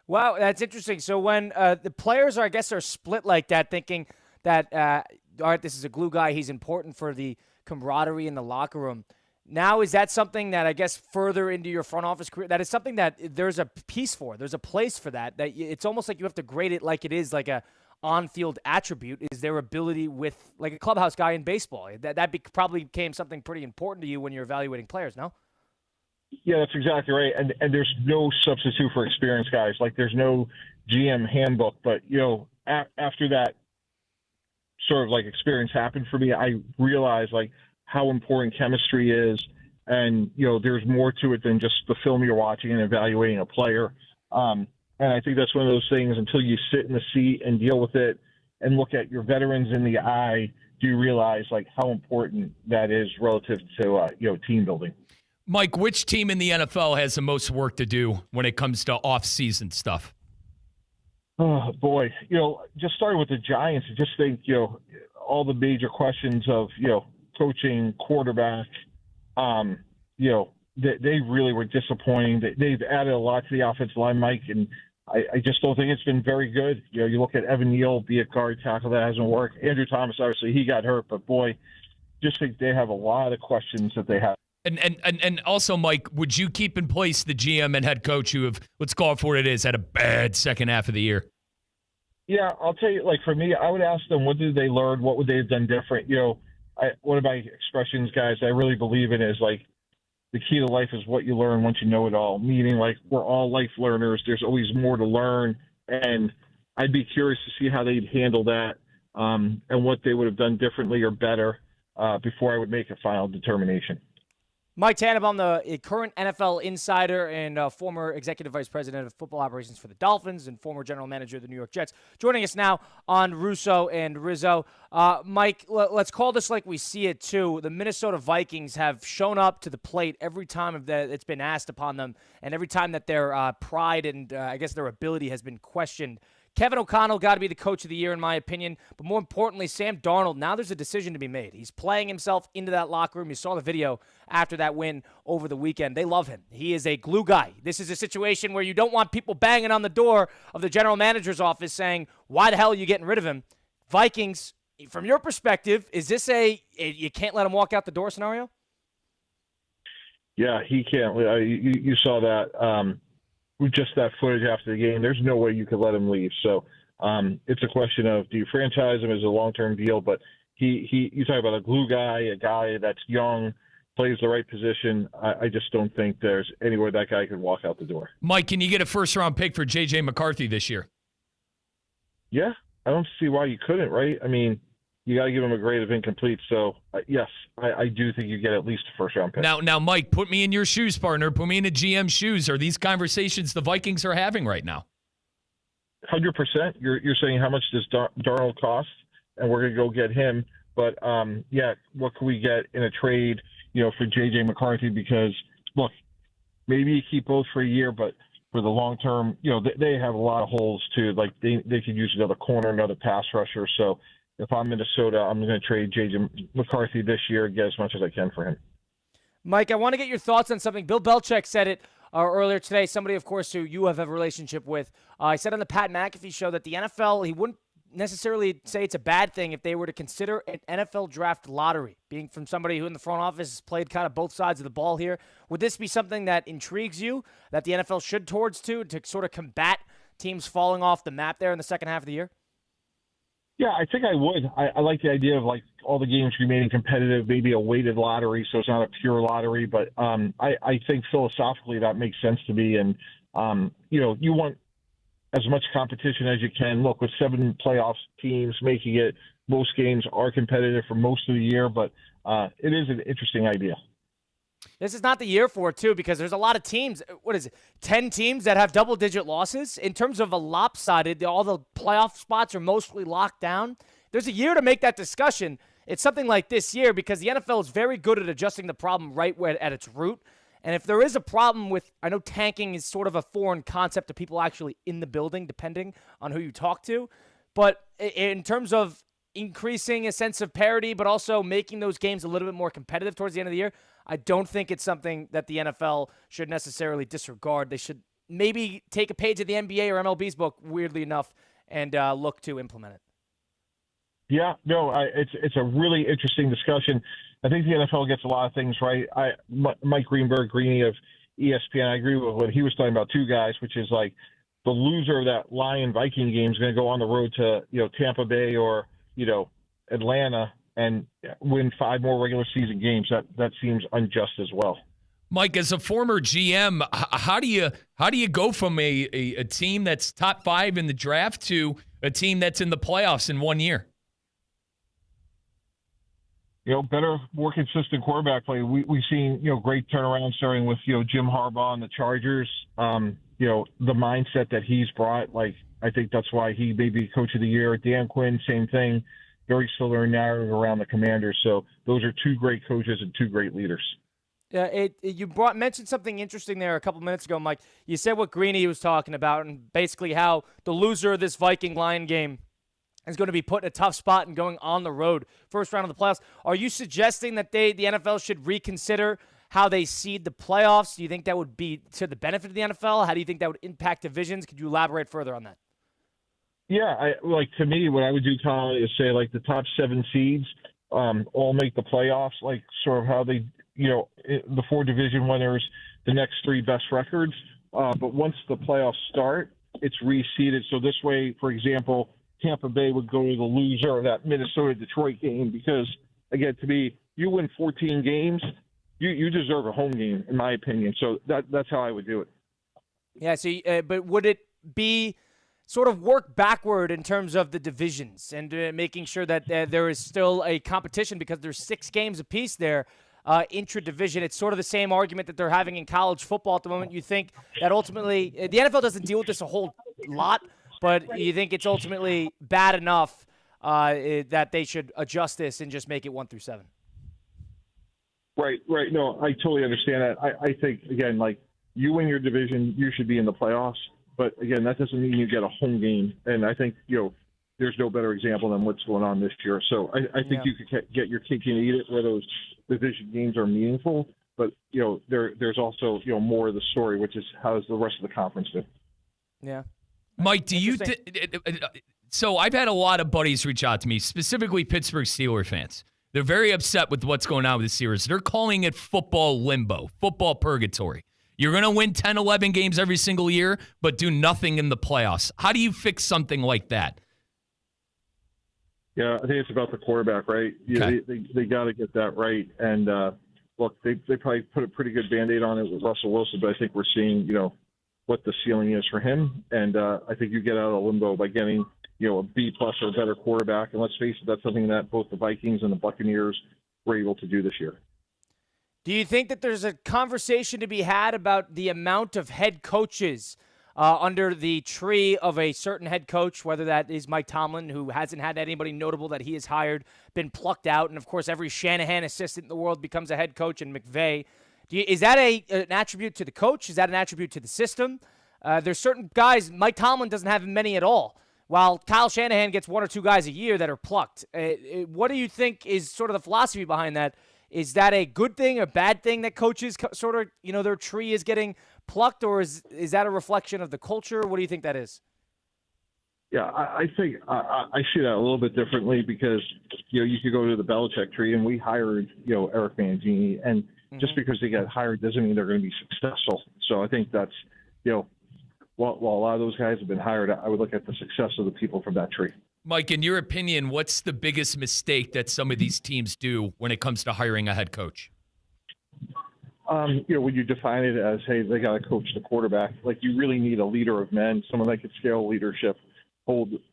Wow, that's interesting. So when the players are split like that, thinking that all right, this is a glue guy. He's important for the camaraderie in the locker room. Now, is that something that I guess further into your front office career, that is something that there's a piece for, there's a place for that it's almost like you have to grade it like it is like a on-field attribute, is their ability with like a clubhouse guy in baseball. That probably became something pretty important to you when you're evaluating players, no? Yeah, that's exactly right. And there's no substitute for experienced guys. Like there's no GM handbook, but after that sort of like experience happened for me, I realized like how important chemistry is, and there's more to it than just the film you're watching and evaluating a player. And I think that's one of those things, until you sit in the seat and deal with it and look at your veterans in the eye, do you realize like how important that is relative to team building. Mike, which team in the NFL has the most work to do when it comes to off-season stuff? Oh boy, just starting with the Giants, I just think all the major questions of coaching, quarterback, they really were disappointing. They've added a lot to the offensive line, Mike, and I just don't think it's been very good. You look at Evan Neal, be a guard tackle, that hasn't worked. Andrew Thomas, obviously, he got hurt, but boy, just think they have a lot of questions that they have. And also, Mike, would you keep in place the GM and head coach who have, let's call it for what it is, had a bad second half of the year? Yeah, I'll tell you, like for me, I would ask them, what did they learn? What would they have done different? One of my expressions, guys, I really believe in is like, the key to life is what you learn once you know it all, meaning like we're all life learners. There's always more to learn. And I'd be curious to see how they'd handle that and what they would have done differently or better before I would make a final determination. Mike Tannenbaum, the current NFL insider and former executive vice president of football operations for the Dolphins and former general manager of the New York Jets, joining us now on Russo and Rizzo. Mike, let's call this like we see it, too. The Minnesota Vikings have shown up to the plate every time that it's been asked upon them, and every time that their pride and, I guess, their ability has been questioned. Kevin O'Connell got to be the coach of the year, in my opinion. But more importantly, Sam Darnold, now there's a decision to be made. He's playing himself into that locker room. You saw the video after that win over the weekend. They love him. He is a glue guy. This is a situation where you don't want people banging on the door of the general manager's office saying, why the hell are you getting rid of him? Vikings, from your perspective, is this a you can't let him walk out the door scenario? Yeah, he can't. You saw that. With just that footage after the game, there's no way you could let him leave. So it's a question of, do you franchise him as a long-term deal? But you talk about a glue guy, a guy that's young, plays the right position. I just don't think there's anywhere that guy could walk out the door. Mike, can you get a first-round pick for J.J. McCarthy this year? Yeah, I don't see why you couldn't, right? I mean, you got to give him a grade of incomplete. So, yes, I do think you get at least a first-round pick. Now, Mike, put me in your shoes, partner. Put me in a GM shoes. Are these conversations the Vikings are having right now? 100%. You're saying how much does Darnold cost, and we're going to go get him. But yeah, what can we get in a trade, for J.J. McCarthy? Because look, maybe you keep both for a year, but for the long term, they have a lot of holes too. Like they could use another corner, another pass rusher. So if I'm Minnesota, I'm going to trade J.J. McCarthy this year and get as much as I can for him. Mike, I want to get your thoughts on something. Bill Belichick said it earlier today, somebody, of course, who you have a relationship with. I said on the Pat McAfee show that the NFL, he wouldn't necessarily say it's a bad thing if they were to consider an NFL draft lottery. Being from somebody who in the front office has played kind of both sides of the ball here, would this be something that intrigues you, that the NFL should towards to sort of combat teams falling off the map there in the second half of the year? Yeah, I think I would. I like the idea of like all the games remaining competitive, maybe a weighted lottery, so it's not a pure lottery. But I think philosophically that makes sense to me. And you want as much competition as you can. Look, with 7 playoff teams making it, most games are competitive for most of the year. But it is an interesting idea. This is not the year for it, too, because there's a lot of teams. What is it, 10 teams that have double-digit losses? In terms of a lopsided, all the playoff spots are mostly locked down. There's a year to make that discussion. It's something like this year because the NFL is very good at adjusting the problem right at its root. And if there is a problem with, I know tanking is sort of a foreign concept to people actually in the building, depending on who you talk to. But in terms of increasing a sense of parity, but also making those games a little bit more competitive towards the end of the year, I don't think it's something that the NFL should necessarily disregard. They should maybe take a page of the NBA or MLB's book, weirdly enough, and look to implement it. Yeah, no, it's a really interesting discussion. I think the NFL gets a lot of things right. Mike Greenberg, Greeny of ESPN, I agree with what he was talking about, 2 guys, which is like the loser of that Lion-Viking game is going to go on the road to Tampa Bay or Atlanta and win 5 more regular season games. That seems unjust as well. Mike, as a former GM, how do you go from a team that's top 5 in the draft to a team that's in the playoffs in 1 year? Better, more consistent quarterback play. We've seen, great turnaround starting with, Jim Harbaugh and the Chargers. The mindset that he's brought, I think that's why he may be coach of the year. Dan Quinn, same thing. Very similar narrative around the Commanders. So those are 2 great coaches and 2 great leaders. You mentioned something interesting there a couple minutes ago, Mike. You said what Greeny was talking about and basically how the loser of this Viking-Lion game is going to be put in a tough spot and going on the road, first round of the playoffs. Are you suggesting that the NFL should reconsider how they seed the playoffs? Do you think that would be to the benefit of the NFL? How do you think that would impact divisions? Could you elaborate further on that? Yeah, to me, what I would do, Colin, is say the top 7 seeds all make the playoffs, sort of how they, the 4 division winners, the next 3 best records. But once the playoffs start, it's reseeded. So this way, for example, Tampa Bay would go to the loser of that Minnesota-Detroit game because, again, to me, you win 14 games, you deserve a home game, in my opinion. So that's how I would do it. Yeah, so, but would it be sort of work backward in terms of the divisions and making sure that there is still a competition because there's 6 games apiece there intra-division? It's sort of the same argument that they're having in college football at the moment. You think that ultimately the NFL doesn't deal with this a whole lot, but you think it's ultimately bad enough that they should adjust this and just make it 1 through 7? Right. No, I totally understand that. I think, again, you win your division, you should be in the playoffs. But, again, that doesn't mean you get a home game. And I think, there's no better example than what's going on this year. So I think you could get your cake and eat it where those division games are meaningful. But, there's also, more of the story, which is how does the rest of the conference do? Yeah. Mike, do you so I've had a lot of buddies reach out to me, specifically Pittsburgh Steelers fans. They're very upset with what's going on with the series. They're calling it football limbo, football purgatory. You're going to win 10, 11 games every single year, but do nothing in the playoffs. How do you fix something like that? Yeah, I think it's about the quarterback, right? Okay. They got to get that right. And, look, they probably put a pretty good Band-Aid on it with Russell Wilson, but I think we're seeing, what the ceiling is for him. And I think you get out of limbo by getting, a B-plus or a better quarterback. And let's face it, that's something that both the Vikings and the Buccaneers were able to do this year. Do you think that there's a conversation to be had about the amount of head coaches under the tree of a certain head coach, whether that is Mike Tomlin, who hasn't had anybody notable that he has hired, been plucked out, and of course every Shanahan assistant in the world becomes a head coach, and McVay. Is that an attribute to the coach? Is that an attribute to the system? There's certain guys, Mike Tomlin doesn't have many at all, while Kyle Shanahan gets 1 or 2 guys a year that are plucked. What do you think is sort of the philosophy behind that? Is that a good thing, a bad thing that coaches sort of, their tree is getting plucked, or is that a reflection of the culture? What do you think that is? Yeah, I think I see that a little bit differently because, you could go to the Belichick tree, and we hired, Eric Mangini, and just because they got hired doesn't mean they're going to be successful. So I think that's, while a lot of those guys have been hired, I would look at the success of the people from that tree. Mike, in your opinion, what's the biggest mistake that some of these teams do when it comes to hiring a head coach? When you define it as, hey, they got to coach the quarterback, like you really need a leader of men, someone that could scale leadership,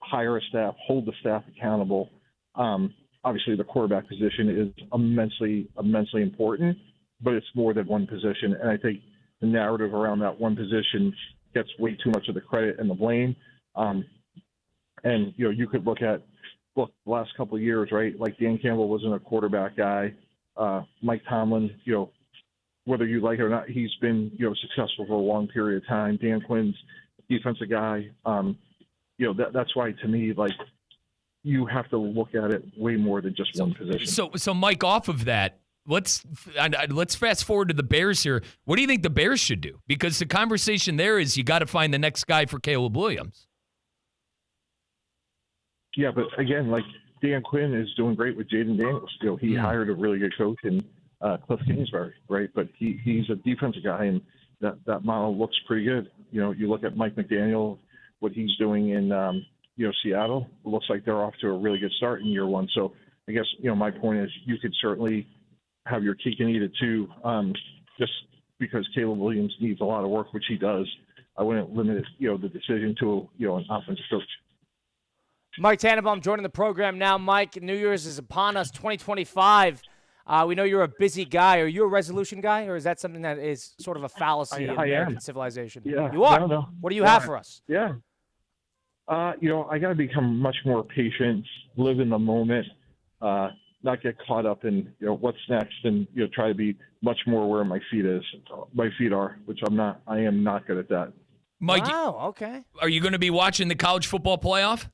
hire a staff, hold the staff accountable. Obviously, the quarterback position is immensely important, but it's more than one position. And I think the narrative around that one position gets way too much of the credit and the blame. And, you could look at the last couple of years, right? Like Dan Campbell wasn't a quarterback guy. Mike Tomlin, whether you like it or not, he's been, successful for a long period of time. Dan Quinn's defensive guy. That's why, to me, like, you have to look at it way more than just one position. So Mike, off of that, let's fast forward to the Bears here. What do you think the Bears should do? Because the conversation there is you got to find the next guy for Caleb Williams. Yeah, but again, like Dan Quinn is doing great with Jaden Daniels. He hired a really good coach in Cliff Kingsbury, right? But he's a defensive guy, and that model looks pretty good. You look at Mike McDaniel, what he's doing in Seattle. It looks like they're off to a really good start in year one. So I guess my point is you could certainly have your cake and eat it too. Just because Caleb Williams needs a lot of work, which he does, I wouldn't limit the decision to an offensive coach. Mike Tannenbaum joining the program now. Mike, New Year's is upon us, 2025. We know you're a busy guy. Are you a resolution guy, or is that something that is sort of a fallacy in American civilization? Yeah. You are? No. What do you have for us? Yeah. I got to become much more patient, live in the moment, not get caught up in, what's next, and, try to be much more where my feet are, which I am not good at that. Mike, wow, okay. Are you going to be watching the college football playoff?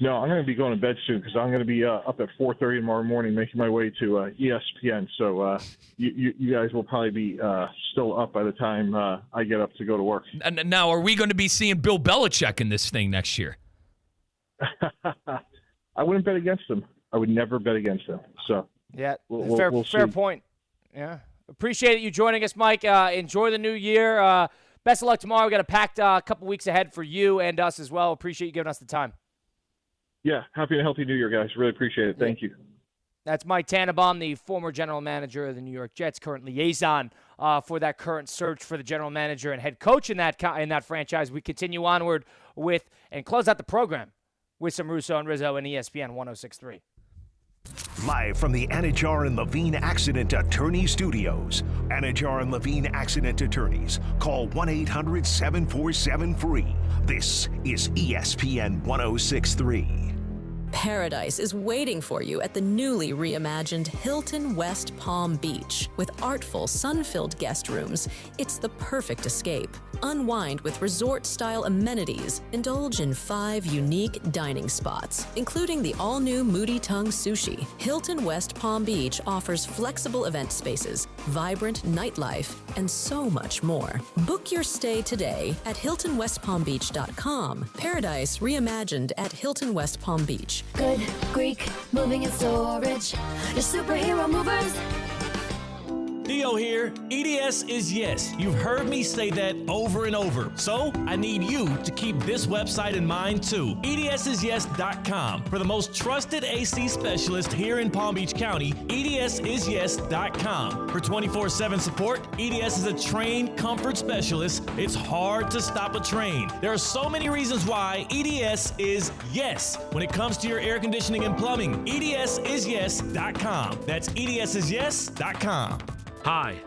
No, I'm going to be going to bed soon because I'm going to be up at 4:30 tomorrow morning making my way to ESPN. So you guys will probably be still up by the time I get up to go to work. And now, are we going to be seeing Bill Belichick in this thing next year? I wouldn't bet against him. I would never bet against him. So yeah, we'll fair point. Yeah, appreciate you joining us, Mike. Enjoy the new year. Best of luck tomorrow. We got a packed couple weeks ahead for you and us as well. Appreciate you giving us the time. Yeah, happy and healthy New Year, guys. Really appreciate it. Thank you. That's Mike Tannenbaum, the former general manager of the New York Jets, current liaison for that current search for the general manager and head coach in that franchise. We continue onward with and close out the program with some Russo and Rizzo and ESPN 106.3. Live from the Anajar and Levine Accident Attorney Studios. Anajar and Levine Accident Attorneys. Call 1-800-747-FREE. This is ESPN 106.3. Paradise is waiting for you at the newly reimagined Hilton West Palm Beach. With artful, sun-filled guest rooms, it's the perfect escape. Unwind with resort-style amenities. Indulge in 5 unique dining spots, including the all-new Moody Tongue Sushi. Hilton West Palm Beach offers flexible event spaces, vibrant nightlife, and so much more. Book your stay today at HiltonWestPalmBeach.com. Paradise reimagined at Hilton West Palm Beach. Good Greek moving and storage. Your superhero movers. Theo here. EDS is yes. You've heard me say that over and over. So I need you to keep this website in mind too. EDSIsYes.com. For the most trusted AC specialist here in Palm Beach County, EDSIsYes.com. For 24/7 support, EDS is a trained comfort specialist. It's hard to stop a train. There are so many reasons why EDS is yes when it comes to your air conditioning and plumbing. EDSIsYes.com. That's EDSIsYes.com. Hi,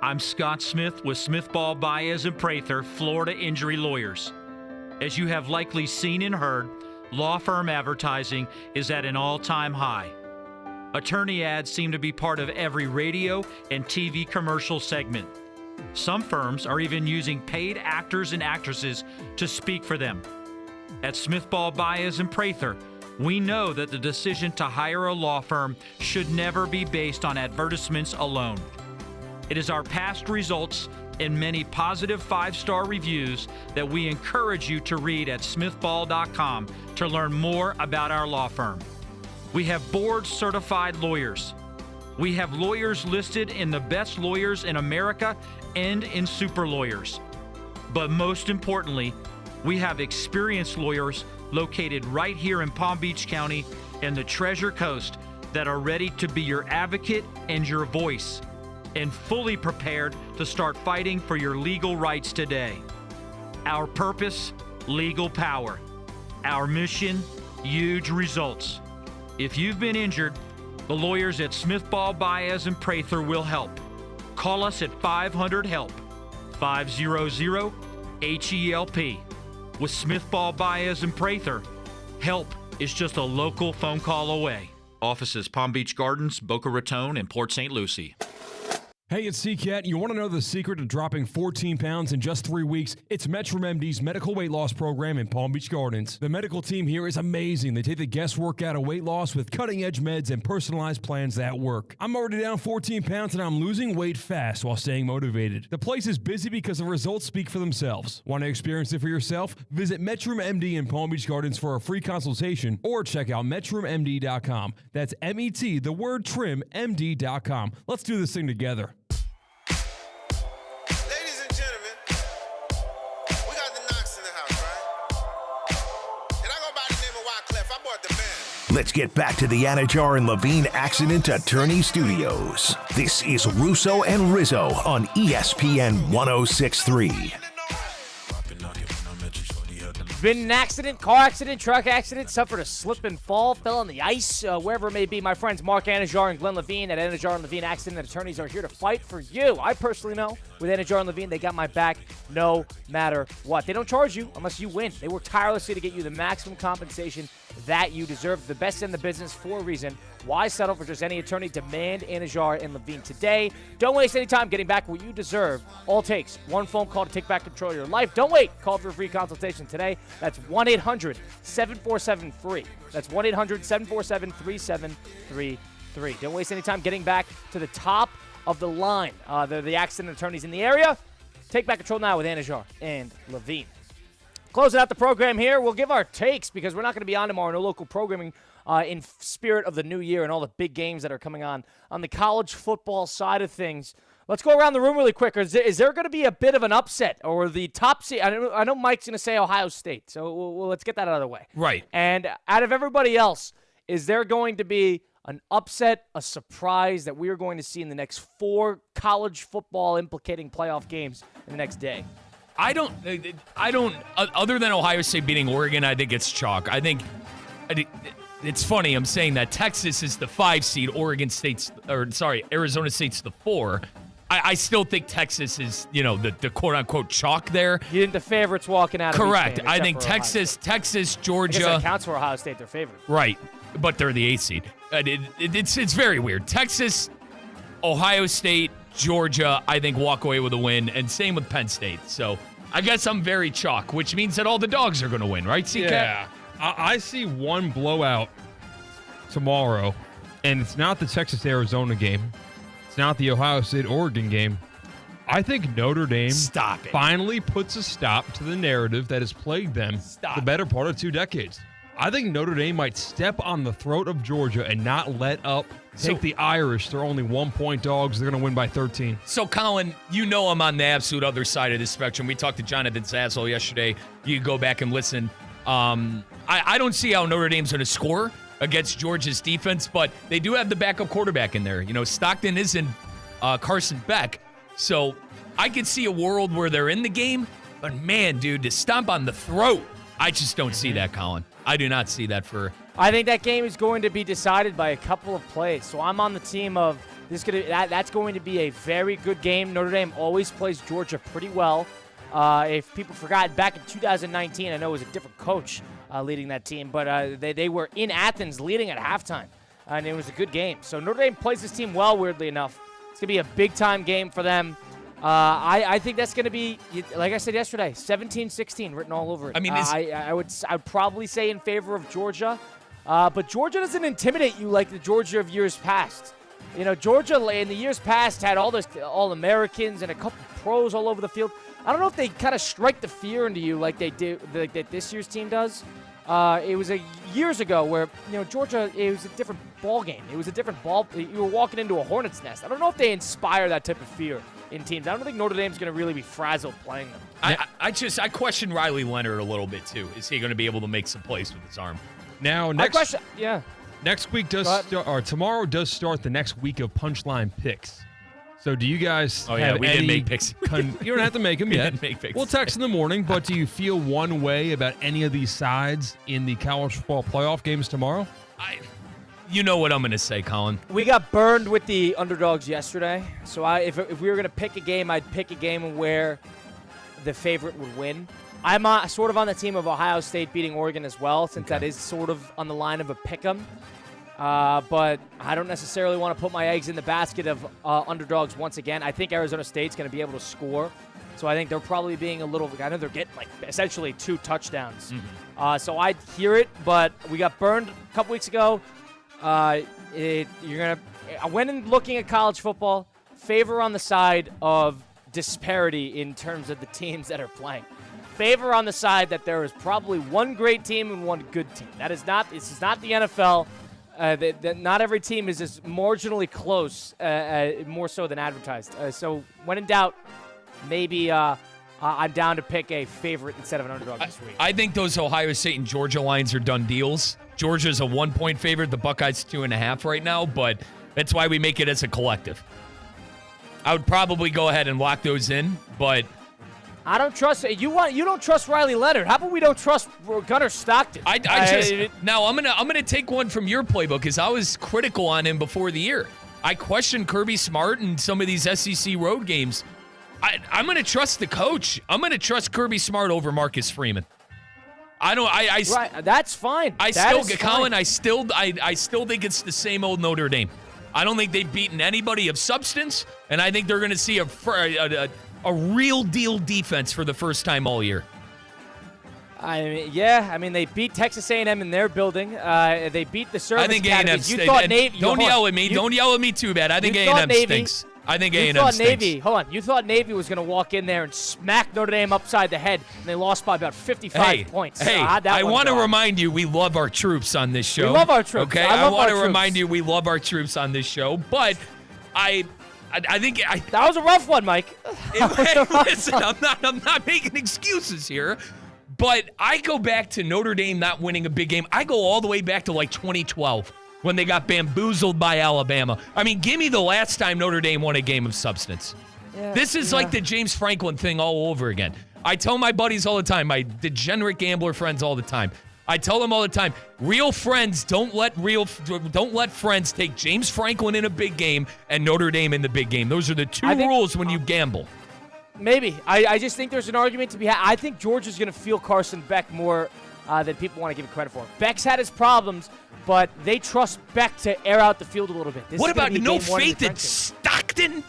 I'm Scott Smith with Smith Ball Baez and Prather, Florida Injury Lawyers. As you have likely seen and heard, law firm advertising is at an all-time high. Attorney ads seem to be part of every radio and TV commercial segment. Some firms are even using paid actors and actresses to speak for them. At Smith Ball Baez and Prather, we know that the decision to hire a law firm should never be based on advertisements alone. It is our past results and many positive 5-star reviews that we encourage you to read at smithball.com to learn more about our law firm. We have board-certified lawyers. We have lawyers listed in the best lawyers in America and in super lawyers. But most importantly, we have experienced lawyers located right here in Palm Beach County and the Treasure Coast that are ready to be your advocate and your voice, and fully prepared to start fighting for your legal rights today. Our purpose, legal power. Our mission, huge results. If you've been injured, the lawyers at Smith Ball Baez and Prather will help. Call us at 500-HELP, 500-HELP. With Smith Ball Baez and Prather, help is just a local phone call away. Offices Palm Beach Gardens, Boca Raton, and Port St. Lucie. Hey, it's CCAT. You want to know the secret to dropping 14 pounds in just 3 weeks? It's MetroMD's medical weight loss program in Palm Beach Gardens. The medical team here is amazing. They take the guesswork out of weight loss with cutting-edge meds and personalized plans that work. I'm already down 14 pounds and I'm losing weight fast while staying motivated. The place is busy because the results speak for themselves. Want to experience it for yourself? Visit MetroMD in Palm Beach Gardens for a free consultation or check out MetroMD.com. That's M-E-T, the word trim, MD.com. Let's do this thing together. Let's get back to the Anajar and Levine Accident Attorney Studios. This is Russo and Rizzo on ESPN 106.3. Been an accident, car accident, truck accident, suffered a slip and fall, fell on the ice, wherever it may be. My friends Mark Anajar and Glenn Levine at Anajar and Levine Accident Attorneys are here to fight for you. I personally know with Anajar and Levine, they got my back no matter what. They don't charge you unless you win. They work tirelessly to get you the maximum compensation that you deserve. The best in the business for a reason. Why settle for just any attorney? Demand Anajar and Levine today. Don't waste any time getting back what you deserve. All it takes one phone call to take back control of your life. Don't wait. Call for a free consultation today. That's 1-800-747-FREE. That's 1-800-747-3733. Don't waste any time getting back to the top of the line. They're the accident attorneys in the area. Take back control now with Anajar and Levine. Closing out the program here, we'll give our takes because we're not going to be on tomorrow. No local programming in spirit of the new year and all the big games that are coming on the college football side of things. Let's go around the room really quick. Is there going to be a bit of an upset or the top seed? I know Mike's going to say Ohio State, so let's get that out of the way. Right. And out of everybody else, is there going to be an upset, a surprise that we are going to see in the next 4 college football implicating playoff games in the next day? I don't, other than Ohio State beating Oregon, I think it's chalk. I think it's funny I'm saying that Texas is the 5 seed, Arizona State's the 4. I still think Texas is, the quote-unquote chalk there. You think the favorites walking out of Correct. Each game, I think Texas, Georgia. I guess that counts for Ohio State, their favorite. Right, but they're the 8th seed. It's very weird. Texas, Ohio State, Georgia, I think walk away with a win, and same with Penn State. So I guess I'm very chalk, which means that all the dogs are going to win, right, CK? Yeah. I see one blowout tomorrow, and it's not the Texas-Arizona game. It's not the Ohio State-Oregon game. I think Notre Dame finally puts a stop to the narrative that has plagued them the better part of 2 decades. I think Notre Dame might step on the throat of Georgia and not let up. Take the Irish. They're only 1-point dogs. They're going to win by 13. So, Colin, I'm on the absolute other side of the spectrum. We talked to Jonathan Zazzle yesterday. You can go back and listen. I don't see how Notre Dame's going to score against Georgia's defense, but they do have the backup quarterback in there. Stockton isn't Carson Beck. So I could see a world where they're in the game, but man, dude, to stomp on the throat, I just don't see that, Colin. I do not see that for... I think that game is going to be decided by a couple of plays. So I'm on the team of That's going to be a very good game. Notre Dame always plays Georgia pretty well. If people forgot, back in 2019, I know it was a different coach leading that team, but they were in Athens leading at halftime, and it was a good game. So Notre Dame plays this team well, weirdly enough. It's going to be a big-time game for them. I think that's going to be, like I said yesterday, 17-16 written all over it. I mean, I would probably say in favor of Georgia, but Georgia doesn't intimidate you like the Georgia of years past. You know, Georgia in the years past had all All-Americans and a couple pros all over the field. I don't know if they kind of strike the fear into you like they do, like that this year's team does. It was years ago where, Georgia, it was a different ball game. It was a different ball. You were walking into a hornet's nest. I don't know if they inspire that type of fear in teams. I don't think Notre Dame's going to really be frazzled playing them. I question Riley Leonard a little bit too. Is he going to be able to make some plays with his arm? Now, next week tomorrow does start the next week of Punchline Picks. So do you guys we didn't make picks. You don't have to make them We yet. didn't make picks. We'll text in the morning, but do you feel one way about any of these sides in the college football playoff games tomorrow? You know what I'm going to say, Colin. We got burned with the underdogs yesterday. So if we were going to pick a game, I'd pick a game where the favorite would win. I'm sort of on the team of Ohio State beating Oregon as well, since that is sort of on the line of a pick 'em. But I don't necessarily want to put my eggs in the basket of underdogs once again. I think Arizona State's going to be able to score. So I think they're probably being a little – I know they're getting essentially 2 touchdowns. Mm-hmm. So I'd hear it, but we got burned a couple weeks ago. I went in looking at college football, favor on the side of disparity in terms of the teams that are playing. Favor on the side that there is probably one great team and one good team. This is not the NFL. Not every team is as marginally close, more so than advertised. So when in doubt, maybe I'm down to pick a favorite instead of an underdog this week. I think those Ohio State and Georgia lines are done deals. Georgia's a 1-point favorite. The Buckeyes 2.5 right now, but that's why we make it as a collective. I would probably go ahead and lock those in, but I don't trust you. You don't trust Riley Leonard. How about we don't trust Gunnar Stockton? Now I'm gonna take one from your playbook because I was critical on him before the year. I questioned Kirby Smart and some of these SEC road games. I'm gonna trust the coach. I'm gonna trust Kirby Smart over Marcus Freeman. Right, that's fine. I still think it's the same old Notre Dame. I don't think they've beaten anybody of substance, and I think they're going to see a real deal defense for the first time all year. I mean, they beat Texas A&M in their building. They beat the service academies. You thought Navy. Don't yell at me. Don't yell at me too bad. I think A&M stinks. I think A&M stinks. Hold on. You thought Navy was going to walk in there and smack Notre Dame upside the head, and they lost by about 55 points. Hey, I want to remind you we love our troops on this show. We love our troops. Okay, I want to remind you we love our troops on this show, but I think that was a rough one, Mike. Listen, I'm not making excuses here, but I go back to Notre Dame not winning a big game. I go all the way back to like 2012 when they got bamboozled by Alabama. I mean, give me the last time Notre Dame won a game of substance. Yeah, this is like the James Franklin thing all over again. I tell my buddies all the time, my degenerate gambler friends all the time. I tell them all the time, real friends don't let friends take James Franklin in a big game and Notre Dame in the big game. Those are the two rules when you gamble. Maybe. I just think there's an argument to be had. I think Georgia's going to feel Carson Beck more than people want to give him credit for. Beck's had his problems, but they trust Beck to air out the field a little bit. What about no faith in Stockton?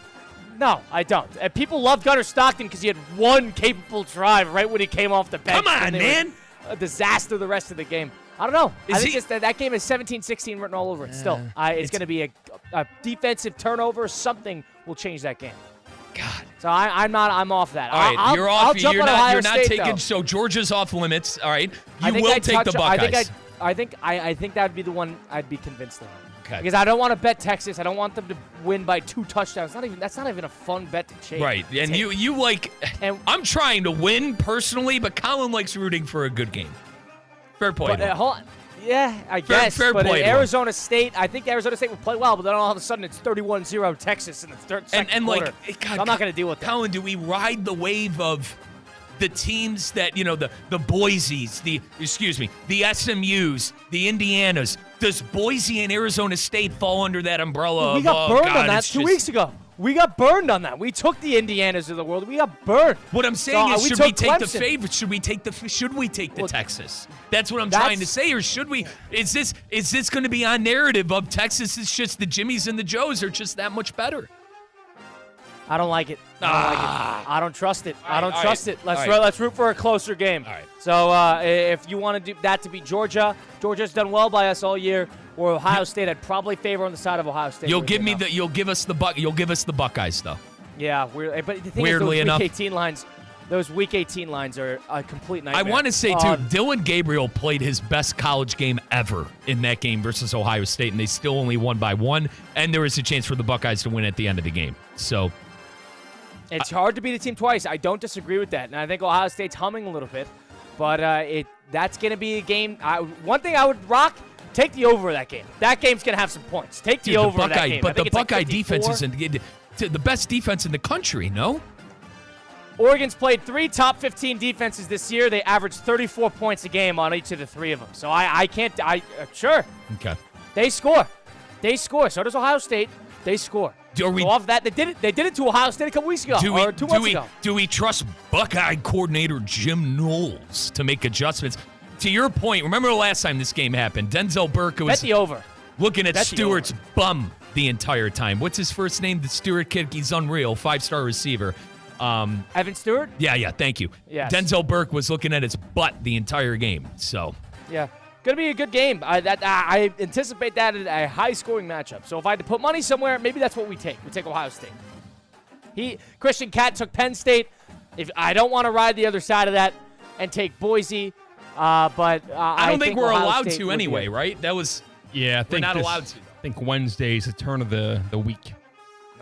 No, I don't. People love Gunnar Stockton because he had one capable drive right when he came off the bench. Come on, man. A disaster the rest of the game. I don't know. I think that game is 17-16 written all over it still. It's going to be a defensive turnover. Something will change that game. God. So I'm off that. All right, you're off. You're not taking. Though. So Georgia's off limits. All right, you will take the Buckeyes. I think that would be the one I'd be convinced of. Okay. Because I don't want to bet Texas. I don't want them to win by 2 touchdowns. That's not even a fun bet to chase. Right, and you like. And I'm trying to win personally, but Colin likes rooting for a good game. Fair play. Hold on. Yeah, I guess. Fair but play. Arizona State, I think Arizona State would play well, but then all of a sudden it's 31-0 Texas in the second quarter. God, so I'm not going to deal with that. Colin, do we ride the wave of the teams that, the Boise's, the SMUs, the Indianas. Does Boise and Arizona State fall under that umbrella? We got burned on that 2 weeks ago. We got burned on that. We took the Indianas of the world. We got burned. What I'm saying is, should we take Clemson. the favorites? Should we take the Texas? That's what I'm trying to say. Or should we? Is this going to be on narrative of Texas? It's just the Jimmies and the Joes are just that much better. I don't like it. I don't trust it. I don't trust it. Let's root for a closer game. All right. So if you want to do that to be Georgia's done well by us all year. Or Ohio State, I'd probably favor on the side of Ohio State. You'll give us the Buckeyes though. Yeah, but the thing weirdly is, enough, those Week 18 lines are a complete nightmare. I want to say too, Dylan Gabriel played his best college game ever in that game versus Ohio State, and they still only won by 1. And there was a chance for the Buckeyes to win at the end of the game. So it's hard to beat a team twice. I don't disagree with that, and I think Ohio State's humming a little bit. But that's going to be a game. One thing I would rock. Take the over of that game. That game's going to have some points. Take the over of that game. But the Buckeye defense is the best defense in the country, no? Oregon's played 3 top 15 defenses this year. They averaged 34 points a game on each of the 3 of them. So I can't – sure. Okay. They score. So does Ohio State. They score. Off that, they did it to Ohio State a couple weeks ago, 2 months ago. Do we trust Buckeye coordinator Jim Knowles to make adjustments? To your point, remember the last time this game happened? Denzel Burke was Bet the over. Looking at Stewart's bum the entire time. What's his first name? The Stewart kid. He's unreal. 5-star receiver. Evan Stewart? Yeah, thank you. Yes. Denzel Burke was looking at his butt the entire game. So yeah, going to be a good game. I anticipate that in a high-scoring matchup. So if I had to put money somewhere, maybe that's what we take. We take Ohio State. Christian Cat took Penn State. If I don't want to ride the other side of that and take Boise, but I don't think we're Ohio allowed State to anyway, right? That was we're not allowed to. I think Wednesday's the turn of the week.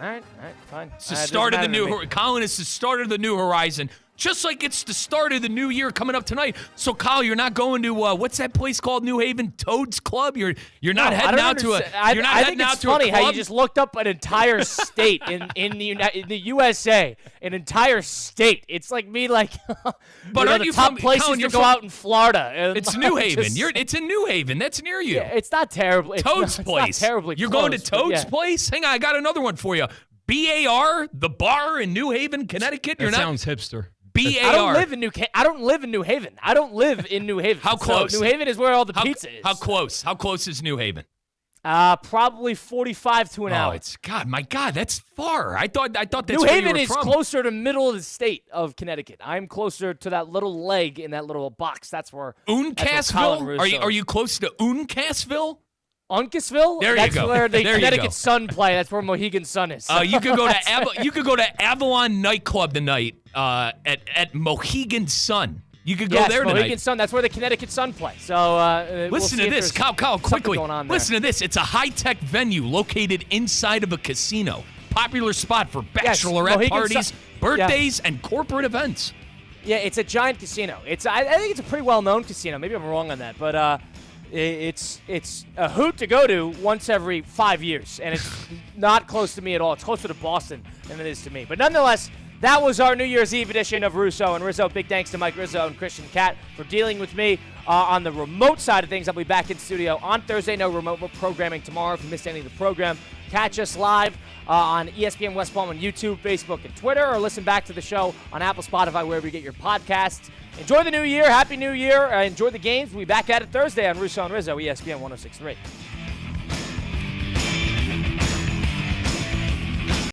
All right, fine. It's the start of the new Colin, it's the start of the new horizon. Just like it's the start of the new year coming up tonight. So, Kyle, you're not going to what's that place called? New Haven Toads Club. You're not heading out to a. You're not heading out to a club. I think it's funny how you just looked up an entire state in the USA, an entire state. It's like me, but aren't you top from places Colin, to go out in Florida? It's New Haven. It's in New Haven. That's near you. Yeah, it's not terrible. Toad's place. It's not terribly. You're close, going to Toad's place? Hang on, I got another one for you. BAR, the bar in New Haven, Connecticut. Sounds hipster. BAR. I don't live in New Haven. I don't live in New Haven. How close? So New Haven is where all the pizza is. How close? How close is New Haven? Probably 45 to an hour. My God, that's far. I thought that's New where Haven you were is from. closer to middle of the state of Connecticut. I'm closer to that little leg in that little box. That's where Uncasville? Are you close to Uncasville? Uncasville? There you That's go. where the There you go. Connecticut Sun play. That's where Mohegan Sun is. You could go to Avalon nightclub tonight at Mohegan Sun. You could go there tonight. Mohegan Sun. That's where the Connecticut Sun play. So listen to this, Kyle, quickly. Listen to this. It's a high-tech venue located inside of a casino. Popular spot for bachelorette parties, birthdays, and corporate events. Yeah, it's a giant casino. I think it's a pretty well-known casino. Maybe I'm wrong on that, but it's a hoot to go to once every 5 years, and it's not close to me at all. It's closer to Boston than it is to me. But nonetheless, that was our New Year's Eve edition of Russo and Rizzo. Big thanks to Mike Rizzo and Christian Cat for dealing with me on the remote side of things. I'll be back in studio on Thursday. No remote programming tomorrow. If you missed any of the program, catch us live on ESPN West Palm on YouTube, Facebook, and Twitter, or listen back to the show on Apple, Spotify, wherever you get your podcasts. Enjoy the new year. Happy New Year. Enjoy the games. We'll be back at it Thursday on Russo and Rizzo, ESPN 106.3.